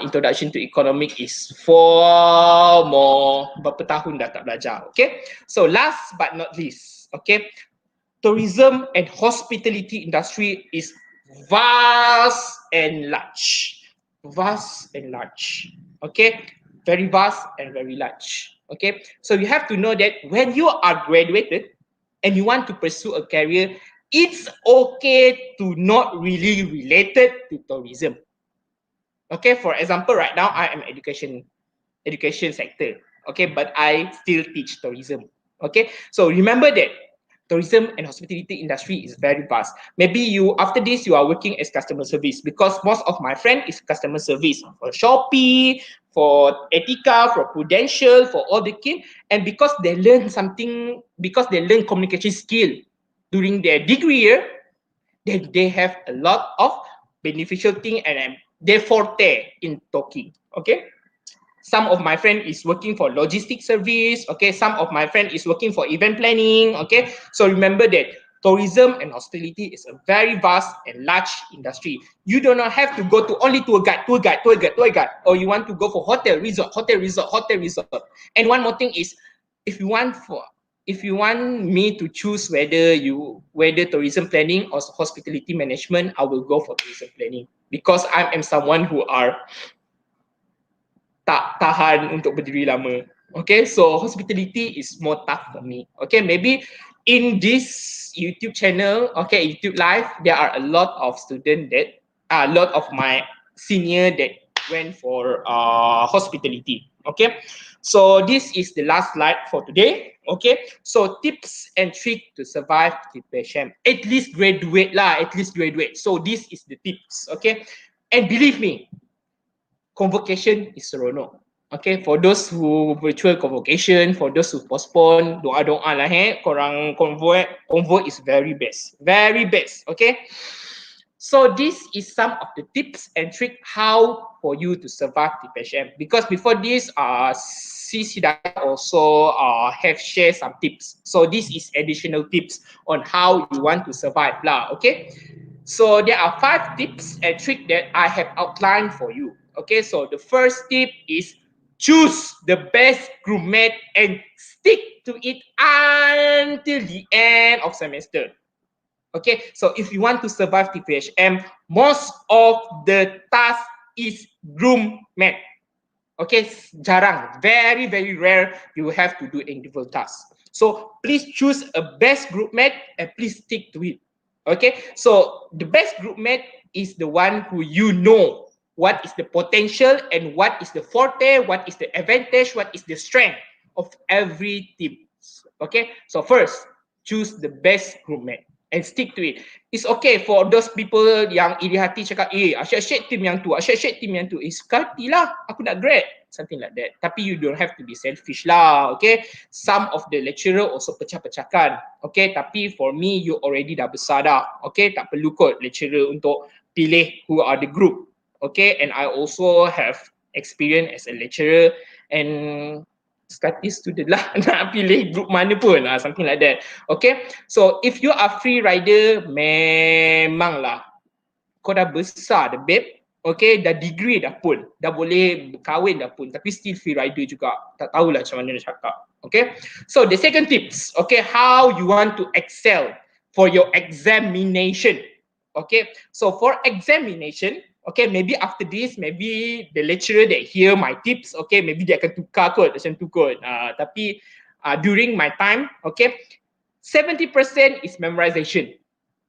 Introduction to economic is for more berapa tahun dah tak belajar. Okay, so last but not least, okay, tourism and hospitality industry is vast and large. Okay, very vast and very large. Okay, so you have to know that when you are graduated and you want to pursue a career, it's okay to not really related to tourism. Okay, for example, right now I am education sector. Okay, but I still teach tourism. Okay, so remember that tourism and hospitality industry is very vast. Maybe you, after this, you are working as customer service, because most of my friend is customer service for Shopee, for Etika, for Prudential, for all the kid, and because they learn something, because they learn communication skill during their degree year, they have a lot of beneficial thing and they forte in talking. Okay, some of my friend is working for logistic service. Okay, some of my friend is working for event planning. Okay, so remember that tourism and hospitality is a very vast and large industry. You do not have to go to only tour guide, or you want to go for hotel resort. And one more thing is, if you want for if you want me to choose whether tourism planning or hospitality management, I will go for tourism planning because I am someone who are tak tahan untuk berdiri lama. Okay, so hospitality is more tough for me. Okay, maybe in this YouTube channel, okay, YouTube live, there are a lot of students that, a lot of my senior that went for hospitality. Okay, so this is the last slide for today. Okay, so tips and trick to survive Tphm. At least graduate lah, at least graduate. So this is the tips. Okay, and believe me, convocation is seronok. Okay, for those who virtual convocation, for those who postpone, doa-doa lah korang convo is very best. Very best, okay? So this is some of the tips and trick how for you to survive Tphm. Because before this, Sis Hidayah also have shared some tips. So this is additional tips on how you want to survive lah, okay? So there are 5 tips and trick that I have outlined for you. Okay, so the first tip is choose the best group mate and stick to it until the end of semester. Okay, so if you want to survive Tphm, most of the task is group mate. Okay, jarang, very rare you have to do individual tasks. So please choose a best group mate and please stick to it. Okay, so the best group mate is the one who you know what is the potential and what is the forte, what is the advantage, what is the strength of every team. Okay, so first, choose the best group mate and stick to it. It's okay for those people yang iri hati cakap, asyik-asyik team yang tu, asyik-asyik team yang tu. Suka hati lah, aku nak grad. Something like that. Tapi you don't have to be selfish lah, okay? Some of the lecturer also pecah-pecahkan, okay? Tapi for me, you already dah besar dah, okay? Tak perlu kot lecturer untuk pilih who are the group, okay? And I also have experience as a lecturer and sekali student lah nak pilih group mana pun, something like that. Okay, so if you are free rider, memanglah kau dah besar dah babe. Okay, dah degree dah pun, dah boleh kahwin dah pun, tapi still free rider juga. Tak tahulah macam mana nak cakap. Okay, so the second tips, okay, how you want to excel for your examination. Okay, so for examination, okay, maybe after this, maybe the lecturer that hear my tips, okay, maybe dia akan tukar kot, macam tu kot. Tapi during my time, okay, 70% is memorization.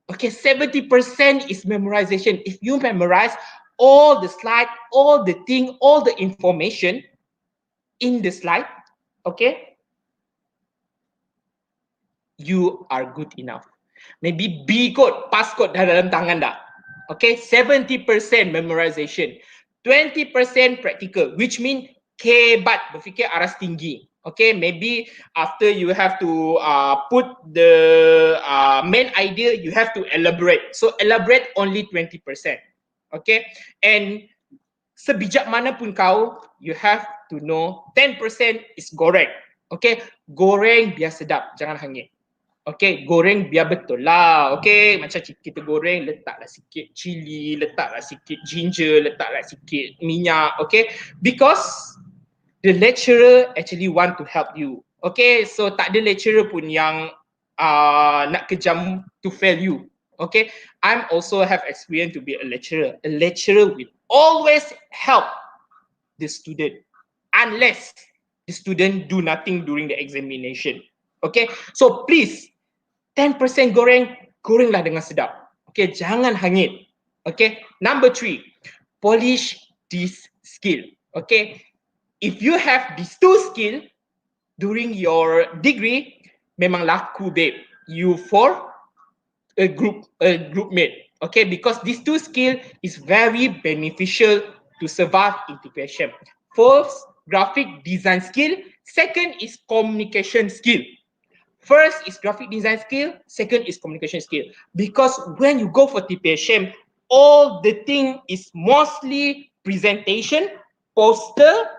Okay, 70% is memorization. If you memorize all the slide, all the thing, all the information in the slide, okay, you are good enough. Maybe B kot, pass kot dah dalam tangan dah. Okay, 70% memorization, 20% practical, which mean kebat, berfikir aras tinggi. Okay, maybe after you have to put the main idea, you have to elaborate. So elaborate only 20%. Okay, and sebijak mana pun kau, you have to know 10% is goreng. Okay, goreng biar sedap, jangan hangit. Okay, goreng biar betul lah. Okay, macam kita goreng, letaklah sikit cili, letaklah sikit ginger, letaklah sikit minyak. Okay, because the lecturer actually want to help you. Okay, so tak ada lecturer pun yang nak kejam to fail you. Okay, I'm also have experience to be a lecturer. A lecturer will always help the student unless the student do nothing during the examination. Okay, so please 10% gorenglah dengan sedap. Okay, jangan hangit. Okay, number 3, polish this skill. Okay, if you have these 2 skill during your degree, memang laku babe. You for a group mate. Okay, because these 2 skill is very beneficial to survive in Tphm. First, graphic design skill. Second is communication skill. First is graphic design skill, second is communication skill. Because when you go for Tphm, all the thing is mostly presentation, poster,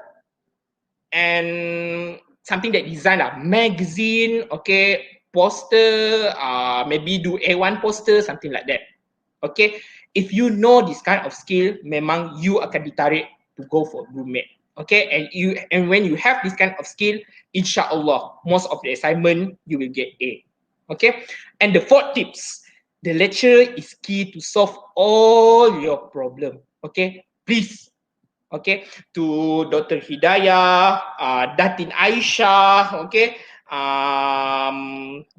and something that design lah, magazine, okay, poster, maybe do A1 poster, something like that. Okay, if you know this kind of skill, memang you akan ditarik to go for group mate. Okay, and when you have this kind of skill, inshallah, most of the assignment you will get A. Okay, and the fourth tips, the lecturer is key to solve all your problem. Okay, please. Okay, to Dr. Hidayah, Datin Aisyah, okay,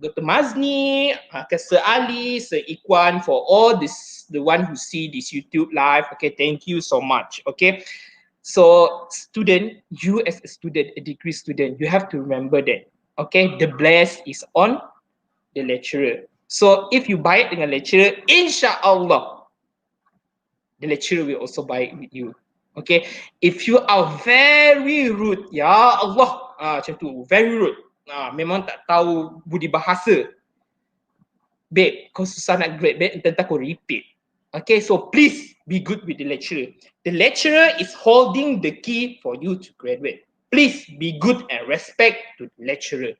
Dr. Mazni, Sir Ali, Sir Ikwan, for all this, the one who see this YouTube live. Okay, thank you so much. Okay, so student, you as a student, a degree student, you have to remember that. Okay, the bless is on the lecturer. So if you baik dengan lecturer, insya-Allah the lecturer will also baik with you. Okay, if you are very rude, ya Allah, macam tu, very rude, memang tak tahu budi bahasa, babe, kau susah nak grade, babe, entah kau repeat. Okay, so please be good with the lecturer. The lecturer is holding the key for you to graduate. Please be good and respect to the lecturer.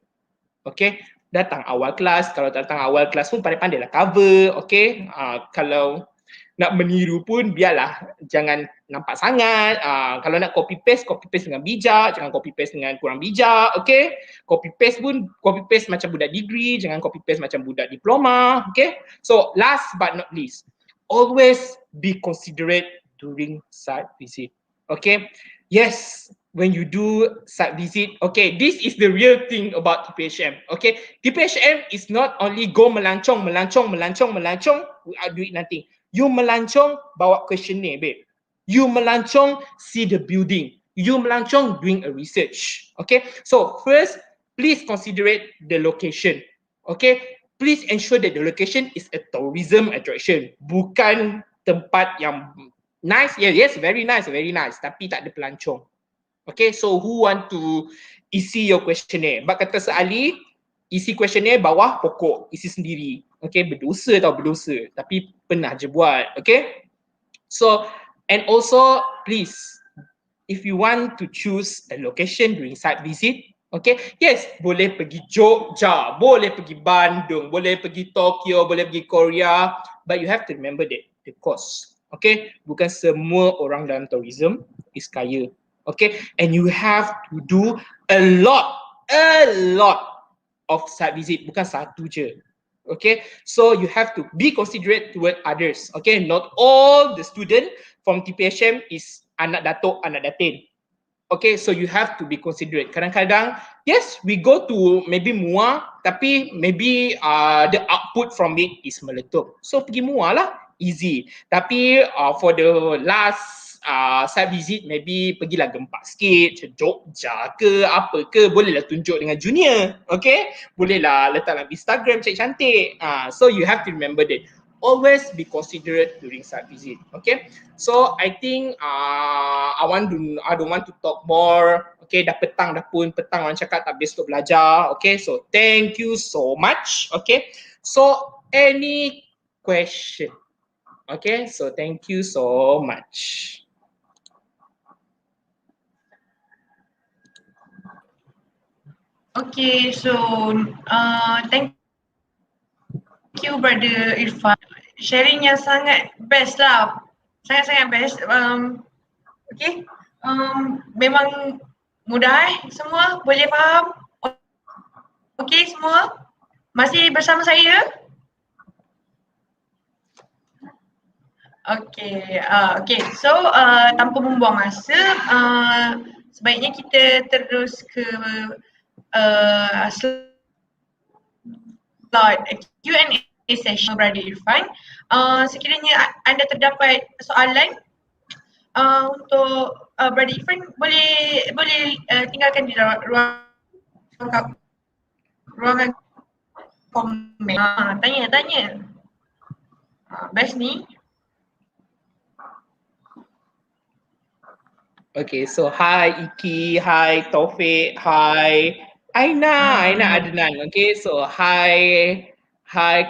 Okay, datang awal kelas, kalau datang awal kelas pun pandai-pandai lah cover. Okay, kalau nak meniru pun biarlah, jangan nampak sangat. Kalau nak copy paste dengan bijak, jangan copy paste dengan kurang bijak. Okay, copy paste pun copy paste macam budak degree, jangan copy paste macam budak diploma. Okay, so last but not least, always be considerate during site visit. Okay, yes, when you do site visit, okay, this is the real thing about Tphm. Okay, Tphm is not only go melancong, without doing nothing. You melancong, bawa questionnaire, babe. You melancong, see the building. You melancong, doing a research. Okay, so first, please considerate the location. Okay, please ensure that the location is a tourism attraction, bukan tempat yang nice. Yes, very nice, tapi tak ada pelancong. Okay, so who want to isi your questionnaire? Bak kata Sir Ali, isi questionnaire bawah pokok, isi sendiri. Okay, berdosa tau, berdosa. Tapi pernah je buat, okay? So, and also please, if you want to choose a location during site visit, okay, yes, boleh pergi Jogja, boleh pergi Bandung, boleh pergi Tokyo, boleh pergi Korea, but you have to remember that the cost, okay? Bukan semua orang dalam tourism is kaya, okay? And you have to do a lot of site visit, bukan satu je. Okay, so you have to be considerate toward others. Okay, not all the student from Tphm is anak datuk, anak datin. Okay, so you have to be considerate. Kadang-kadang, yes, we go to maybe Muar, tapi maybe the output from it is meletup. So pergi Muar lah, easy. Tapi for the last site visit, maybe pergilah Gempak sikit, Jogja ke apa ke, bolehlah tunjuk dengan junior. Okay, bolehlah letak dalam Instagram cantik-cantik. So you have to remember that always be considerate during site visit. Okay, so I think I don't want to talk more. Okay, dah petang orang cakap tak habis untuk belajar. Okay, so thank you so much. Okay, so any question? Okay, so thank you so much. Okay, so thank you Brother Irfan. Sharing yang sangat best lah. Sangat-sangat best. Okay, memang mudah semua boleh faham. Okay semua masih bersama saya? Okay, so tanpa membuang masa, sebaiknya kita terus ke slide Q&A session Brother Irfan. Sekiranya anda terdapat soalan untuk Brother Irfan, boleh tinggalkan di ruangan komen. Tanya. Best ni. Okay, so hi Iki, hi Taufik, hi Aina Adnan. Okay, so hi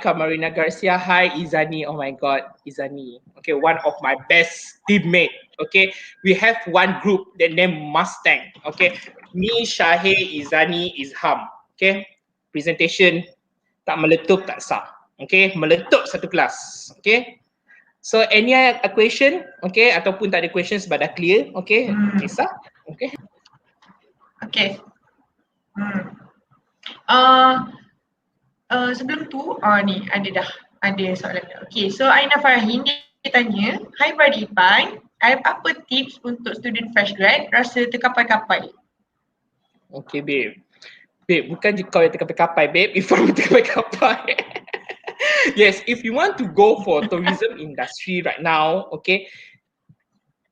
Kamarina Garcia, hi Izani. Oh my God, Izani. Okay, one of my best teammate. Okay, we have one group that name Mustang. Okay, me, Shahir, Izani, Izham. Okay, presentation tak meletup tak sah. Okay, meletup satu kelas. Okay. So any question, okay, ataupun tak ada question sebab dah clear, okay, kisah, okay. Okay. Uh, Sebelum tu, ni ada soalan. Okay, so Aina Farahin dia tanya, "Hi Brother Ipan, apa tips untuk student fresh grad rasa terkapai-kapai?" Okay, babe. Babe, bukan je kau yang terkapai-kapai, babe. Ifan pun terkapai-kapai. Yes, if you want to go for tourism industry right now, okay,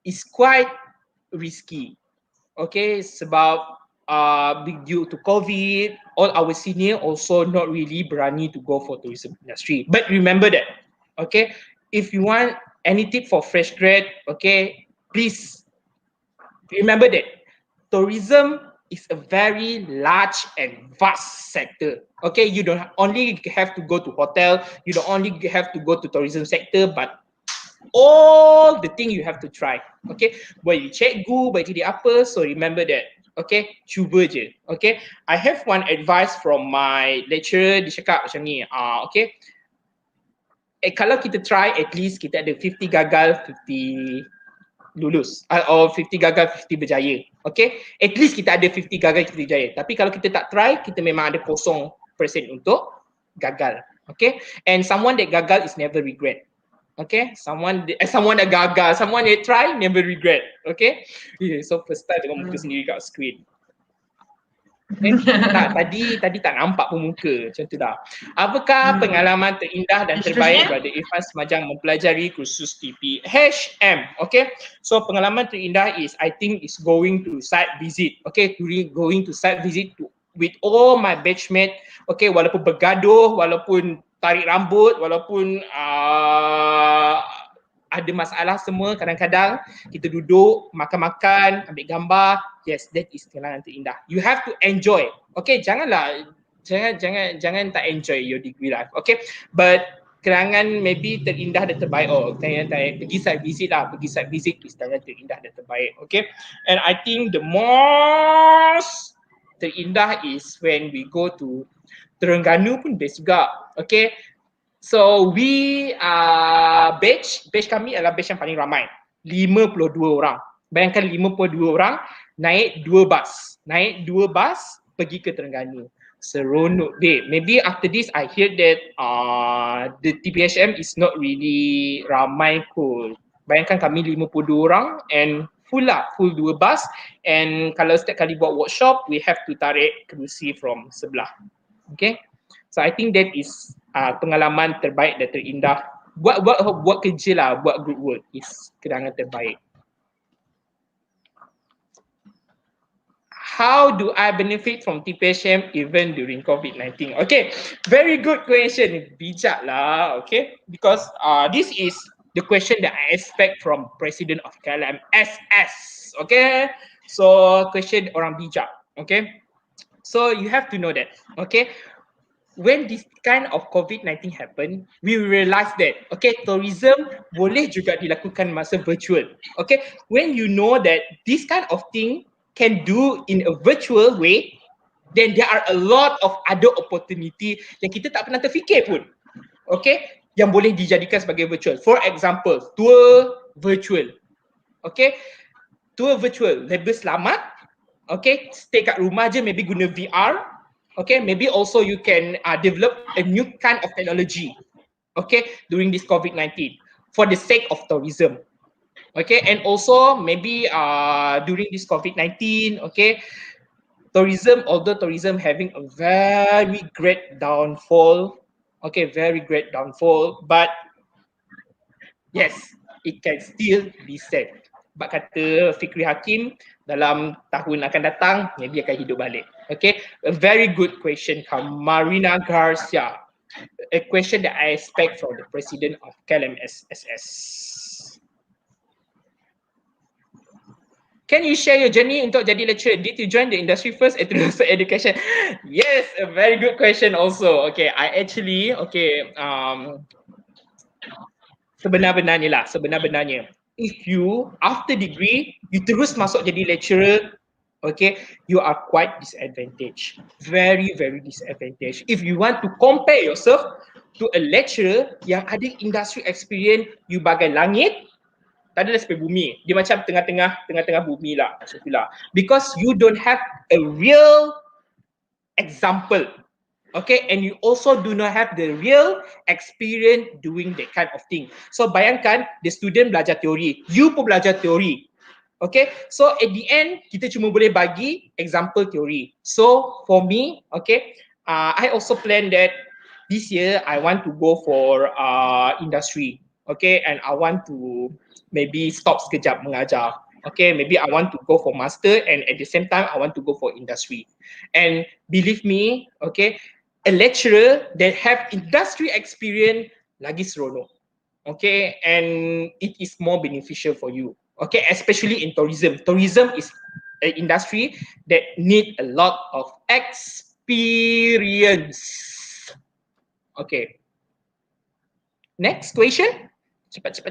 it's quite risky. Okay, sebab due to COVID, all our senior also not really berani to go for tourism industry. But remember that, okay, if you want any tip for fresh grad, okay, please remember that tourism is a very large and vast sector. Okay, you don't only have to go to hotel, you don't only have to go to tourism sector, but all the thing you have to try. Okay, boleh cikgu, boleh jadi apa, so remember that. Okay, cuba je. Okay, I have one advice from my lecturer, dia cakap macam ni, okay, kalau kita try, at least kita ada 50 gagal, 50 lulus, or 50 gagal, 50 berjaya. Okay, at least kita ada 50 gagal, 50 berjaya. Tapi kalau kita tak try, kita memang ada 0% untuk gagal. Okay, and someone that gagal is never regret. Okay, someone that gagal, someone that try never regret. Okay, yeah, so first time dengan muka sendiri kat screen. Okay. Tak, tadi tak nampak pun muka macam tu dah. Apakah pengalaman terindah dan terbaik Brother Irfan semajang mempelajari kursus Tphm? Okay, so pengalaman terindah is, I think, is going to site visit. Okay, going to site visit with all my batchmate. Okay, walaupun bergaduh, walaupun tarik rambut, walaupun ada masalah semua, kadang-kadang kita duduk makan-makan, ambil gambar. Yes, that is kenangan terindah. You have to enjoy. Okay, jangan tak enjoy your degree life. Okay, but kenangan maybe terindah dan terbaik. Pergi site visit lah. Pergi site visit is kenangan terindah dan terbaik. Okay, and I think the most terindah is when we go to Terengganu pun best juga. Okay, so we batch kami adalah batch yang paling ramai, 52 orang. Bayangkan 52 orang naik 2 bus pergi ke Terengganu. Seronok, babe. Maybe after this I hear that the TPHM is not really ramai kot. Bayangkan kami 52 orang and full 2 bus, and kalau setiap kali buat workshop we have to tarik kerusi from sebelah. Okay, so I think that is pengalaman terbaik dan terindah. Buat kerja lah, buat group work is kenangan terbaik. How do I benefit from TPHM even during COVID-19? Okay, very good question. Bijak lah, okay, because this is the question that I expect from President of KLMSS. Okay, so question orang bijak. Okay, so you have to know that. Okay, when this kind of COVID-19 happen, we realize that, okay, tourism boleh juga dilakukan masa virtual. Okay, when you know that this kind of thing can do in a virtual way, then there are a lot of other opportunity yang kita tak pernah terfikir pun. Okay, yang boleh dijadikan sebagai virtual. For example, tour virtual. Okay, tour virtual, lebih selamat. Okay, stay kat rumah je, maybe guna VR. Okay, maybe also you can develop a new kind of technology, okay, during this COVID-19 for the sake of tourism. Okay, and also maybe during this COVID-19, okay, although tourism having a very great downfall, okay, very great downfall, but yes, it can still be saved. Sebab kata Fikri Hakim, dalam tahun akan datang, maybe akan hidup balik. Okay, a very good question, Marina Garcia. A question that I expect from the president of KLMSS. Can you share your journey untuk jadi lecturer? Did you join the industry first and through education? Yes, a very good question also. Okay, I actually, okay, sebenarnya, if you after degree you terus masuk jadi lecturer, okay, you are quite disadvantaged, very disadvantaged. If you want to compare yourself to a lecturer yang ada industry experience, you bagai langit, tak ada sampai bumi. Dia macam tengah-tengah bumi lah, macam itulah. Because you don't have a real example. Okay, and you also do not have the real experience doing that kind of thing. So bayangkan, the student belajar teori, you pun belajar teori. Okay, so at the end, kita cuma boleh bagi example teori. So for me, okay, I also plan that this year I want to go for industry. Okay, and I want to maybe stop sekejap mengajar. Okay, maybe I want to go for master and at the same time I want to go for industry. And believe me, okay, a lecturer that have industry experience lagi seronok. Okay, and it is more beneficial for you. Okay, especially in tourism. Tourism is an industry that need a lot of experience. Okay. Next question. Cepat.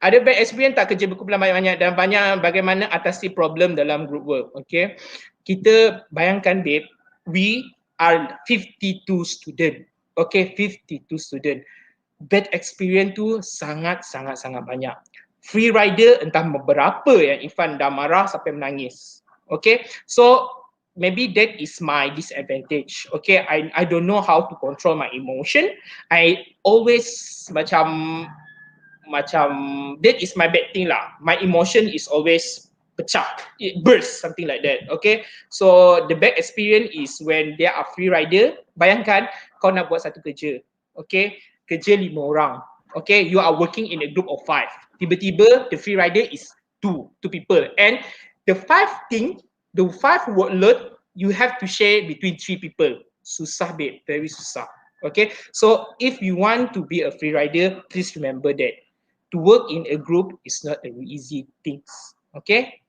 Ada bad experience tak kerja berkumpulan banyak-banyak dan banyak bagaimana atasi problem dalam group work? Okay. Kita bayangkan babe, we are 52 student. Okay, 52 student. Bad experience tu sangat banyak. Free rider entah berapa yang Ifan dah marah sampai menangis. Okay, so maybe that is my disadvantage. Okay, I don't know how to control my emotion. I always macam that is my bad thing lah. My emotion is always pecah, it bursts, something like that. Okay, so the bad experience is when there are free rider. Bayangkan kau nak buat satu kerja, okay, kerja 5 orang, okay, you are working in a group of 5. Tiba-tiba the free rider is two people, and the 5 workload you have to share between 3 people. Susah babe, very susah. Okay, so if you want to be a free rider, please remember that to work in a group is not an easy thing. Okay,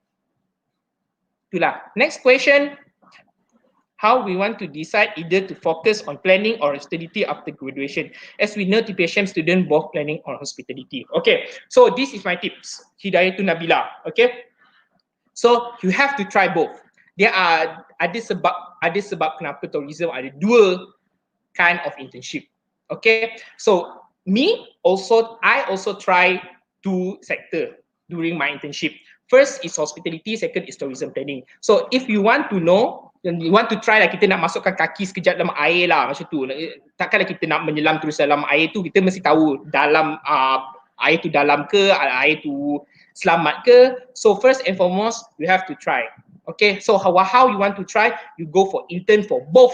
itulah. Next question. How we want to decide either to focus on planning or hospitality after graduation. As we know, Tphm student both planning or hospitality. Okay, so this is my tips. Hidayah to Nabila. Okay, so you have to try both. There are ada sebab kenapa tourism ada 2 kind of internship. Okay, so I also try 2 sector during my internship. First is hospitality, second is tourism planning. So if you want to know, you want to try lah, kita nak masukkan kaki sekejap dalam air lah macam tu. Takkanlah kita nak menyelam terus dalam air tu, kita mesti tahu dalam air tu dalam ke, air tu selamat ke. So first and foremost, you have to try. Okay, so how you want to try, you go for intern for both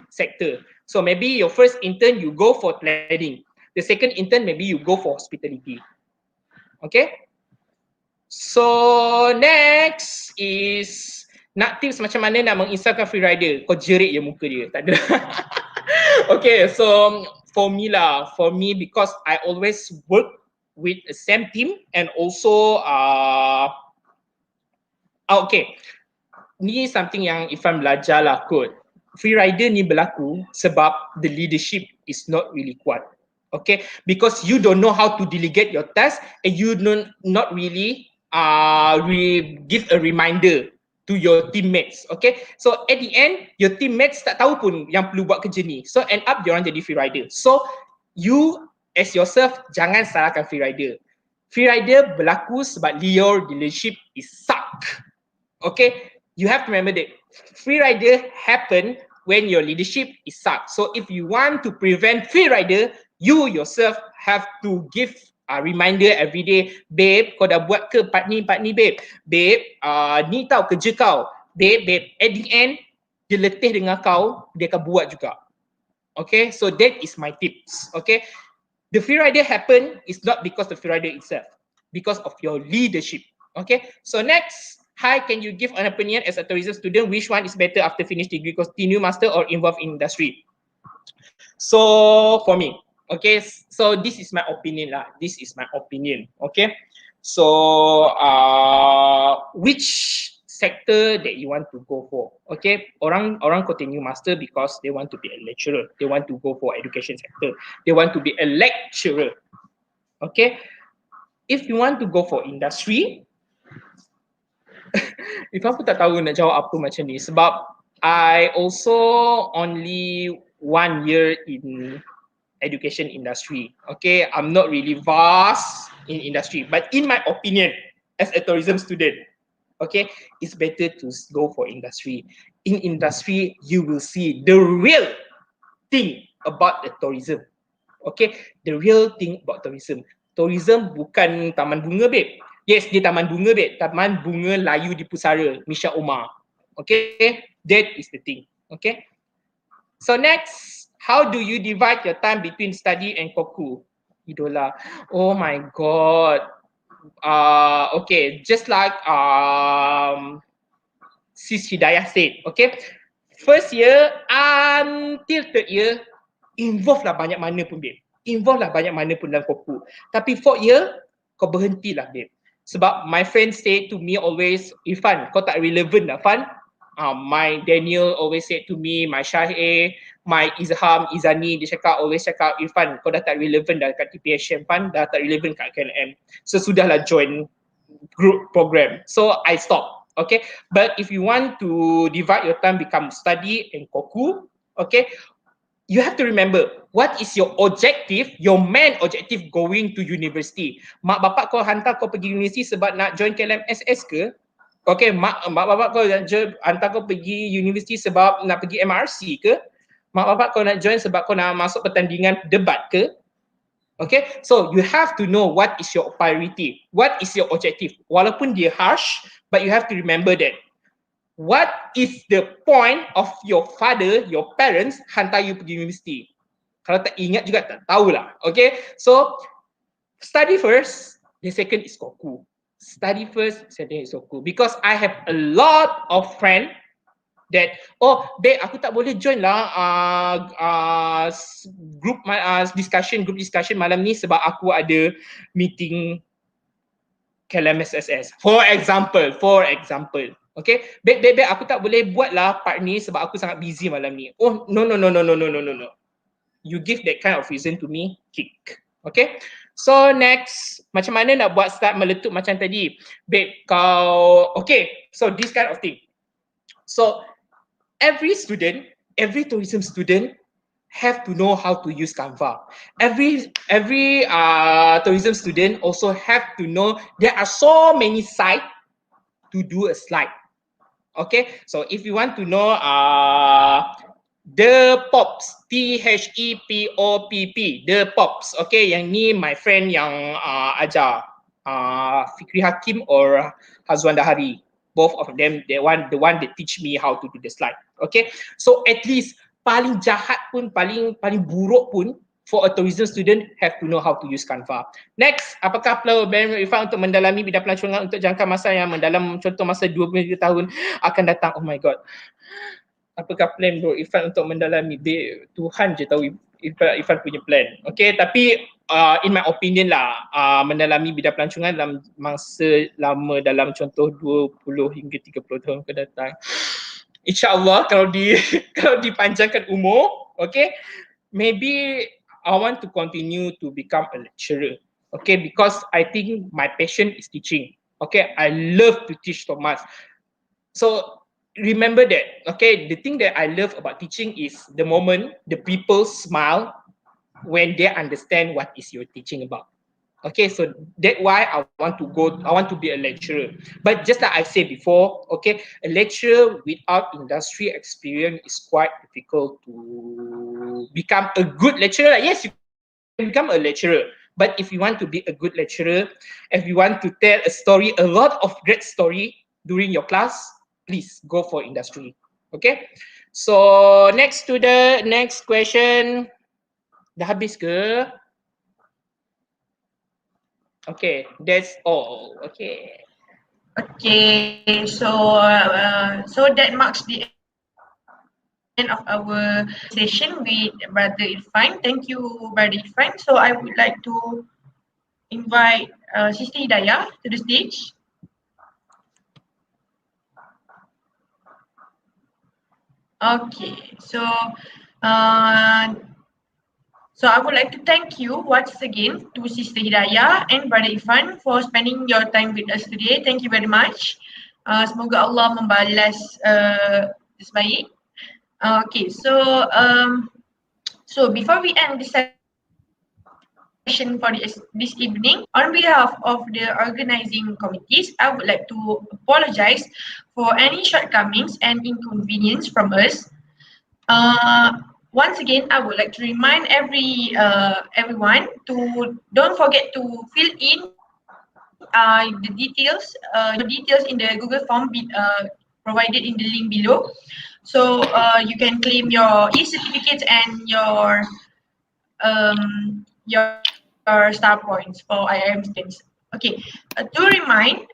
sector. So maybe your first intern you go for planning, the second intern maybe you go for hospitality. Okay, so next is nak tips macam mana nak menginstalkan free rider. Kau jerit je muka dia, tak ada. Okay, so for me because I always work with the same team and also okay, ni something yang Ifan belajar lah kot. Free rider ni berlaku sebab the leadership is not really kuat. Okay, because you don't know how to delegate your task and you not really give a reminder to your teammates. Okay, so at the end your teammates tak tahu pun yang perlu buat kerja ni, so end up diorang jadi free rider. So you as yourself jangan salahkan free rider. Free rider berlaku sebab your leadership is suck. Okay, you have to remember that free rider happen when your leadership is suck. So if you want to prevent free rider, you yourself have to give a reminder every day. Babe, kau dah buat ke part ni babe? Babe, ni tau kerja kau. Babe, at the end dia letih dengan kau, dia akan buat juga. Okay, so that is my tips. Okay, the free rider happen is not because the free rider itself, because of your leadership. Okay, so next. Hi, can you give an opinion as a tourism student? Which one is better after finish degree? Continue master or involve in industry? So for me, okay, so this is my opinion lah. This is my opinion. Okay, so which sector that you want to go for? Okay, orang continue master because they want to be a lecturer. They want to go for education sector. They want to be a lecturer. Okay, if you want to go for industry, Ifan pun tak tahu nak jawab apa macam ni sebab I also only 1 year in education industry. Okay, I'm not really vast in industry, but in my opinion as a tourism student, okay, it's better to go for industry. In industry, you will see the real thing about the tourism. Okay, the real thing about tourism. Tourism bukan taman bunga, babe. Yes, dia taman bunga, babe. Taman bunga layu di pusara, Misha Omar. Okay, that is the thing. Okay. So next, how do you divide your time between study and koku? Idola. Oh my god. Okay, just like Sis Hidayah said, okay, first year until third year, involve lah banyak mana pun, babe. Involve lah banyak mana pun dalam koku. Tapi fourth year, kau berhentilah, babe. Sebab my friend say to me always, Irfan, kau tak relevant lah, Fan. My Daniel always said to me, my Syahir, my Izham, Izani, dia always cakap, Irfan, kau dah tak relevant dah kat TPHM, Fan, dah tak relevant kat KLM. So, sudahlah join group program. So, I stop. Okay, but if you want to divide your time become study and koku, okay, you have to remember what is your objective, your main objective going to university. Mak bapak kau hantar kau pergi universiti sebab nak join KLMSS ke? Okay, mak bapak kau hantar kau pergi universiti sebab nak pergi MRC ke? Mak bapak kau nak join sebab kau nak masuk pertandingan debat ke? Okay, so you have to know what is your priority, what is your objective. Walaupun dia harsh, but you have to remember that what is the point of your father, your parents hantar you pergi universiti. Kalau tak ingat juga tak tahulah. Okay, so study first, the second is koku. Study first, second is koku. Because I have a lot of friends that, oh babe, aku tak boleh join lah group discussion malam ni sebab aku ada meeting KLMSSS. For example. Okay, babe, aku tak boleh buat lah part ni sebab aku sangat busy malam ni. Oh, no. You give that kind of reason to me, kick. Okay, so next, macam mana nak buat start meletup macam tadi? Babe, kau, okay, so this kind of thing. So, every tourism student have to know how to use Canva. Every tourism student also have to know there are so many sites to do a slide. Okay, so if you want to know the pops, THEPOPP, the pops. Okay, yang ni my friend yang ajar, Fikri Hakim or Hazwan Dahari. Both of them, the one that teach me how to do the slide. Okay, so at least paling jahat pun, paling buruk pun, for a tourism student have to know how to use Canva. Next, apakah plan Irfan untuk mendalami bidang pelancongan untuk jangka masa yang mendalam, contoh masa 23 tahun akan datang? Oh my god. Apakah plan bro Irfan untuk mendalami? Tuhan je tahu Irfan punya plan. Okay, tapi in my opinion lah, mendalami bidang pelancongan dalam masa lama, dalam contoh 20 hingga 30 tahun ke datang. InsyaAllah kalau dipanjangkan umur, okay, maybe I want to continue to become a lecturer. Okay, because I think my passion is teaching. Okay, I love to teach so much. So remember that, okay, the thing that I love about teaching is the moment the people smile when they understand what is you're teaching about. Okay, so that's why I want to be a lecturer. But just like I said before, okay, a lecturer without industry experience is quite difficult to become a good lecturer. Yes, you can become a lecturer, but if you want to be a good lecturer, if you want to tell a story, a lot of great story during your class, please go for industry. Okay, so next to the next question. Dah habis ke? Okay, that's all. Okay. Okay, so that marks the end of our session with Brother Irfan. Thank you, Brother Irfan. So I would like to invite Sister Hidayah to the stage. Okay, so I would like to thank you once again to Sister Hidayah and Brother Irfan for spending your time with us today. Thank you very much. Semoga Allah membalas sebaik. Okay, so before we end this session for this evening. On behalf of the organizing committees, I would like to apologize for any shortcomings and inconvenience from us. Once again, I would like to remind everyone to don't forget to fill in your details in the Google form provided in the link below. So you can claim your e-certificates and your star points for IIM students. Okay, to remind,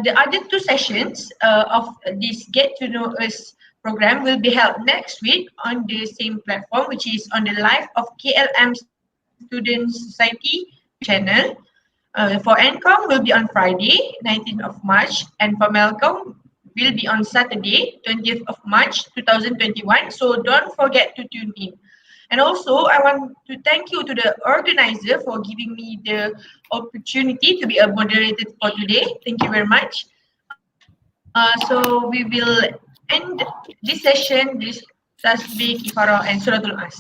the other two sessions of this Get to Know Us program will be held next week on the same platform, which is on the live of KLM Students Society channel. For NCOM will be on Friday, 19th of March, and for Melcom will be on Saturday, 20th of March, 2021. So don't forget to tune in. And also, I want to thank you to the organizer for giving me the opportunity to be a moderator for today. Thank you very much. So we will end this session, this Tasbih, Ifarah, and Suratul As.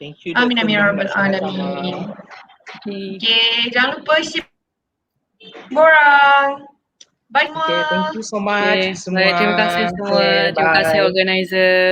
Thank you. Amin, Dr. amin, ya Muhammad rabbal alamin. sama-sama. Okay, jangan lupa isi borang. Bye semua. Okay, thank you so much Okay, semua. baik, terima kasih semua. Okay, Terima kasih bye. organizer.